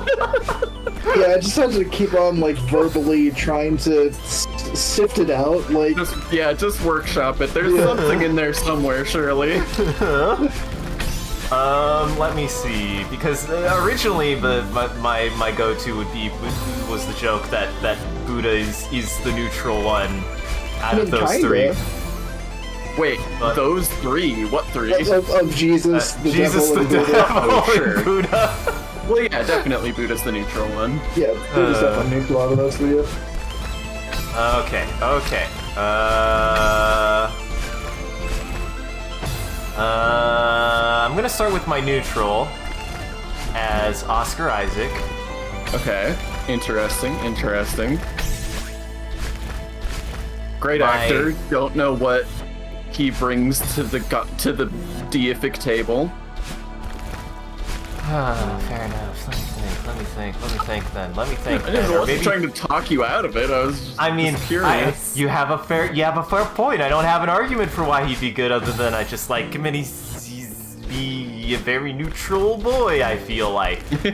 Yeah, I just had to keep on, like, verbally trying to sift it out, like... Just workshop it. There's something in there somewhere, surely. Let me see, because originally my go-to was the joke that Buddha is the neutral one out of those kinda. 3. Wait, But- those 3? What 3? Of Jesus, the Jesus, devil, the and Buddha. devil, Oh, sure. and Buddha. Well, yeah, definitely Buddha's the neutral one. Yeah, Buddha's definitely neutral out of those 3. Okay. I'm gonna start with my neutral as Oscar Isaac. Okay, interesting. Great My- actor. Don't know what he brings to the deific table. Fair enough. Let me think then. I wasn't trying to talk you out of it. I was. I mean, just curious. you have a fair point. I don't have an argument for why he'd be good, other than I just like him and he's be a very neutral boy. I feel like. Here,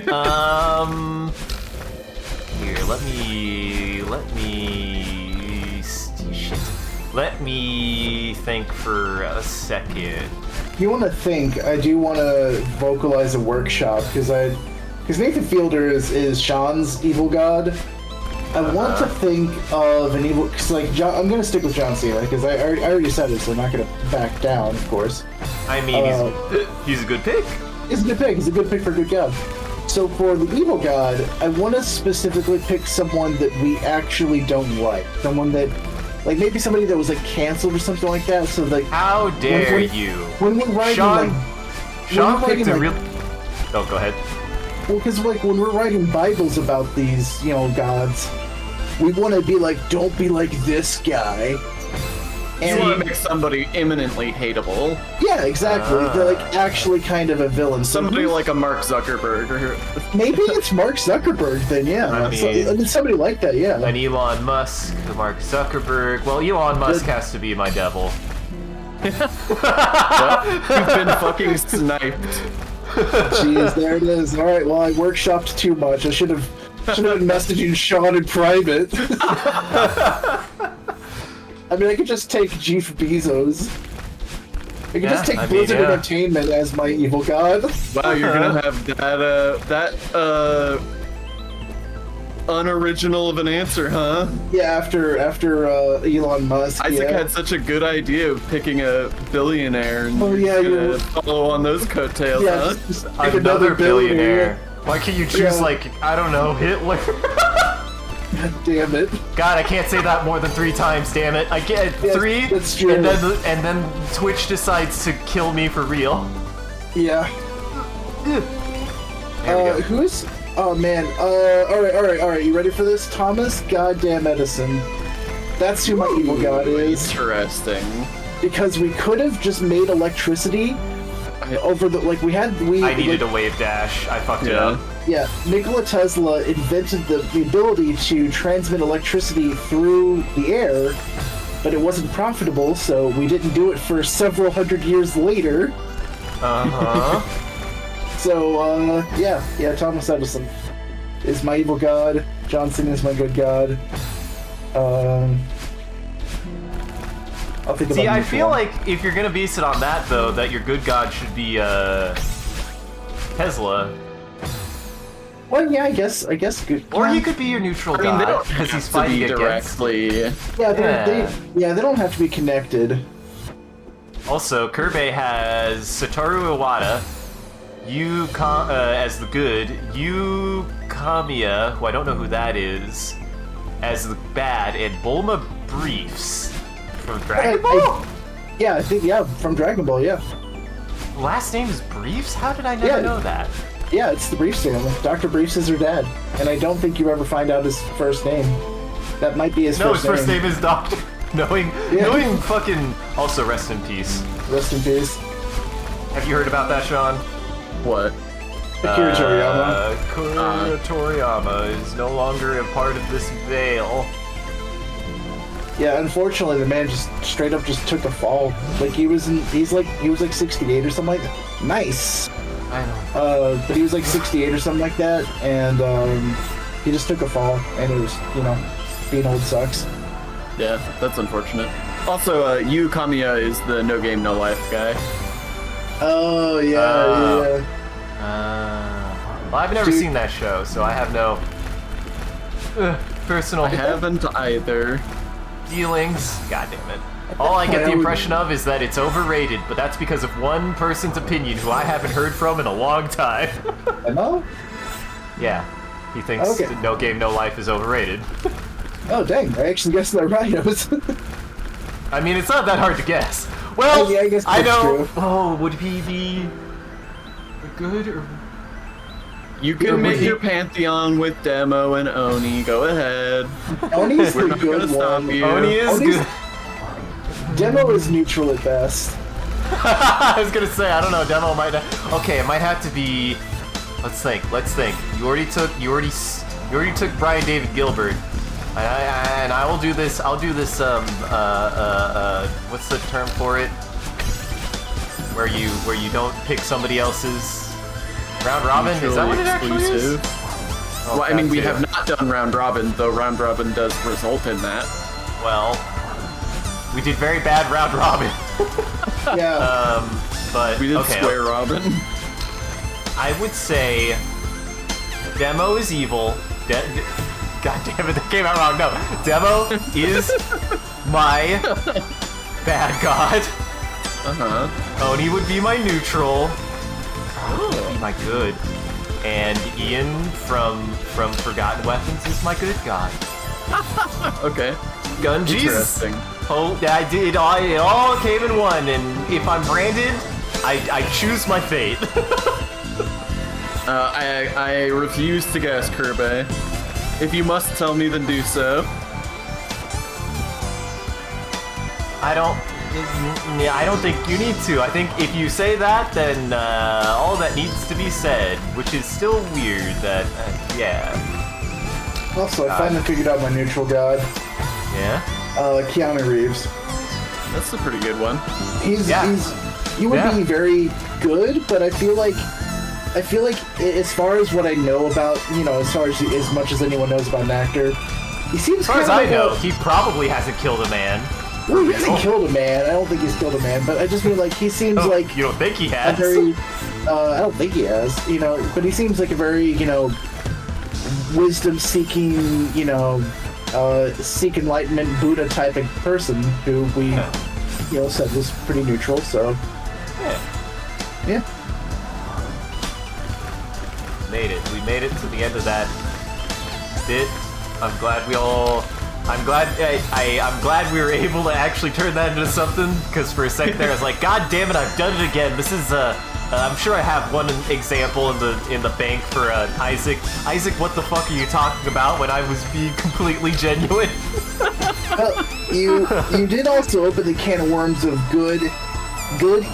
let me think for a second. You want to think, I do want to vocalize a workshop, because Nathan Fielder is Sean's evil god. I want to think of an evil, because like, I'm going to stick with John Cena, because I already said it, so I'm not going to back down, of course. I mean, he's a good pick. He's a good pick. He's a good pick for a good god. So for the evil god, I want to specifically pick someone that we actually don't like. Someone that, like, maybe somebody that was like canceled or something like that. So like, How dare you? when we're writing Sean picked a like, real. Oh, go ahead. well, because like when we're writing Bibles about these, gods, we want to be like, don't be like this guy. You want to make somebody eminently hateable. Yeah, exactly. They're like actually kind of a villain. So Somebody like a Mark Zuckerberg. maybe it's Mark Zuckerberg then, yeah. I mean- Somebody like that, yeah. An Elon Musk, a Mark Zuckerberg. Well, Elon Musk has to be my devil. Well, you've been fucking sniped. Jeez, there it is. All right, well, I workshopped too much. I should have been messaging Sean in private. I mean, I could just take Jeff Bezos. I could just take Blizzard Entertainment as my evil god. Wow, you're gonna have that unoriginal of an answer, huh? Yeah, after Elon Musk. Isaac yeah. had such a good idea of picking a billionaire and Oh, yeah, you're you- gonna follow on those coattails, Yeah, huh? just pick Another billionaire. billionaire. Why can't you choose, Yeah. like, I don't know, Hitler? God damn it. God, I can't say that more than 3 times, damn it. I get Yes, 3, that's true. and then Twitch decides to kill me for real. Yeah. There we go. Who's... Oh, man. Alright. You ready for this? Thomas Goddamn Edison. That's who my evil god is. Interesting. Because we could have just made electricity over the I needed a wave dash. I fucked it up. Yeah, Nikola Tesla invented the ability to transmit electricity through the air, but it wasn't profitable, so we didn't do it for several hundred years later. So, yeah, Thomas Edison is my evil god. Johnson is my good god. I'll think about. See, I feel like if you're gonna base it on that, though, that your good god should be Tesla. Well, yeah, I guess good. Or he could be your neutral god because he's fighting against. directly. Yeah, they don't have to be connected. Also, Kirby has Satoru Iwata, as the good, Yu Kamiya, who I don't know who that is, as the bad, and Bulma Briefs from Dragon Ball? I think from Dragon Ball, yeah. Last name is Briefs? How did I never know that? Yeah, it's the Briefs family. Dr. Briefs is her dad, and I don't think you ever find out his first name. That might be his first name. No, his first name is Doctor. Knowing fucking... Also, rest in peace. Rest in peace. Have you heard about that, Sean? What? Akira Toriyama. Akira Toriyama is no longer a part of this veil. Yeah, unfortunately, the man just straight up just took a fall. Like he was like 68 or something like that. Nice. I know. But he was like 68 or something like that, and he just took a fall, and it was, being old sucks. Yeah, that's unfortunate. Also, Yu Kamiya is the No Game No Life guy. Oh yeah. Well, I've never seen that show, so I have no personal. I haven't either. Dealings. God damn it. All I get the impression of is that it's overrated, but that's because of one person's opinion who I haven't heard from in a long time. Hello? Yeah. He thinks No Game No Life is overrated. Oh dang, I actually guessed that right. I mean, it's not that hard to guess. Well, I guess I know. True. Oh, would he be good or... You can make your pantheon with Demo and Oni. Go ahead. Oni's We're the not good gonna stop one. you. Oni is good. Demo is neutral at best. I was gonna say, I don't know, Demo might not... Okay, it might have to be... Let's think. You already took Brian David Gilbert. And I will do this, what's the term for it? Where you don't pick somebody else's round robin? Is that what it actually is? Oh, well, I mean, we have not done round robin, though round robin does result in that. Well, we did very bad round robin. Yeah. But we did okay, square robin. I would say Demo is evil. God damn it, that came out wrong. No, Demo is my bad god. Oni would be my neutral. Would be my good. And Ian from Forgotten Weapons is my good god. Okay. Gunji's. Interesting. Oh, I did. It all came in one. And if I'm branded, I choose my fate. I refuse to guess, Kirby. If you must tell me, then do so. I don't think you need to. I think if you say that, then all that needs to be said, which is still weird. That yeah. Also, I finally figured out my neutral god. Yeah. Keanu Reeves. That's a pretty good one. He would be very good, but I feel like as far as what I know about, as far as much as anyone knows about an actor, he seems. As far as I know, he probably hasn't killed a man. Well, he hasn't killed a man. I don't think he's killed a man, but I just mean like he seems like you don't think he has. a very. I don't think he has. But he seems like a very wisdom-seeking, seek enlightenment Buddha type of person who we, said was pretty neutral. So. Yeah. We made it to the end of that bit. I'm glad we were able to actually turn that into something, because for a second there I was like, God damn it, I've done it again. This is I'm sure I have one example in the bank for Isaac. Isaac, what the fuck are you talking about when I was being completely genuine? Well, you did also open the can of worms of good,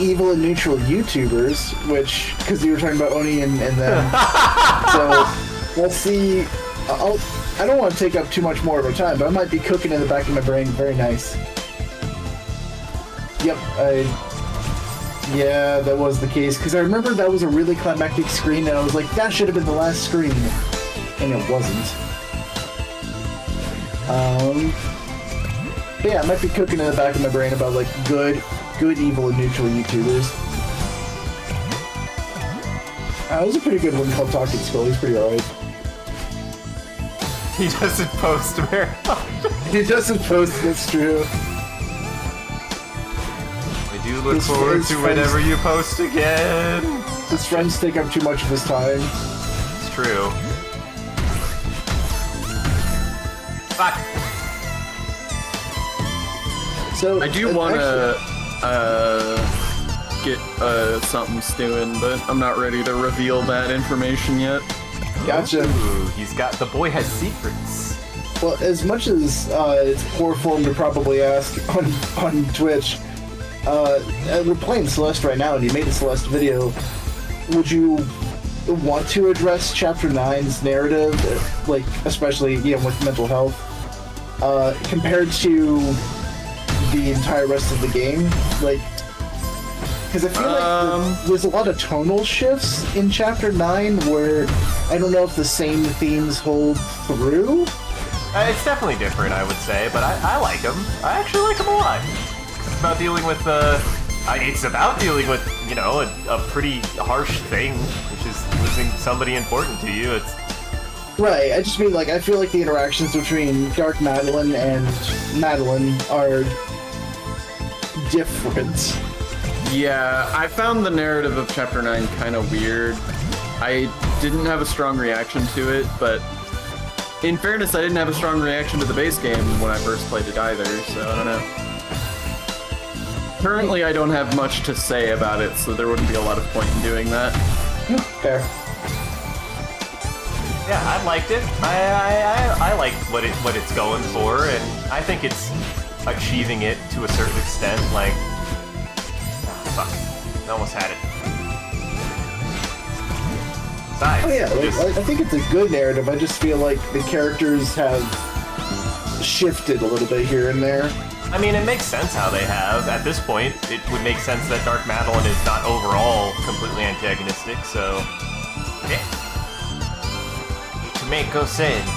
evil, and neutral YouTubers, which, because you were talking about Oni and them. So, let's see. I don't want to take up too much more of our time, but I might be cooking in the back of my brain. Very nice. Yep, yeah, that was the case, because I remember that was a really climactic screen, and I was like, that should have been the last screen. And it wasn't. But yeah, I might be cooking in the back of my brain about, like, good, evil, and neutral YouTubers. That was a pretty good one called Talking Skull. He's pretty alright. He doesn't post, Marathon. He doesn't post, that's true. I do look forward to whenever you post again. His friends take up too much of his time. It's true. Fuck. So I do want to get something stewing, but I'm not ready to reveal that information yet. Gotcha. Ooh, the boy has secrets. Well, as much as it's poor form to probably ask on Twitch, we're playing Celeste right now, and you made a Celeste video. Would you want to address Chapter 9's narrative, like, especially, with mental health, compared to the entire rest of the game? Like, because I feel like there's a lot of tonal shifts in Chapter 9 where I don't know if the same themes hold through. It's definitely different, I would say, but I like him. I actually like him a lot. It's about dealing with a pretty harsh thing, which is losing somebody important to you. It's right. I just mean, like, I feel like the interactions between Dark Madeline and Madeline are different. Yeah, I found the narrative of Chapter 9 kind of weird. I didn't have a strong reaction to it, but in fairness, I didn't have a strong reaction to the base game when I first played it either, so I don't know. Currently, I don't have much to say about it, so there wouldn't be a lot of point in doing that. Fair. Yeah, I liked it. I like what it's going for, and I think it's achieving it to a certain extent. Like, fuck, I almost had it. Besides, Oh yeah, I think it's a good narrative. I just feel like the characters have shifted a little bit here and there. I mean, it makes sense how they have. At this point, it would make sense that Dark Madeline is not overall completely antagonistic, so yeah. To make sense.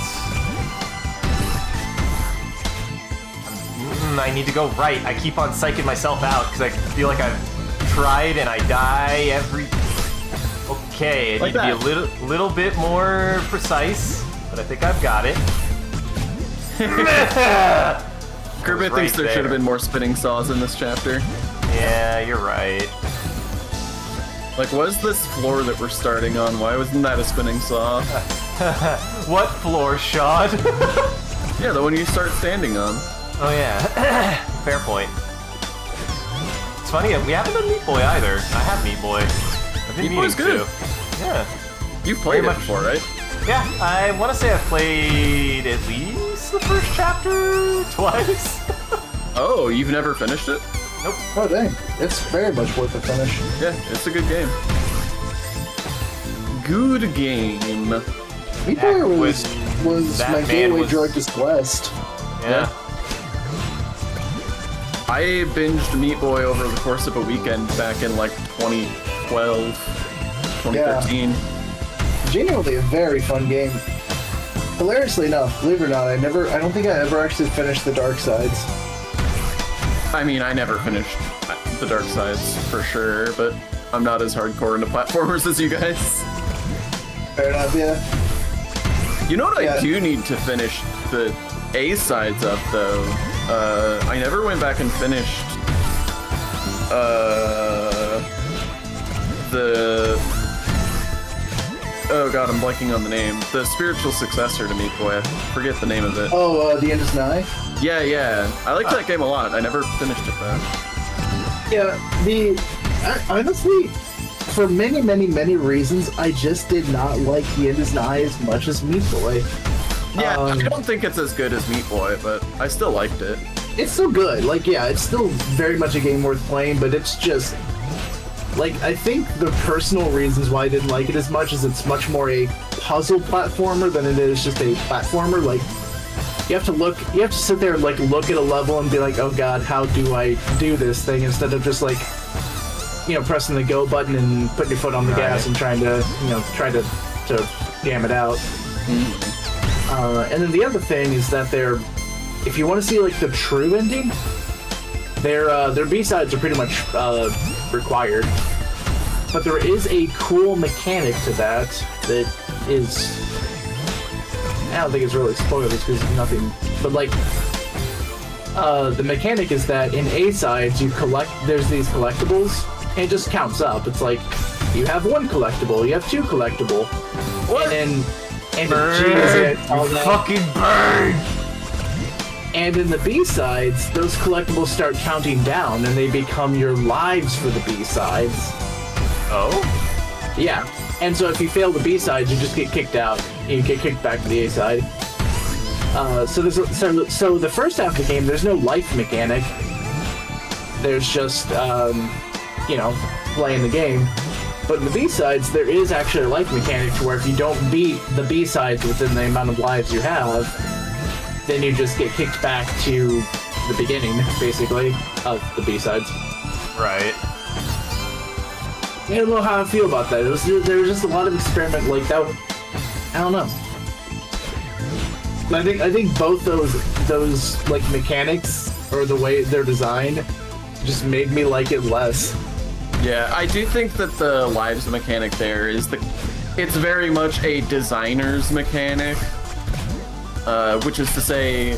I need to go right. I keep on psyching myself out because I feel like I've tried and I die every... Okay, I need to be a little bit more precise, but I think I've got it. Kermit thinks there should have been more spinning saws in this chapter. Yeah, you're right. Like, what is this floor that we're starting on? Why wasn't that a spinning saw? What floor, Sean? Yeah, the one you start standing on. Oh yeah, fair point. It's funny, we haven't done Meat Boy either. I have Meat Boy. I've been Meat Boy's meaning good. to. Yeah. You've played Very it before, right? Yeah, I want to say I've played at least the first chapter twice. Oh, you've never finished it? Nope. Oh dang, it's very much worth a finish. Yeah, it's a good game. Good game. Meat Boy was that my man gateway was- drug to Celeste. Yeah. I binged Meat Boy over the course of a weekend back in like 2012, 2013. Genuinely a very fun game. Hilariously enough, believe it or not, I don't think I ever actually finished the Dark Sides. I mean, I never finished the Dark Sides for sure, but I'm not as hardcore into platformers as you guys. Fair enough, yeah. You know what Yeah. I do need to finish the A sides of though? I never went back and finished the oh god, I'm blanking on the name. The spiritual successor to Meat Boy. I forget the name of it. Oh, The End is Nigh? Yeah. I liked that game a lot. I never finished it though. Yeah, honestly, for many, many, many reasons, I just did not like the End Is Nigh as much as Meat Boy. Yeah, I don't think it's as good as Meat Boy, but I still liked it. It's still good. Like, yeah, it's still very much a game worth playing, but it's just... Like, I think the personal reasons why I didn't like it as much is it's much more a puzzle platformer than it is just a platformer. Like, you have to sit there and, like, look at a level and be like, oh god, how do I do this thing? Instead of just, like, you know, pressing the go button and putting your foot on the gas and trying to, you know, to jam it out. And then the other thing is that if you want to see, like, the true ending, their B-sides are pretty much required. But there is a cool mechanic to that is... I don't think it's really spoilers because nothing... But, like, the mechanic is that in A-sides, there's these collectibles, and it just counts up. It's like, you have 1 collectible, you have 2 collectible, What? and Bird! all You that. fucking bird! And in the B-sides, those collectibles start counting down, and they become your lives for the B-sides. Oh? Yeah. And so if you fail the B-sides, you just get kicked out. You get kicked back to the A-side. So the first half of the game, there's no life mechanic. There's just, you know, playing the game. But in the B-sides, there is actually a life mechanic to where if you don't beat the B-sides within the amount of lives you have, then you just get kicked back to the beginning, basically, of the B-sides. Right. I don't know how I feel about that. There was just a lot of experiment like that. I don't know. I think both those like mechanics or the way they're designed just made me like it less. Yeah, I do think that the lives mechanic there it's very much a designer's mechanic, which is to say,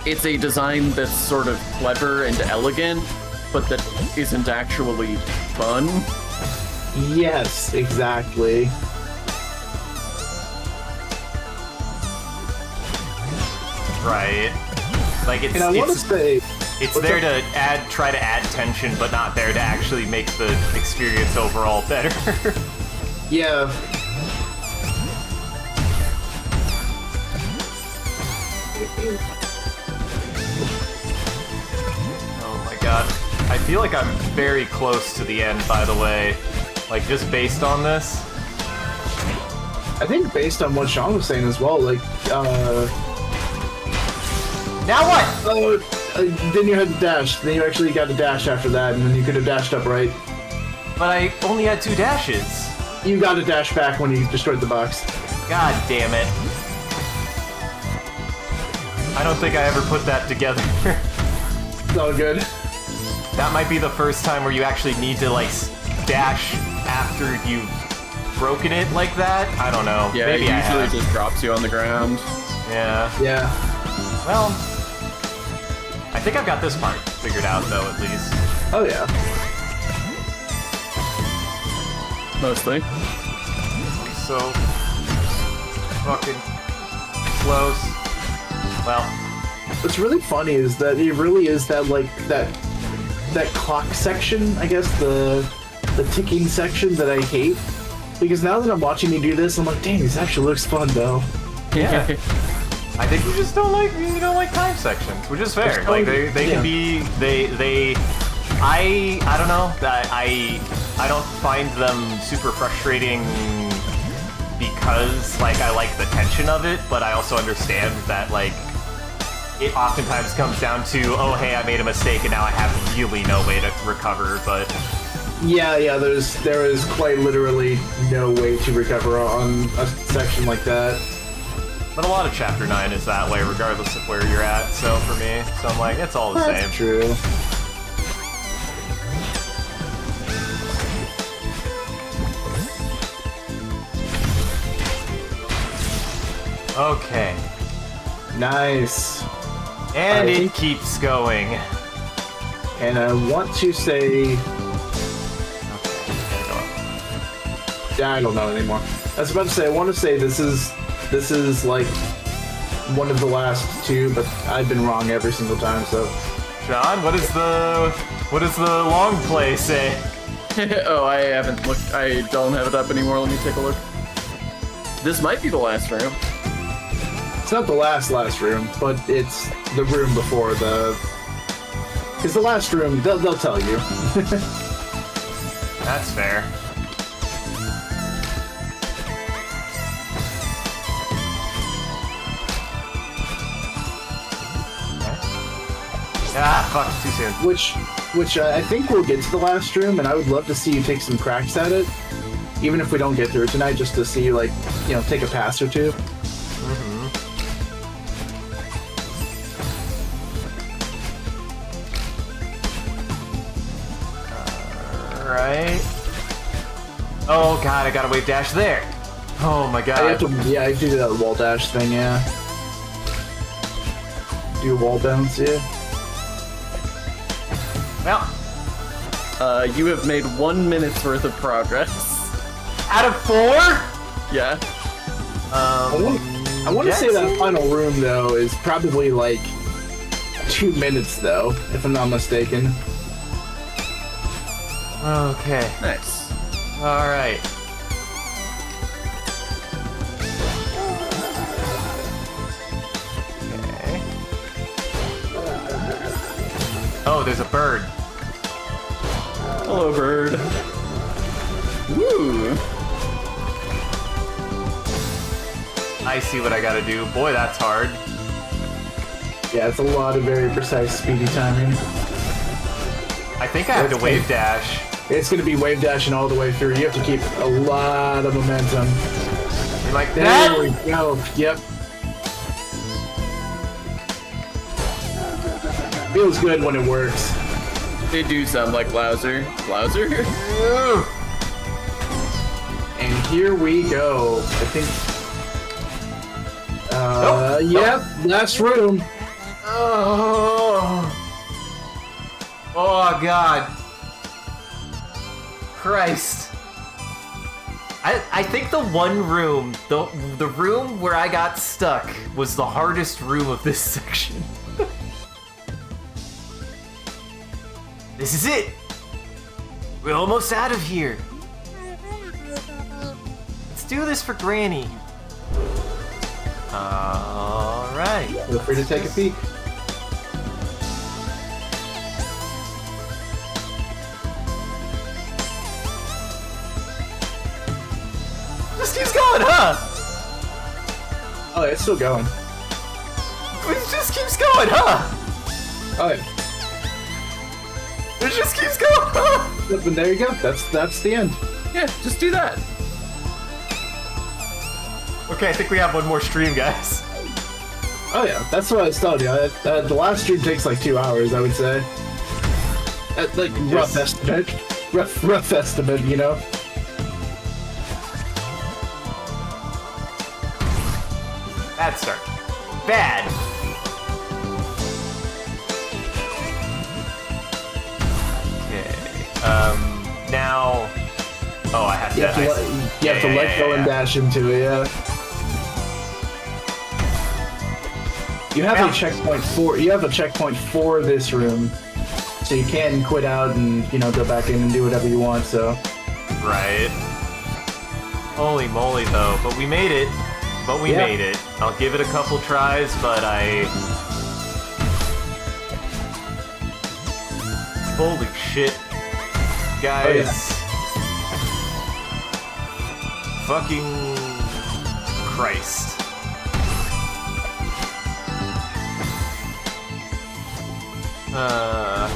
it's a design that's sort of clever and elegant, but that isn't actually fun. Yes, exactly. Right. Like And I want to say, it's there to try to add tension, but not there to actually make the experience overall better. yeah. Oh my god. I feel like I'm very close to the end, by the way. Like, just based on this. I think based on what Sean was saying as well, like, Now what? then you had to dash. Then you actually got to dash after that, and then you could have dashed up, right? But I only had 2 dashes. You got to dash back when you destroyed the box. God damn it. I don't think I ever put that together. It's all good. That might be the first time where you actually need to, like, dash after you've broken it like that. I don't know. Yeah, maybe it I usually have. just drops you on the ground. Yeah. Yeah. Well, I think I've got this part figured out, though, at least. Oh, yeah. Mostly. So fucking close. Well, What's really funny is that it really is that, like, that clock section, I guess, the ticking section that I hate. Because now that I'm watching you do this, I'm like, dang, this actually looks fun, though. yeah. I think you just don't like time sections, which is fair. Like they can be I don't know. I don't find them super frustrating because like I like the tension of it, but I also understand that like it oftentimes comes down to, oh hey, I made a mistake and now I have really no way to recover, but Yeah, there is quite literally no way to recover on a section like that. But a lot of Chapter 9 is that way, regardless of where you're at, so for me. So I'm like, it's all the same. That's true. Okay. Nice. And I it think- keeps going. And I want to say... Okay, go I don't know anymore. I was about to say, I want to say this is like one of the last 2, but I've been wrong every single time, so... John, what does the long play say? Oh, I haven't looked. I don't have it up anymore. Let me take a look. This might be the last room. It's not the last room, but it's the room before the... Because the last room, they'll tell you. That's fair. Ah, fuck, too soon. Which I think we'll get to the last room, and I would love to see you take some cracks at it. Even if we don't get through it tonight, just to see, like, you know, take a pass or two. Alright. Oh god, I got a wave dash there. Oh my god. I have to do that wall dash thing, yeah. Do a wall bounce, yeah. Well, You have made 1 minute's worth of progress. out of 4? Yeah. I want to say that final room, though, is probably, like, 2 minutes, though, if I'm not mistaken. Okay. Nice. Alright. Okay. Oh, there's a bird. Hello, bird. Woo! I see what I gotta do. Boy, that's hard. Yeah, it's a lot of very precise, speedy timing. I think I have to wave dash. It's going to be wave dashing all the way through. You have to keep a lot of momentum. Like There that? we go. Yep. Feels good when it works. They do sound like Louser. Louser? And here we go. I think... Nope. Yep, last room. Oh. Oh god. Christ. I think the one room, the room where I got stuck was the hardest room of this section. This is it. We're almost out of here. Let's do this for Granny. Alright. Feel free to take a peek. Just keeps going, huh? Oh, it's still going. It just keeps going, huh? Oh, yeah. It just keeps going, huh? Yep, and there you go. That's the end. Yeah, just do that. Okay, I think we have one more stream, guys. Oh yeah, that's what I was telling you. The last stream takes like 2 hours, I would say. Like rough estimate, rough estimate, you know. Bad start. Bad. Okay. Now. Oh, I have to. You have to let go and dash into it. Yeah. You have a checkpoint for. You have a checkpoint for this room, so you can quit out and go back in and do whatever you want. So. Right. Holy moly, though! But we made it. But we made it. I'll give it a couple tries, but Holy shit. Guys. Oh, yeah. Fucking Christ. Now,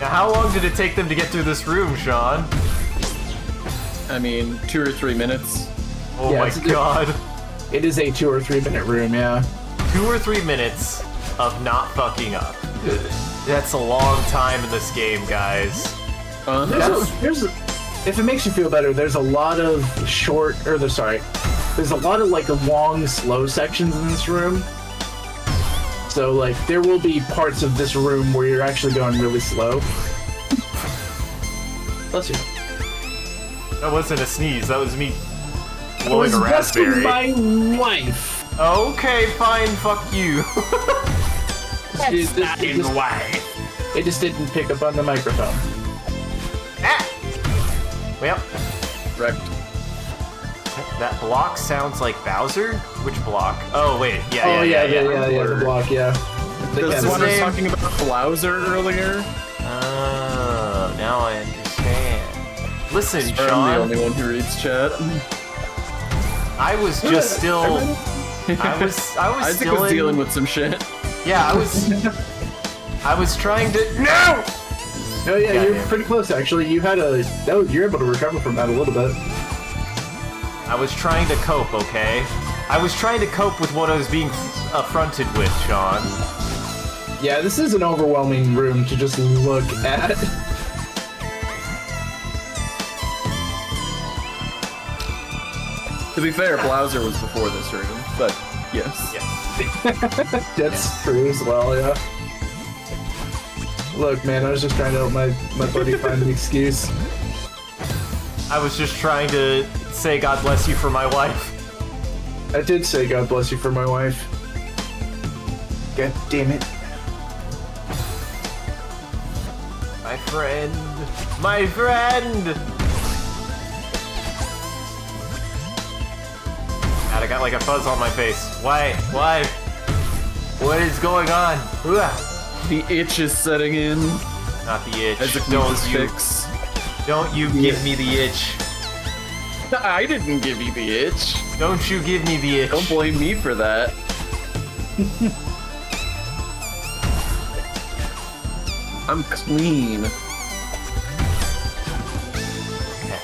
how long did it take them to get through this room, Sean? I mean, 2 or 3 minutes. Oh Yeah, my god. It is a 2 or 3 minute room, yeah. 2 or 3 minutes of not fucking up. That's a long time in this game, guys. If it makes you feel better, there's a lot of there's a lot of like long, slow sections in this room. So like, there will be parts of this room where you're actually going really slow. Bless you. That wasn't a sneeze, that was me blowing a raspberry. My wife. Okay, fine, fuck you. That's not in the way. It just didn't pick up on the microphone. Ah! Well, Wrecked. that block sounds like Bowser? Which block? Oh, wait. Yeah, The block, yeah. This his one I was name? talking about Bowser earlier. Oh, now I understand. Listen, I'm the Sean, only one who reads chat. I was just still... I was Isaac still was in... dealing with some shit. Yeah, I was trying to... No! Oh yeah, God you're damn. pretty close actually. You're able to recover from that a little bit. I was trying to cope, okay? I was trying to cope with what I was being affronted with, Sean. Yeah, this is an overwhelming room to just look at. To be fair, Bowser was before this room, but yes. Yeah. That's true as well, yeah. Look, man, I was just trying to help my buddy find an excuse. I was just trying to say God bless you for my wife. I did say God bless you for my wife. God damn it. My friend. My friend! God, I got like a fuzz on my face. Why? Why? What is going on? Ugh. The itch is setting in. Not the itch. Isaac Don't needs you, fix. don't you give me the itch. I didn't give you the itch. Don't you give me the itch. Don't blame me for that. I'm clean. Okay.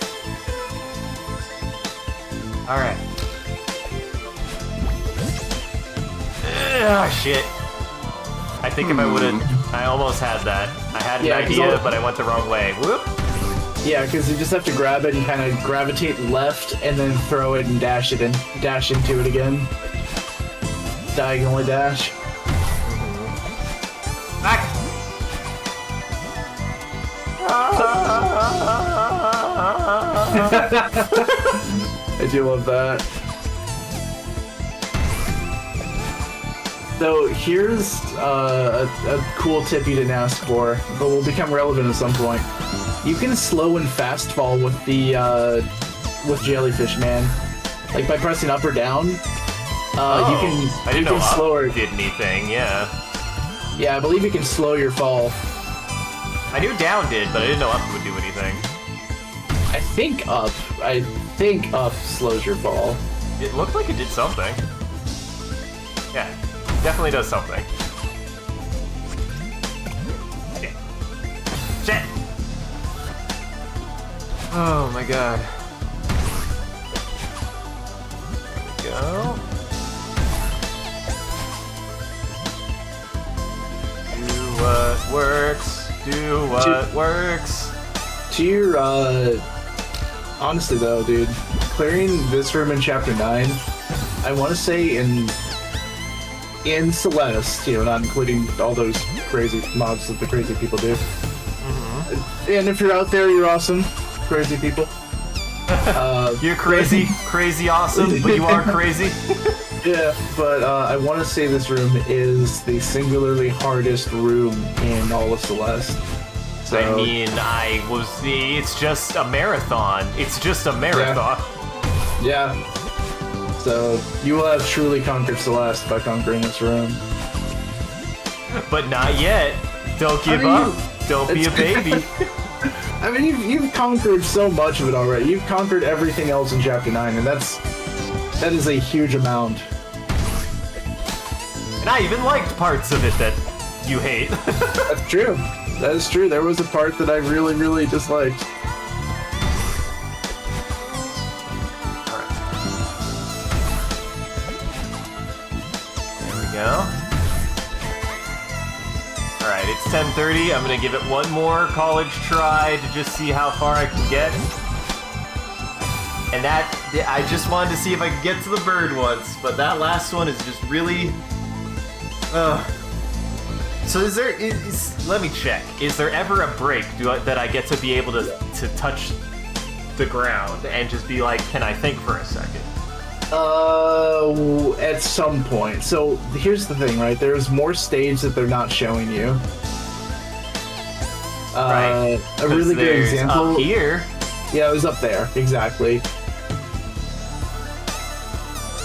Alright. Ah, shit. I think if I would've... I almost had that. I had an Yeah, 'cause idea, all- but I went the wrong way. Whoop! Yeah, because you just have to grab it and kind of gravitate left and then throw it and dash into it again. Diagonally dash. Back! I do love that. So here's a cool tip you didn't ask for, but will become relevant at some point. You can slow and fast fall with the with Jellyfish Man, like by pressing up or down. I You didn't know can slow up it. did anything, yeah. Yeah, I believe you can slow your fall. I knew down did, but I didn't know up would do anything. I think up slows your fall. It looked like it did something. Yeah, definitely does something. Shit. Shit! Oh my god. There we go. Do what works. Do what works. To your, honestly though, dude, clearing this room in Chapter 9, I want to say in Celeste, you know, not including all those crazy mobs that the crazy people do. And if you're out there, you're awesome, crazy people. You're crazy, crazy awesome, but you are crazy. Yeah, but I want to say this room is the singularly hardest room in all of Celeste. So, I mean, it's just a marathon. It's just a marathon. yeah. So you will have truly conquered Celeste by conquering this room. But not yet. Don't give mean, up. Don't be a it's- baby. I mean, you've conquered so much of it already. You've conquered everything else in Chapter 9, and that is a huge amount. And I even liked parts of it that you hate. That's true. That is true. There was a part that I really, really disliked. There we go. Alright, it's 10:30. I'm gonna give it one more college try to just see how far I can get. And that, I just wanted to see if I could get to the bird once, but that last one is just really... So let me check. Is there ever a break that I get to be able to touch the ground and just be like, can I think for a second? at some point. So here's the thing, right? There's more stage that they're not showing you. Right. A really good example. Up here. Yeah, it was up there, exactly.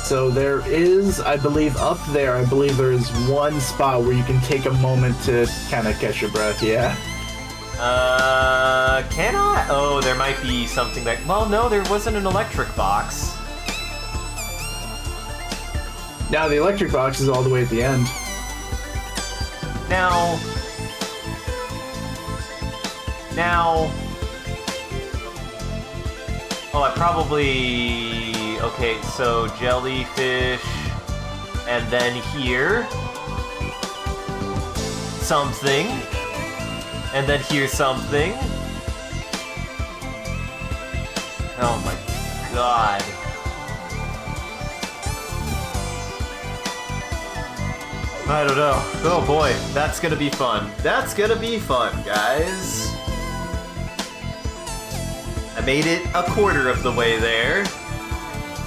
So there is, I believe, up there, I believe there is one spot where you can take a moment to kind of catch your breath, yeah. Can I? Oh, there might be something that... Well, no, there wasn't an electric box. Now, the electric box is all the way at the end. Now... Oh, I probably... Okay, so jellyfish... And then here... Something... And then here's something. Oh my god. I don't know. Oh boy, that's gonna be fun. That's gonna be fun, guys. I made it a quarter of the way there.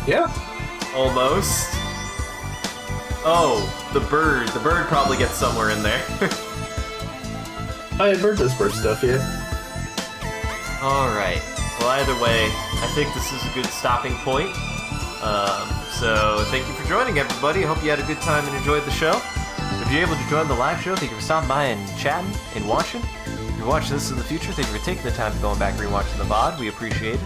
Yeah. Almost. Oh, the bird. The bird probably gets somewhere in there. Oh, yeah, bird does bird stuff, yeah. Alright. Well, either way, I think this is a good stopping point. So, thank you for joining, everybody. I hope you had a good time and enjoyed the show. If you're able to join the live show, thank you for stopping by and chatting and watching. If you're watching this in the future, thank you for taking the time to go back and rewatching the VOD. We appreciate it.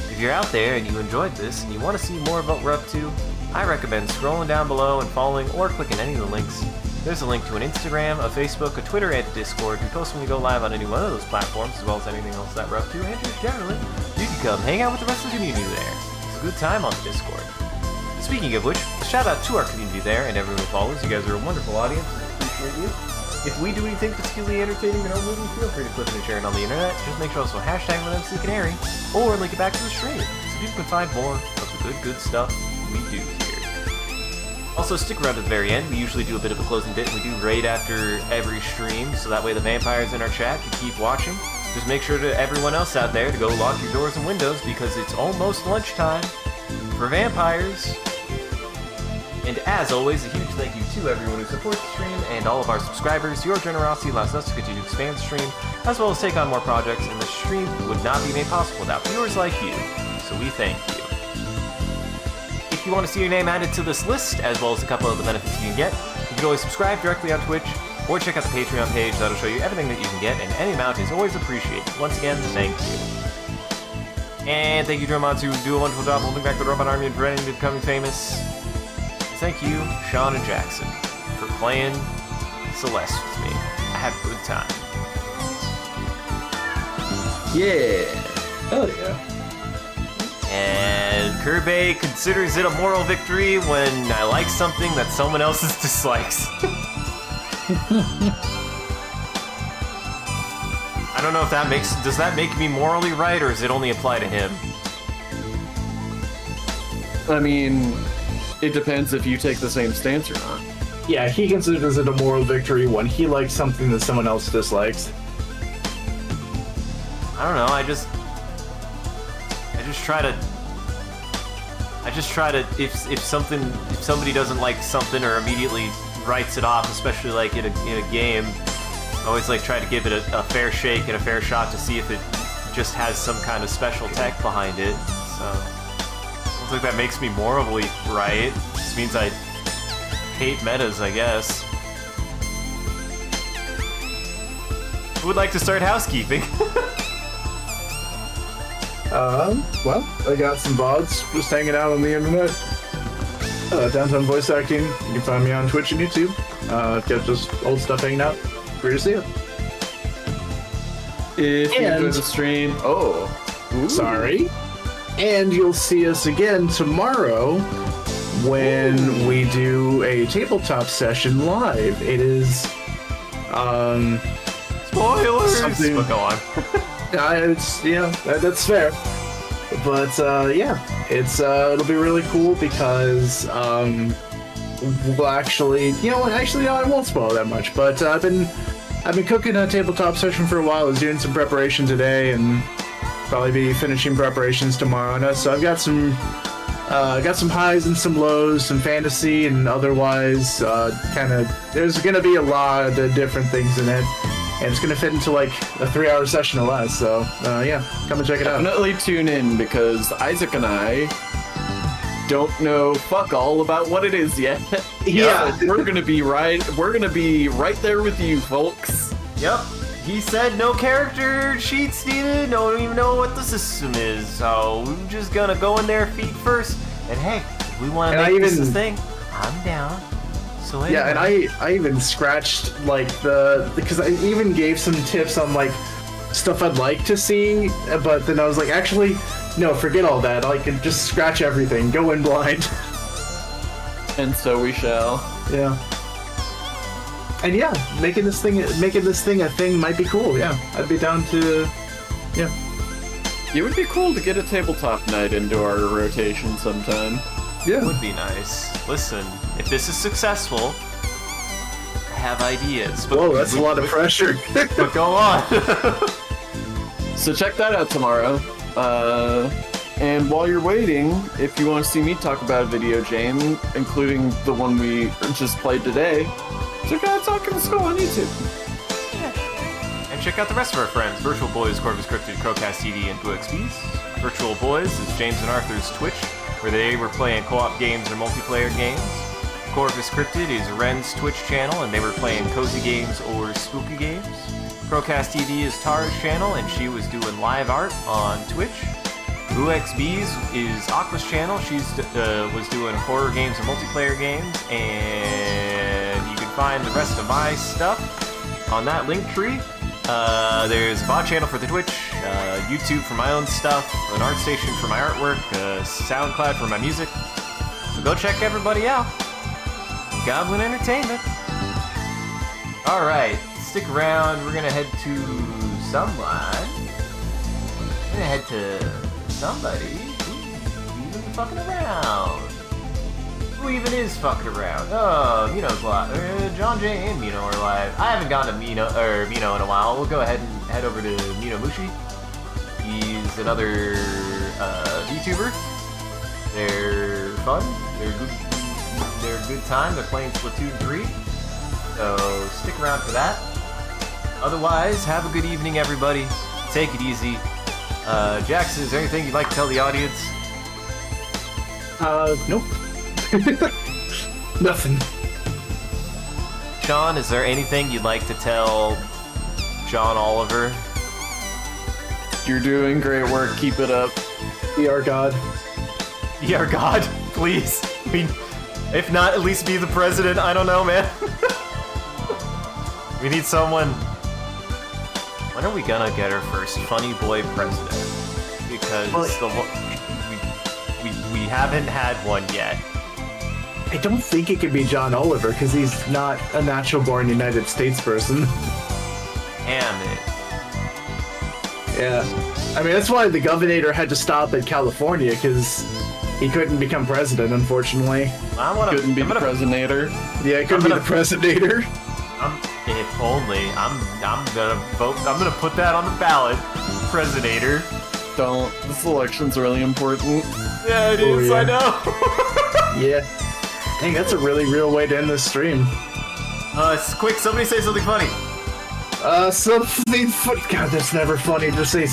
If you're out there and you enjoyed this and you want to see more of what we're up to, I recommend scrolling down below and following or clicking any of the links. There's a link to an Instagram, a Facebook, a Twitter, and a Discord. We post when we go live on any one of those platforms, as well as anything else that we're up to, and just generally, you can come hang out with the rest of the community there. It's a good time on the Discord. Speaking of which, shout out to our community there and everyone who follows. You guys are a wonderful audience, and we appreciate you. If we do anything particularly entertaining in our movie, feel free to clip it and share it on the internet. Just make sure also hashtag with MCCanary, or link it back to the stream, so people can find more of the good stuff we do here. Also, stick around to the very end. We usually do a bit of a closing bit, and we do raid after every stream, so that way the vampires in our chat can keep watching. Just make sure to everyone else out there to go lock your doors and windows, because it's almost lunchtime for vampires. And as always, a huge thank you to everyone who supports the stream and all of our subscribers. Your generosity allows us to continue to expand the stream, as well as take on more projects, and the stream would not be made possible without viewers like you. So we thank you. If you want to see your name added to this list, as well as a couple of the benefits you can get, you can always subscribe directly on Twitch, or check out the Patreon page. That'll show you everything that you can get, and any amount is always appreciated. Once again, thank you. And thank you to Romans who do a wonderful job holding back the robot army and preventing them becoming famous. Thank you, Sean and Jackson, for playing Celeste with me. I had a good time. Yeah. Hell yeah. And Kirby considers it a moral victory when I like something that someone else dislikes. I don't know if that does that make me morally right, or does it only apply to him? I mean, it depends if you take the same stance or not. Yeah, he considers it a moral victory when he likes something that someone else dislikes. I don't know, I just try to if somebody doesn't like something or immediately writes it off, especially like in a game, I always like try to give it a fair shake and a fair shot to see if it just has some kind of special tech behind it. So I don't think that makes me morally right. It just means I hate metas, I guess. Who would like to start housekeeping? Well, I got some VODs just hanging out on the internet. Downtown Voice Acting. You can find me on Twitch and YouTube. Got just old stuff hanging out. Free to see it. If you And- enjoy the stream, oh. Ooh. Sorry. And you'll see us again tomorrow when we do a tabletop session live. It is, Spoilers! Something- But go on. it's, that's fair. But, yeah, it'll be really cool because, we'll actually, no, I won't spoil that much, but I've been cooking a tabletop session for a while. I was doing some preparation today and probably be finishing preparations tomorrow. So I've got some Got some highs and some lows, some fantasy and otherwise. There's gonna be a lot of different things in it, and it's gonna fit into like a 3-hour session or less. So yeah, come and check it out. Definitely tune in because Isaac and I don't know fuck all about what it is yet. Yeah. So we're gonna be right there with you folks. Yep. He said no character sheets needed, don't even know what the system is, so we're just gonna go in there feet first, and hey, if we wanna make this a thing, I'm down. So anyway. Yeah, and I even scratched like because I even gave some tips on like stuff I'd like to see, but then I was like, actually, no, forget all that. I can just scratch everything, go in blind. And so we shall. Yeah. And yeah, making this thing a thing might be cool. Yeah, I'd be down to. Yeah. It would be cool to get a tabletop night into our rotation sometime. Yeah. It would be nice. Listen, if this is successful, I have ideas. But whoa, that's a lot of pressure. But go on. So check that out tomorrow. And while you're waiting, if you want to see me talk about a video game, including the one we just played today, check out Talking Skull on YouTube. And check out the rest of our friends, Virtual Boys, Corvus Cryptid, Crowcast TV, and BlueXPs. Virtual Boys is James and Arthur's Twitch, where they were playing co-op games or multiplayer games. Corvus Cryptid is Ren's Twitch channel, and they were playing cozy games or spooky games. Crowcast TV is Tara's channel, and she was doing live art on Twitch. BlueXBs is Aqua's channel. She was doing horror games and multiplayer games, and you can find the rest of my stuff on that link tree. There's a bot channel for the Twitch, YouTube for my own stuff, an art station for my artwork, SoundCloud for my music. So go check everybody out. Goblin Entertainment. Alright, stick around. We're gonna head to someone. We're gonna head to somebody who's even fucking around. Who even is fucking around? Oh, Mino's live. John J and Mino are live. I haven't gone to Mino in a while. We'll go ahead and head over to Mino Mushi. He's another VTuber. They're fun. They're good. They're a good time. They're playing Splatoon 3. So stick around for that. Otherwise, have a good evening, everybody. Take it easy. Jackson, is there anything you'd like to tell the audience? Nope. Nothing. Sean, is there anything you'd like to tell John Oliver? You're doing great work. Keep it up. Be our god. Be our god, please. I mean, if not, at least be the president. I don't know, man. We need someone. When are we gonna get our first funny boy president? Because we haven't had one yet. I don't think it could be John Oliver because he's not a natural-born United States person. Damn it. Yeah. I mean, that's why the governor had to stop at California because he couldn't become president, unfortunately. Couldn't be the presidentator. Yeah, he couldn't be the presidentator. If only. I'm gonna vote. I'm gonna put that on the ballot. Presidentator. Don't. This election's really important. Yeah, it is. Yeah. I know. Yeah. Dang, that's a really real way to end this stream. Quick, somebody say something funny. Something funny. God, that's never funny to say.